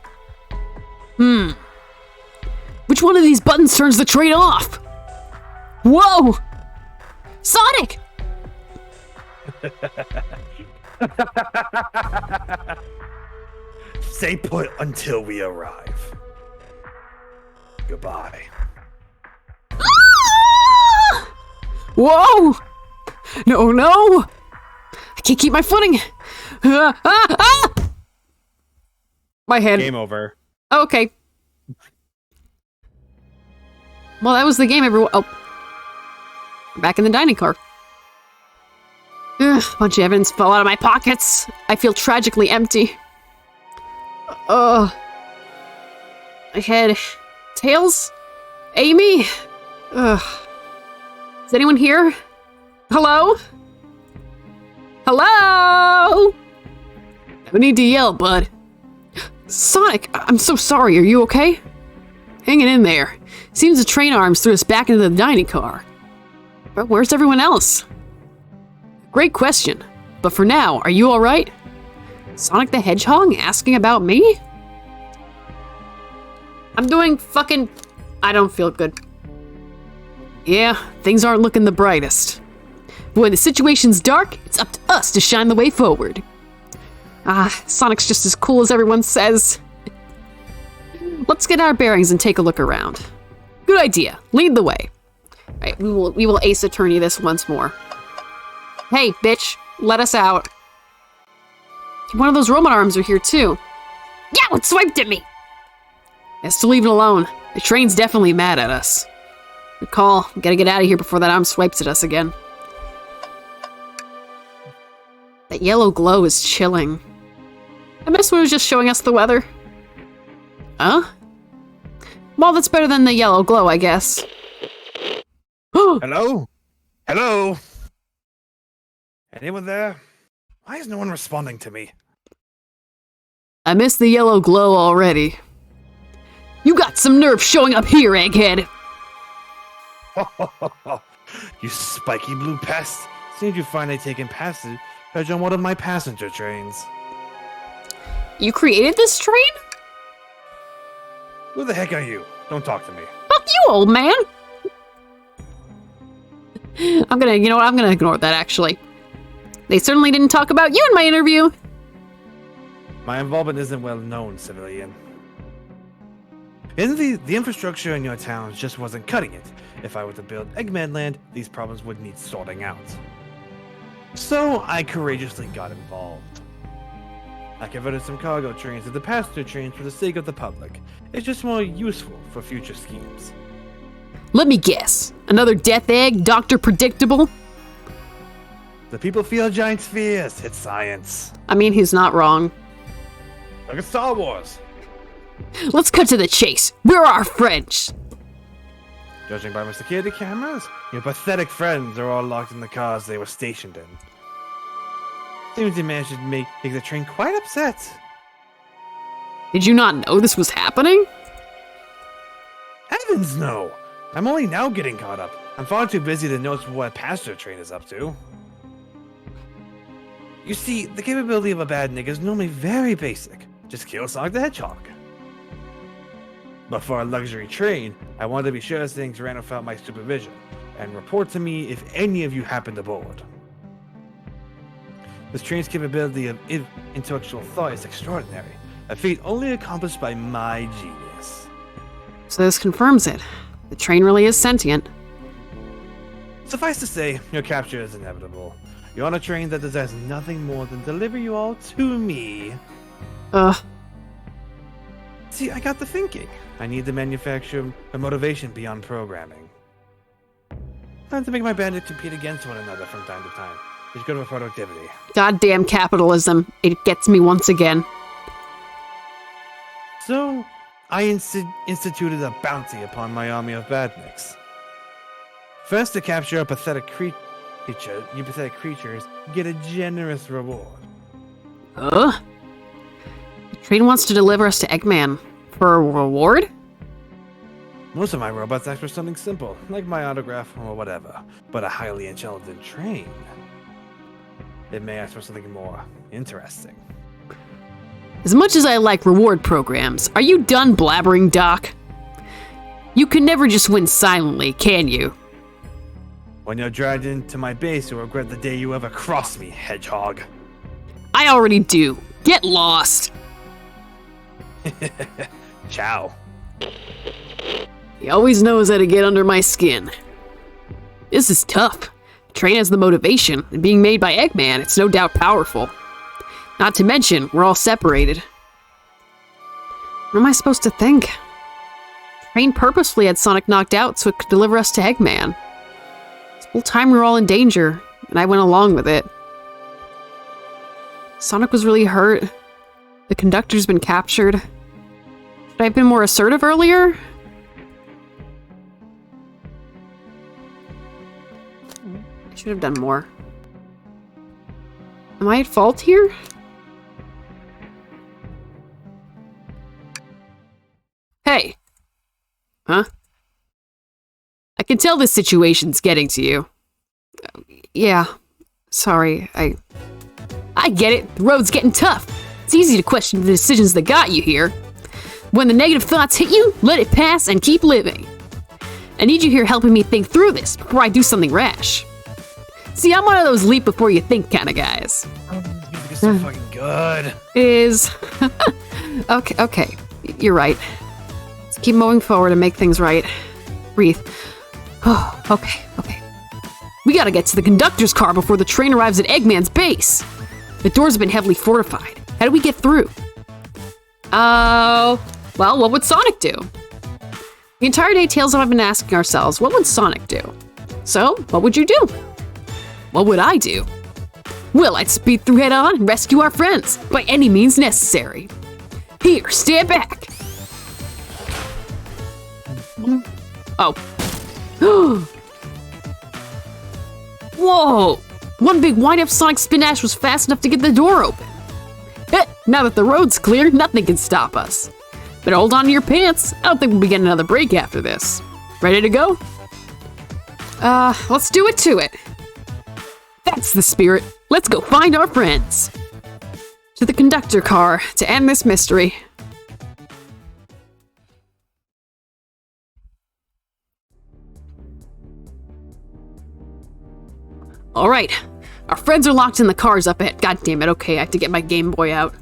Which one of these buttons turns the train off? Whoa! Sonic! Stay put until we arrive. Goodbye. Whoa! No, no! I can't keep my footing. My head. Game over. Okay. Well, that was the game, everyone. Oh. Back in the dining car. Ugh, a bunch of evidence fell out of my pockets. I feel tragically empty. My head. Tails? Amy? Ugh. Is anyone here? Hello? Hello? No need to yell, bud. Sonic, I'm so sorry. Are you okay? Hanging in there. Seems the train arms threw us back into the dining car. But where's everyone else? Great question. But for now, are you alright? Sonic the Hedgehog asking about me? I'm doing fucking... I don't feel good. Yeah, things aren't looking the brightest. But when the situation's dark, it's up to us to shine the way forward. Sonic's just as cool as everyone says. Let's get our bearings and take a look around. Good idea. Lead the way. Right, we will Ace Attorney this once more. Hey, bitch, let us out. One of those robot arms are here too. Yeah, it swiped at me! Best to leave it alone. The train's definitely mad at us. Good call. We gotta get out of here before that arm swipes at us again. That yellow glow is chilling. I miss when it was just showing us the weather. Huh? Well, that's better than the yellow glow, I guess. Hello? Hello? Anyone there? Why is no one responding to me? I missed the yellow glow already. You got some nerve showing up here, Egghead! You spiky blue pest. Seemed you finally taken passage on one of my passenger trains. You created this train? Who the heck are you? Don't talk to me. Fuck you, old man! You know what, I'm gonna ignore that, actually. They certainly didn't talk about you in my interview. My involvement isn't well known, civilian. The infrastructure in your towns just wasn't cutting it. If I were to build Eggman Land, these problems would need sorting out. So I courageously got involved. I converted some cargo trains into passenger trains for the sake of the public. It's just more useful for future schemes. Let me guess. Another death egg, Dr. Predictable? The people feel giant spheres. It's science. I mean, he's not wrong. Look at Star Wars. Let's cut to the chase. Where are our friends? Judging by my security cameras, your pathetic friends are all locked in the cars they were stationed in. Seems you managed to make the train quite upset. Did you not know this was happening? Heavens no! I'm only now getting caught up. I'm far too busy to notice what a passenger train is up to. You see, the capability of a bad nigga is normally very basic. Just kill Sonic the Hedgehog. But for a luxury train, I wanted to be sure things ran without my supervision, and report to me if any of you happened aboard. This train's capability of intellectual thought is extraordinary, a feat only accomplished by my genius. So this confirms it. The train really is sentient. Suffice to say, your capture is inevitable. You're on a train that desires nothing more than deliver you all to me. See, I got the thinking. I need to manufacture a motivation beyond programming. I have to make my bandits compete against one another from time to time. It's good for productivity. Goddamn capitalism. It gets me once again. So, I instituted a bounty upon my army of badniks. First, to capture a pathetic pathetic creatures get a generous reward. The train wants to deliver us to Eggman. For a reward? Most of my robots ask for something simple, like my autograph or whatever, but a highly intelligent train. It may ask for something more interesting. As much as I like reward programs, are you done blabbering, Doc? You can never just win silently, can you? When you're dragged into my base, you'll regret the day you ever crossed me, Hedgehog. I already do. Get lost. Ciao. He always knows how to get under my skin. This is tough. Train has the motivation, and being made by Eggman, it's no doubt powerful. Not to mention, we're all separated. What am I supposed to think? Train purposefully had Sonic knocked out so it could deliver us to Eggman. This whole time we were all in danger, and I went along with it. Sonic was really hurt. The conductor's been captured. Should I have been more assertive earlier? I should have done more. Am I at fault here? Hey. Huh? I can tell this situation's getting to you. Yeah. Sorry, I get it. The road's getting tough. It's easy to question the decisions that got you here. When the negative thoughts hit you, let it pass and keep living. I need you here helping me think through this before I do something rash. See, I'm one of those leap before you think kind of guys. Music is so fucking good. Okay. You're right. Let's keep moving forward and make things right. Breathe. Oh, okay. We gotta get to the conductor's car before the train arrives at Eggman's base. The doors have been heavily fortified. How do we get through? Well, what would Sonic do? The entire day, Tails and I have been asking ourselves, what would Sonic do? So, what would you do? What would I do? Well, I'd speed through head on and rescue our friends, by any means necessary. Here, stand back! Oh. Whoa! One big wind-up Sonic spin dash was fast enough to get the door open. Now that the road's clear, nothing can stop us. Better hold on to your pants. I don't think we'll be getting another break after this. Ready to go? Let's do it to it. That's the spirit. Let's go find our friends. To the conductor car to end this mystery. All right, our friends are locked in the cars up ahead. God damn it, okay, I have to get my Game Boy out.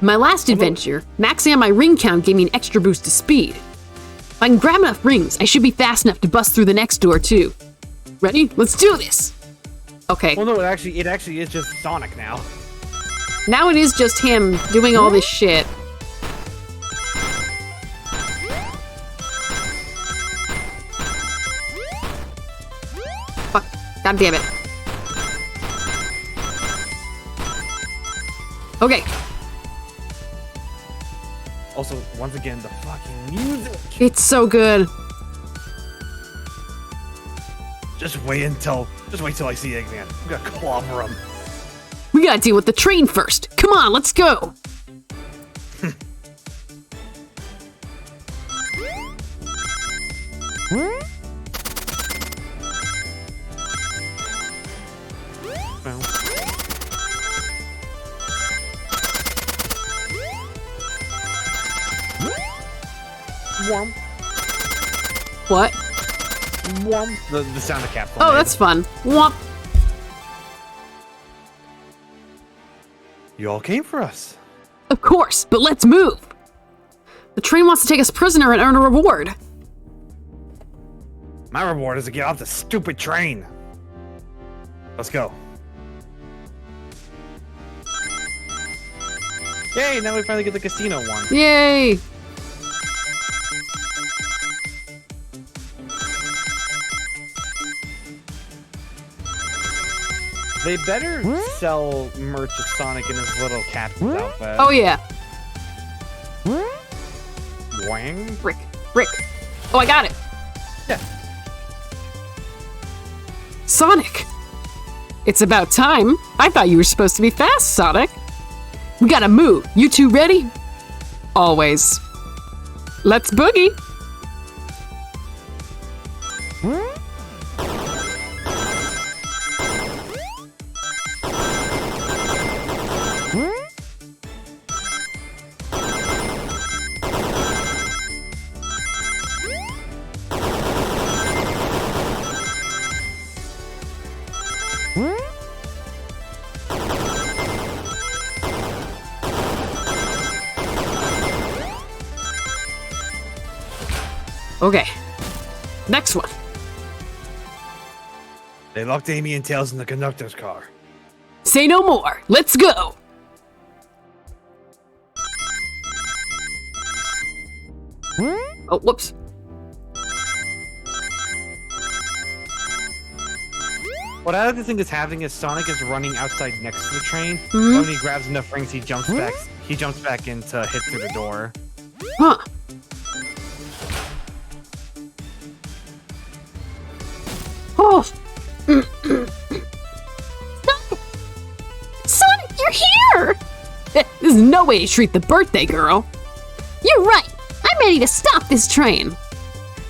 My last adventure, maxing out my ring count gave me an extra boost to speed. If I can grab enough rings, I should be fast enough to bust through the next door too. Ready? Let's do this! Okay. Well, no, it actually is just Sonic now. Now it is just him doing all this shit. Fuck. God damn it. Okay. Also, once again, the fucking music. It's so good. Just wait till I see Eggman. I'm gonna clobber him. We gotta deal with the train first. Come on, let's go. What? The sound of capsule. Oh, that's fun. Womp. You all came for us. Of course, but let's move. The train wants to take us prisoner and earn a reward. My reward is to get off the stupid train. Let's go. Yay, now we finally get the casino one. Yay! They better sell merch of Sonic in his little captain's outfit. Oh yeah. Wang? Rick. Oh, I got it. Yeah. Sonic. It's about time. I thought you were supposed to be fast, Sonic. We gotta move. You two ready? Always. Let's boogie. Okay. Next one. They locked Amy and Tails in the conductor's car. Say no more. Let's go. Oh, whoops. What I like to think is happening is Sonic is running outside next to the train. When he grabs enough rings, he jumps back. He jumps back in to hit through the door. Huh. Oh. Sonic, you're here! There's no way to treat the birthday girl. You're right. I'm ready to stop this train.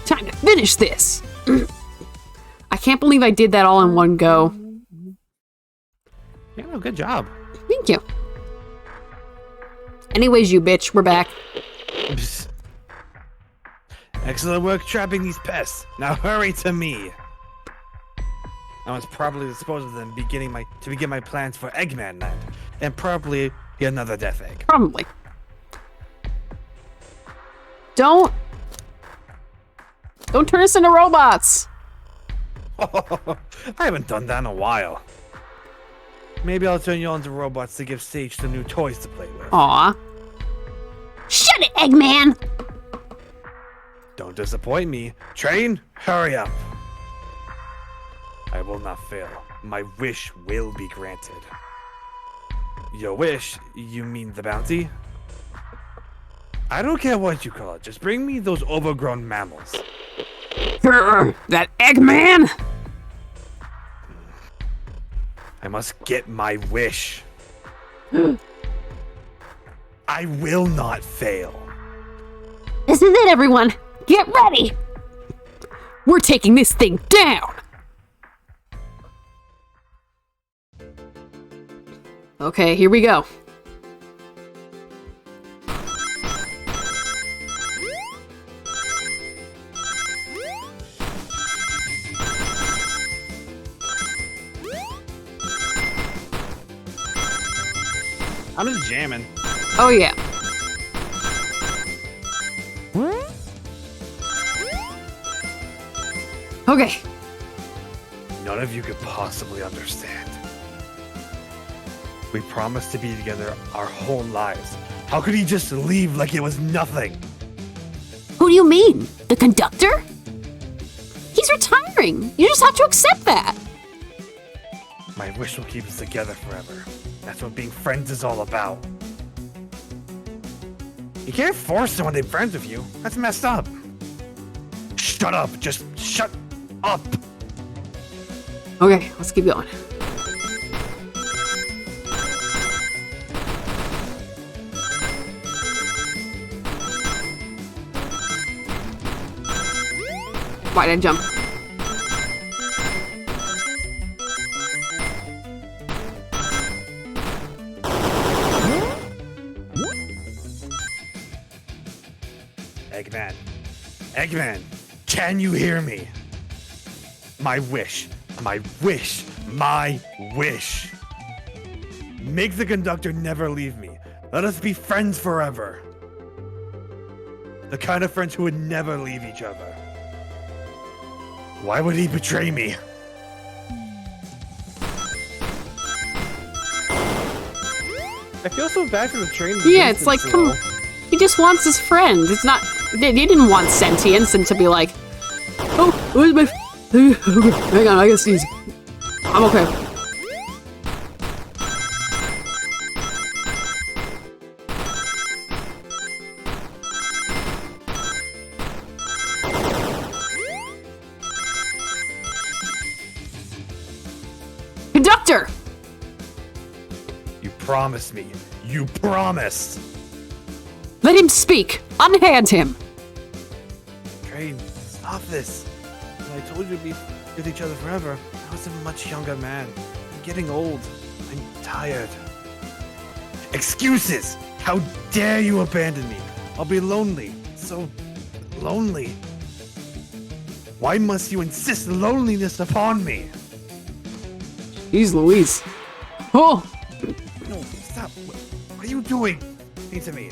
Time to finish this. I can't believe I did that all in one go. Yeah, no, good job. Thank you. Anyways, you bitch, we're back. Excellent work trapping these pests. Now hurry to me. I was probably dispose of them begin my plans for Eggman Land, and probably another Death Egg. Probably. Don't turn us into robots. I haven't done that in a while. Maybe I'll turn you all into robots to give Sage some new toys to play with. Aw. Shut it, Eggman! Don't disappoint me. Train, hurry up. I will not fail. My wish will be granted. Your wish? You mean the bounty? I don't care what you call it. Just bring me those overgrown mammals. Grr, that Eggman! I must get my wish. I will not fail. This is it, everyone. Get ready! We're taking this thing down! Okay, here we go. I'm just jamming. Oh yeah. Okay. None of you could possibly understand. We promised to be together our whole lives. How could he just leave like it was nothing? Who do you mean? The conductor? He's retiring. You just have to accept that. My wish will keep us together forever. That's what being friends is all about. You can't force someone to be friends with you. That's messed up. Shut up. Just shut up. Okay, let's keep going. Why did I jump? Eggman. Eggman, can you hear me? My wish. My wish. My wish. Make the conductor never leave me. Let us be friends forever. The kind of friends who would never leave each other. Why would he betray me? I feel so bad for the train. Yeah, it's like, come. He just wants his friend. It's not. He didn't want sentience and to be like, oh, where's my. Hang on, I gotta sneeze. I'm okay. Conductor! You promised me. You promised. Let him speak. Unhand him. Train, stop this. When I told you to be with each other forever, I was a much younger man. I'm getting old. I'm tired. Excuses! How dare you abandon me? I'll be lonely. So lonely. Why must you insist loneliness upon me? Jeez Louise. Oh! No, stop. What are you doing? Answer me.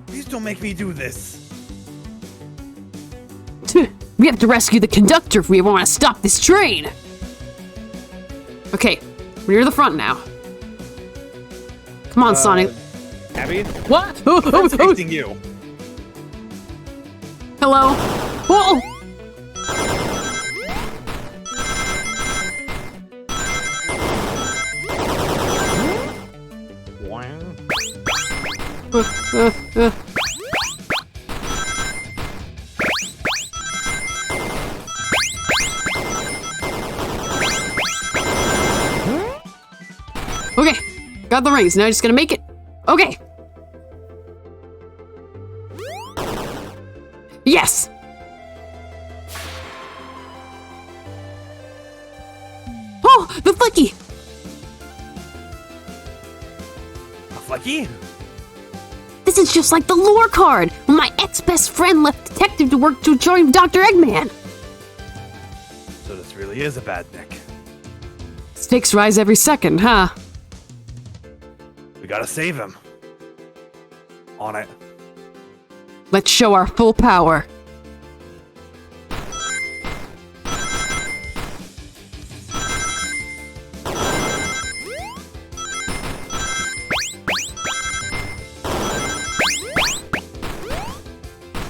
Please don't make me do this. We have to rescue the conductor if we want to stop this train. Okay, we're near the front now. Come on, Sonic. Abby? What? I'm texting you. Hello? Whoa! Okay, got the rings. Now just gonna make it. Okay. Yes. Oh, the flicky. A flecky? This is just like the lore card when my ex-best friend left detective to work to join Dr. Eggman. So this really is a bad Nick. Stakes rise every second, huh? We gotta save him. On it. Let's show our full power.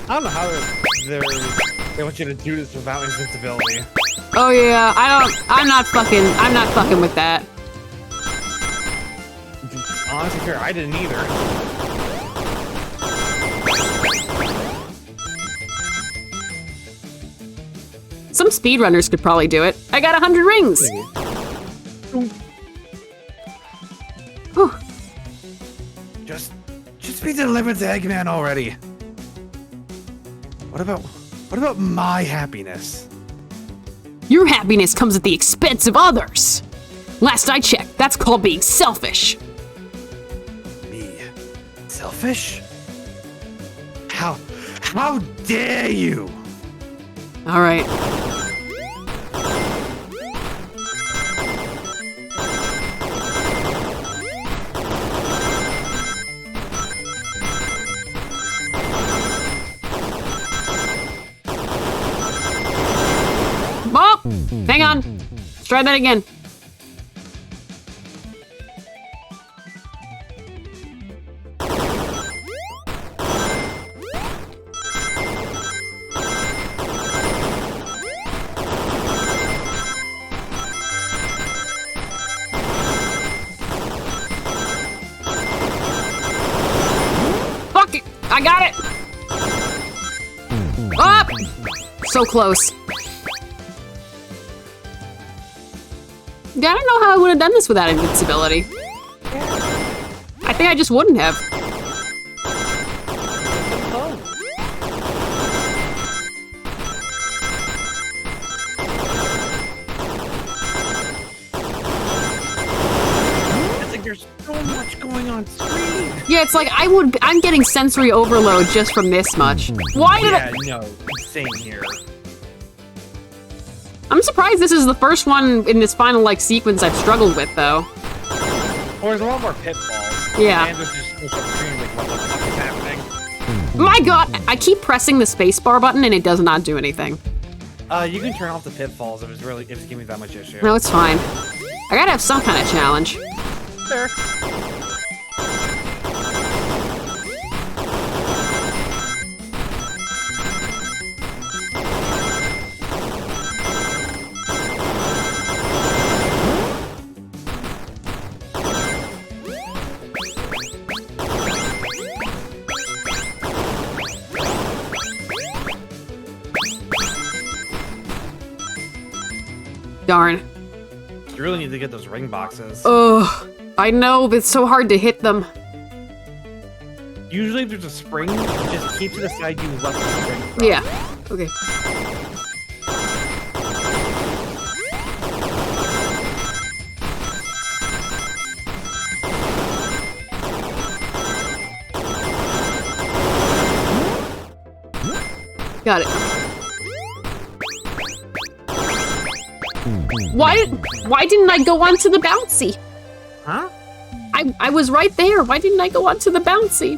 I don't know how they want you to do this without invincibility. Oh yeah, I'm not fucking with that. Honestly, fair, I didn't either. Some speedrunners could probably do it. I got 100 rings. Whew. Just be delivered to Eggman already. What about my happiness? Your happiness comes at the expense of others. Last I checked, that's called being selfish. Me? Selfish? How dare you? All right. Try that again. Fuck it! I got it! Up! So close. Yeah, I don't know how I would have done this without invincibility. I think I just wouldn't have. It's like there's so much going on screen. Yeah, it's like I'm getting sensory overload just from this much. Why did I? Yeah, no, same here. I'm surprised this is the first one in this final like sequence I've struggled with though. Or there's a lot more pitfalls. Yeah. And there's just goes upstream, like, what the fuck is happening? My god, I keep pressing the spacebar button and it does not do anything. You can turn off the pitfalls if it's giving me that much issue. No, it's fine. I gotta have some kind of challenge. Sure. Darn. You really need to get those ring boxes. Ugh. I know, but it's so hard to hit them. Usually if there's a spring, just keep to the side you left the spring from. Yeah. Okay. Got it. Why didn't I go onto the bouncy? Huh? I was right there. Why didn't I go onto the bouncy?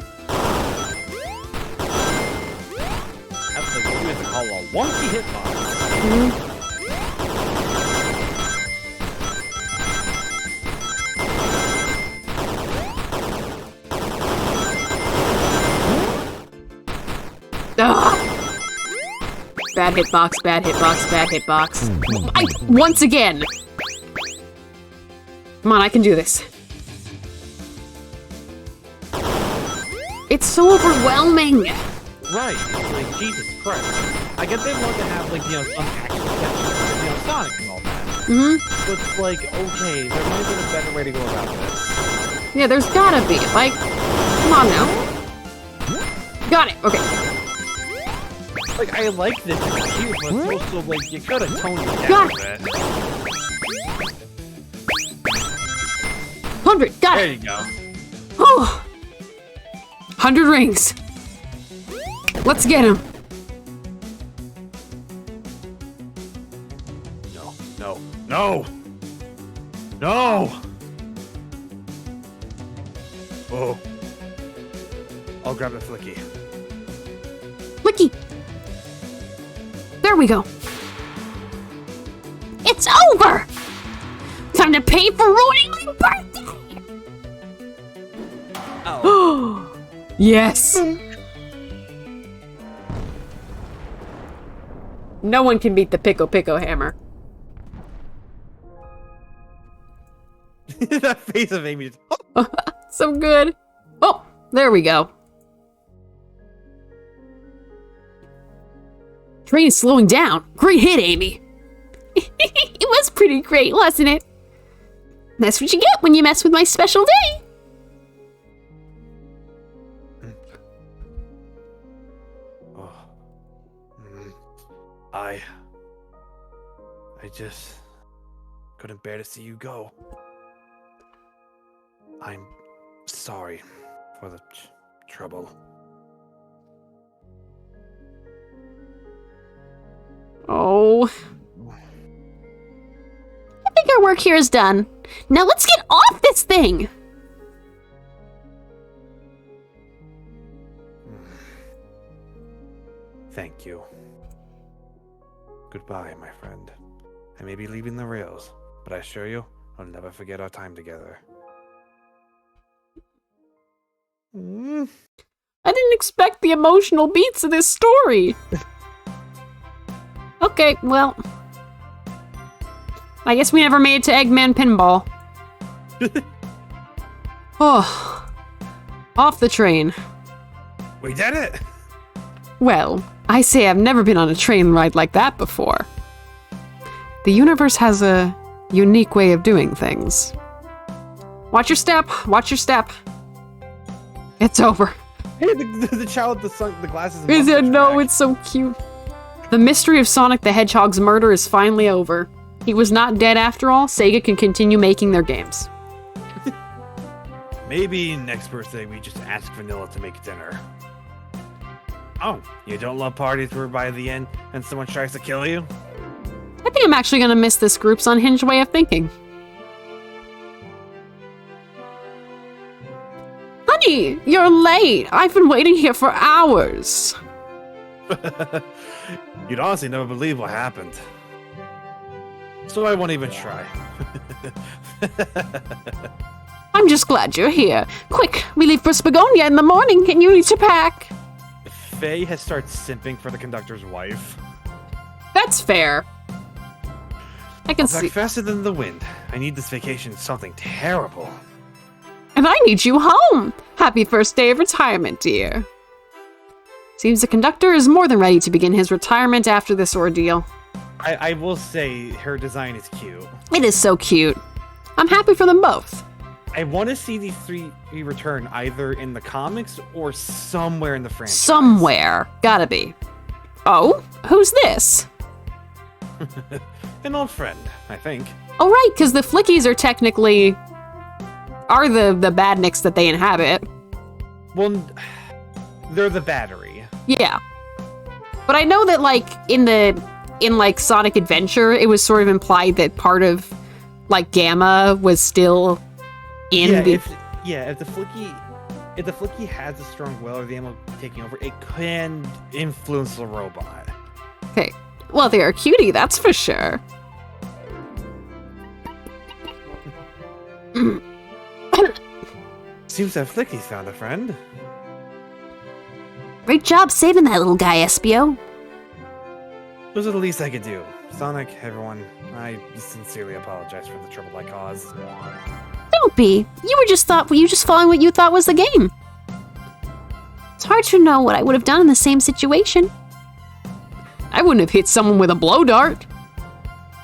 That's like what we have to call a wonky hitbox. Ugh. Bad hitbox, bad hitbox, bad hitbox. Once again. Come on, I can do this. It's so overwhelming. Right. It's like, Jesus Christ. I get they want to have, like, some action sections, Sonic and all that. But it's like, okay, there might have been a better way to go about this. Yeah, there's gotta be. Like, come on now. Got it. Okay. Like, I like this, it's cute, but it's also, like, you could have toned it down Got a bit. 100. Got There it. you go. Oh. 100 rings. Let's get him. No, no, no! No! Oh. I'll grab the flicky. Flicky. There we go. It's over! Time to pay for ruining my birthday! Oh. Yes! No one can beat the Pico Pico hammer. That face of Amy. So good. Oh, there we go. Train is slowing down. Great hit, Amy. It was pretty great, wasn't it? That's what you get when you mess with my special day. Oh. I just couldn't bear to see you go. I'm sorry for the trouble. Oh. I think our work here is done. Now let's get off this thing! Thank you. Goodbye, my friend. I may be leaving the rails, but I assure you, I'll never forget our time together. Mm. I didn't expect the emotional beats of this story. Okay, well, I guess we never made it to Eggman Pinball. Oh, off the train. We did it! Well, I say I've never been on a train ride like that before. The universe has a unique way of doing things. Watch your step, watch your step. It's over. Hey, the child with the glasses. And Is it? mustache No, back. it's so cute. The mystery of Sonic the Hedgehog's murder is finally over. He was not dead after all. Sega can continue making their games. Maybe next birthday we just ask Vanilla to make dinner. Oh, you don't love parties where by the end and someone tries to kill you? I think I'm actually gonna miss this group's unhinged way of thinking. Honey, you're late. I've been waiting here for hours. You'd honestly never believe what happened. So I won't even try. I'm just glad you're here. Quick, we leave for Spagonia in the morning and you need to pack. Faye has started simping for the conductor's wife. That's fair. I can Back see. faster than the wind. I need this vacation something terrible. And I need you home. Happy first day of retirement, dear. Seems the conductor is more than ready to begin his retirement after this ordeal. I will say her design is cute. It is so cute. I'm happy for them both. I want to see these three return either in the comics or somewhere in the franchise. Somewhere. Gotta be. Oh, who's this? An old friend, I think. Oh, right, because the Flickies are technically... are the badniks that they inhabit. Well, they're the battery. Yeah. But I know that, like, in Sonic Adventure, it was sort of implied that part of, like, Gamma was still in the... If the Flicky has a strong will or the ammo taking over, it can influence the robot. Okay. Well, they are cutie, that's for sure. Seems that Flicky's found a friend. Great job saving that little guy, Espio. Those are the least I could do. Sonic, everyone, I sincerely apologize for the trouble I caused. Don't be. You were just following what you thought was the game. It's hard to know what I would have done in the same situation. I wouldn't have hit someone with a blow dart.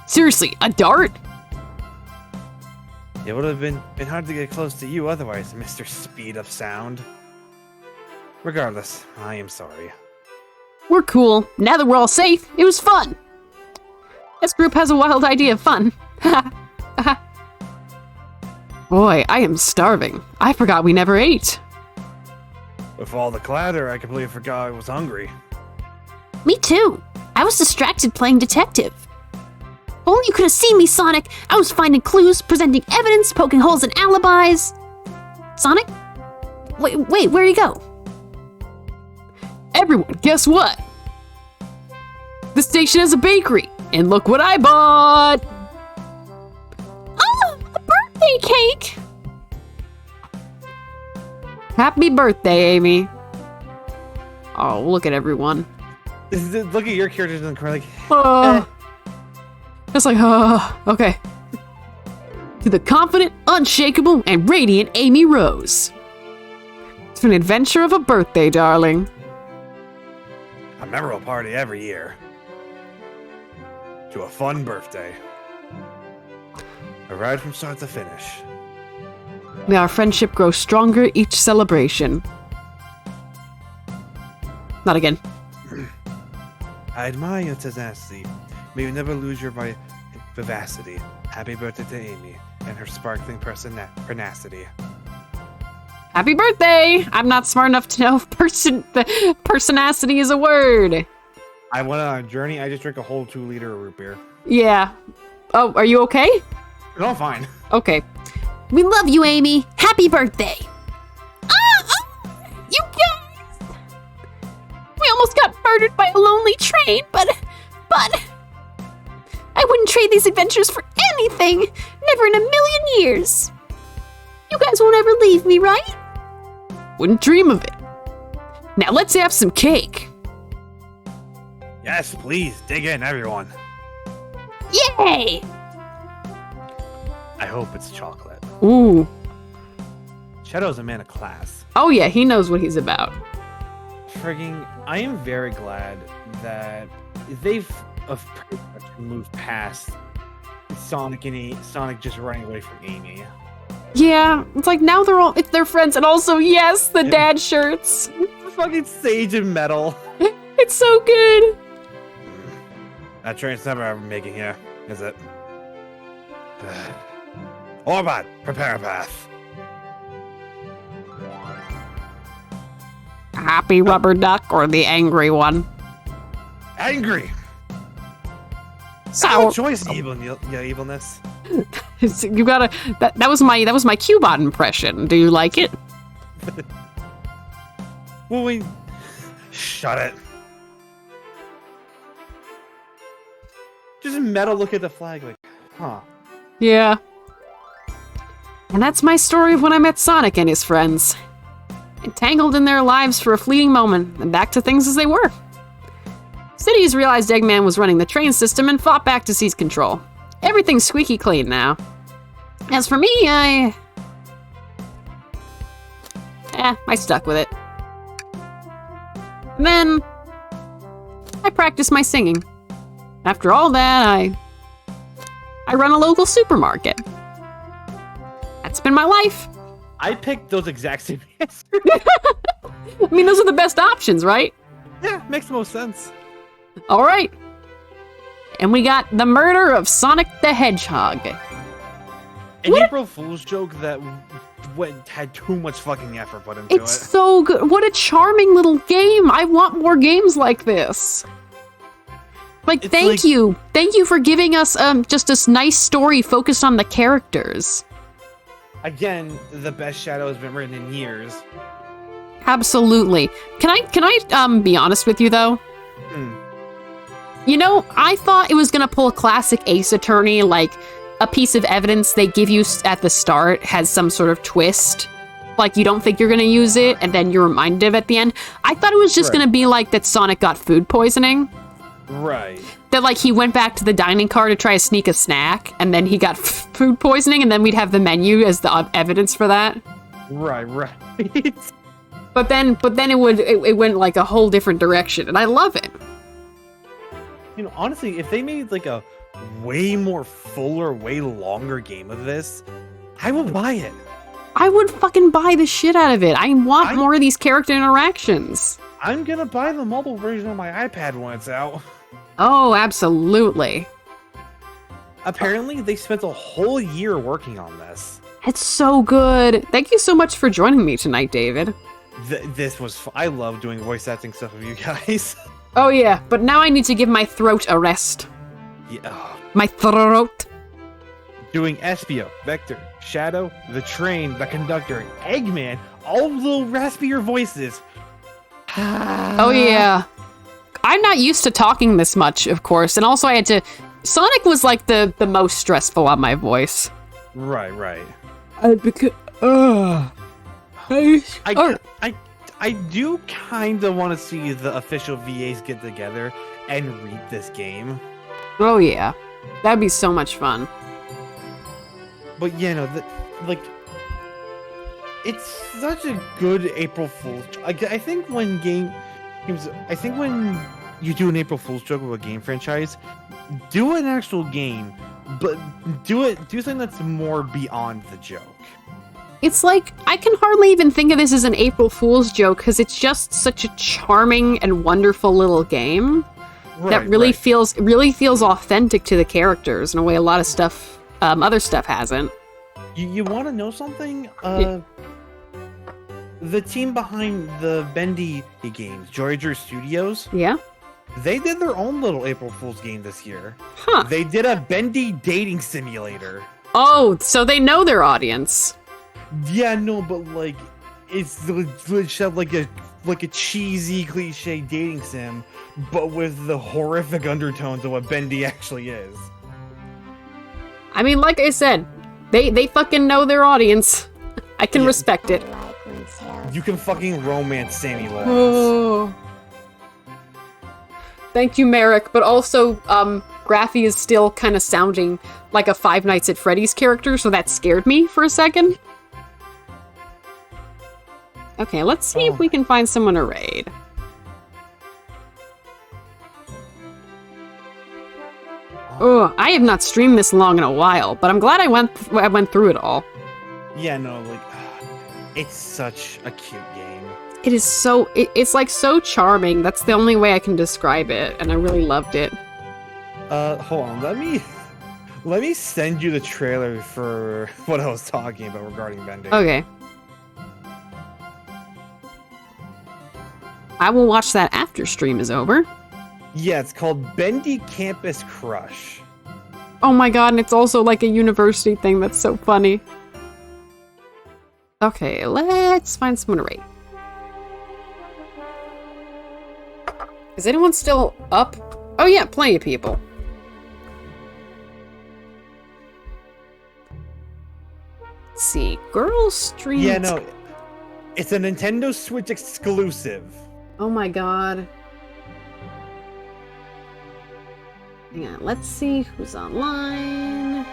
Seriously, a dart? It would have been hard to get close to you otherwise, Mr. Speed of Sound. Regardless, I am sorry. We're cool. Now that we're all safe, it was fun. This group has a wild idea of fun. Boy, I am starving. I forgot we never ate. With all the clatter, I completely forgot I was hungry. Me too. I was distracted playing detective. If only you could have seen me, Sonic. I was finding clues, presenting evidence, poking holes in alibis. Sonic? Wait, where'd he go? Everyone, guess what? The station has a bakery, and look what I bought! Oh, a birthday cake! Happy birthday, Amy. Oh, look at everyone. Look at your characters in the corner, like, It's like, okay. To the confident, unshakable, and radiant Amy Rose. It's an adventure of a birthday, darling. a memorable party every year. To a fun birthday. A ride from start to finish. May our friendship grow stronger each celebration. Not again. I admire your tenacity. May you never lose your vivacity. Happy birthday to Amy and her sparkling pertinacity. Happy birthday! I'm not smart enough to know if personacity is a word. I went on a journey. I just drank a whole 2-liter of root beer. Yeah. Oh, are you okay? No, fine. Okay. We love you, Amy. Happy birthday. You guys! We almost got murdered by a lonely train, but I wouldn't trade these adventures for anything. Never in a million years. You guys won't ever leave me, right? Wouldn't dream of it. Now let's have some cake. Yes, please, dig in, everyone. Yay! I hope it's chocolate. Ooh. Shadow's a man of class. Oh yeah, he knows what he's about. Frigging, I am very glad that they've pretty much moved past Sonic just running away from Amy. Yeah, it's like now they're friends, and also yes, the dad shirts. The fucking sage and metal. It's so good. That train's never ever making here, is it? Orbot, prepare a path. Happy rubber duck or the angry one? Angry. So choice, evilness. you gotta. That was my Cubot impression. Do you like it? Well, shut it. Just metal look at the flag like, huh. Yeah. And that's my story of when I met Sonic and his friends. Entangled in their lives for a fleeting moment, and back to things as they were. Cities realized Eggman was running the train system and fought back to seize control. Everything's squeaky clean now. As for me, I stuck with it. And then I practiced my singing. After all that, I run a local supermarket. That's been my life. I picked those exact same answers. I mean, those are the best options, right? Yeah, makes the most sense. All right. And we got the murder of Sonic the Hedgehog. An April Fool's joke that had too much fucking effort put into It's so good. What a charming little game. I want more games like this. Like, thank you. Thank you for giving us just this nice story focused on the characters. Again, the best Shadow has been written in years. Absolutely. Can I be honest with you though? You know, I thought it was gonna pull a classic Ace Attorney, like a piece of evidence they give you at the start has some sort of twist. Like you don't think you're gonna use it, and then you're reminded of it at the end. I thought it was just gonna be like that Sonic got food poisoning. Right. That like he went back to the dining car to try to sneak a snack, and then he got food poisoning, and then we'd have the menu as the evidence for that. Right. But then it went like a whole different direction, and I love it. You know, honestly, if they made like a way more fuller, way longer game of this, I will buy it. I would fucking buy the shit out of it. I want more of these character interactions. I'm gonna buy the mobile version on my iPad when it's out. Oh, absolutely. Apparently, they spent a whole year working on this. It's so good. Thank you so much for joining me tonight, David. This was I love doing voice acting stuff with you guys. Oh yeah, but now I need to give my throat a rest. Yeah. My throat. Doing Espio, Vector, Shadow, the train, the conductor, Eggman, all little raspier voices. Oh yeah. I'm not used to talking this much, of course, and also I had to... Sonic was like the most stressful on my voice. Right. I do kind of want to see the official VAs get together and read this game. Oh yeah, that'd be so much fun. But yeah, no, it's such a good April Fool's. I think when you do an April Fool's joke with a game franchise, do an actual game, but do something that's more beyond the joke. It's like, I can hardly even think of this as an April Fool's joke because it's just such a charming and wonderful little game that really feels authentic to the characters in a way a lot of stuff, other stuff hasn't. You want to know something? The team behind the Bendy games, Joyager Studios, Yeah? they did their own little April Fool's game this year. Huh. They did a Bendy dating simulator. Oh, so they know their audience. Yeah, no, but like, it's like a cheesy cliche dating sim, but with the horrific undertones of what Bendy actually is. I mean, like I said, they fucking know their audience. I can respect it. You can fucking romance Sammy Lawrence. Oh. Thank you, Merrick, but also, Graffy is still kind of sounding like a Five Nights at Freddy's character, so that scared me for a second. Okay, let's see if we can find someone to raid. Oh, I have not streamed this long in a while, but I'm glad I went through it all. Yeah, no, like, it's such a cute game. It is so, it's like so charming. That's the only way I can describe it, and I really loved it. Hold on, let me send you the trailer for what I was talking about regarding vending. Okay. I will watch that after stream is over. Yeah, it's called Bendy Campus Crush. Oh my god, and it's also like a university thing. That's so funny. Okay, let's find someone to rate. Is anyone still up? Oh yeah, plenty of people. Let's see, girls stream. Yeah, no, it's a Nintendo Switch exclusive. Oh my god. Hang on, let's see who's online.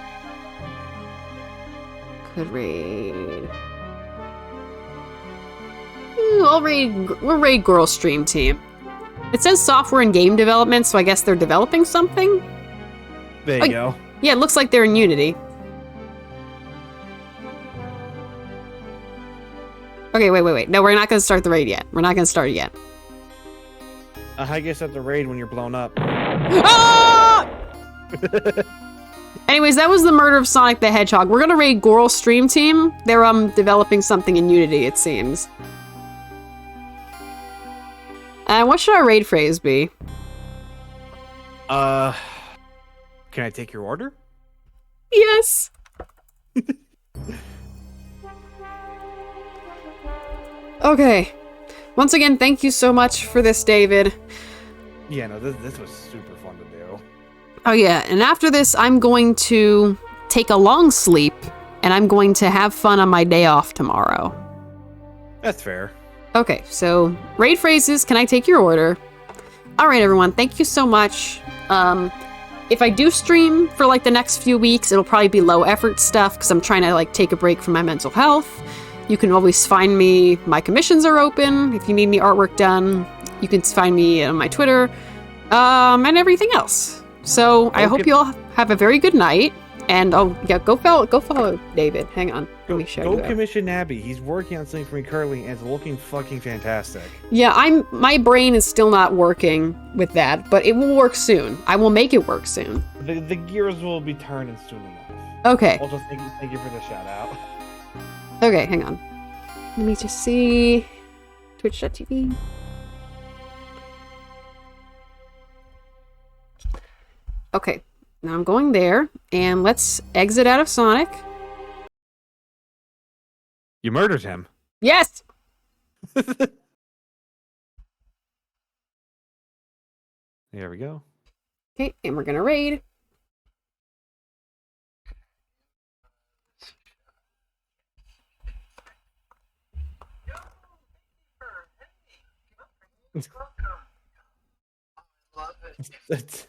Could raid. We'll raid Girl Stream Team. It says software and game development, so I guess they're developing something? There you go. Yeah, it looks like they're in Unity. Okay, wait. No, we're not gonna start the raid yet. We're not gonna start it yet. I guess at the raid when you're blown up. Ah! Anyways, that was the murder of Sonic the Hedgehog. We're gonna raid Girl Stream Team. They're developing something in Unity, it seems. What should our raid phrase be? Can I take your order? Yes. Okay. Once again, thank you so much for this, David. Yeah, no, this was super fun to do. Oh yeah, and after this, I'm going to take a long sleep, and I'm going to have fun on my day off tomorrow. That's fair. Okay, so raid phrases, can I take your order? Alright everyone, thank you so much. If I do stream for like the next few weeks, it'll probably be low effort stuff because I'm trying to like take a break from my mental health. You can always find me, my commissions are open. If you need any artwork done, you can find me on my Twitter, and everything else. So I hope you all have a very good night. And yeah, go follow David. Hang on, let me show you. Go commission Abby. He's working on something for me currently, and it's looking fucking fantastic. Yeah, my brain is still not working with that, but it will work soon. I will make it work soon. The gears will be turning soon enough. Okay. Also, thank you for the shout out. Okay, hang on. Let me just see. Twitch.tv. Okay, now I'm going there, and let's exit out of Sonic. You murdered him. Yes! There we go. Okay, and we're gonna raid. That's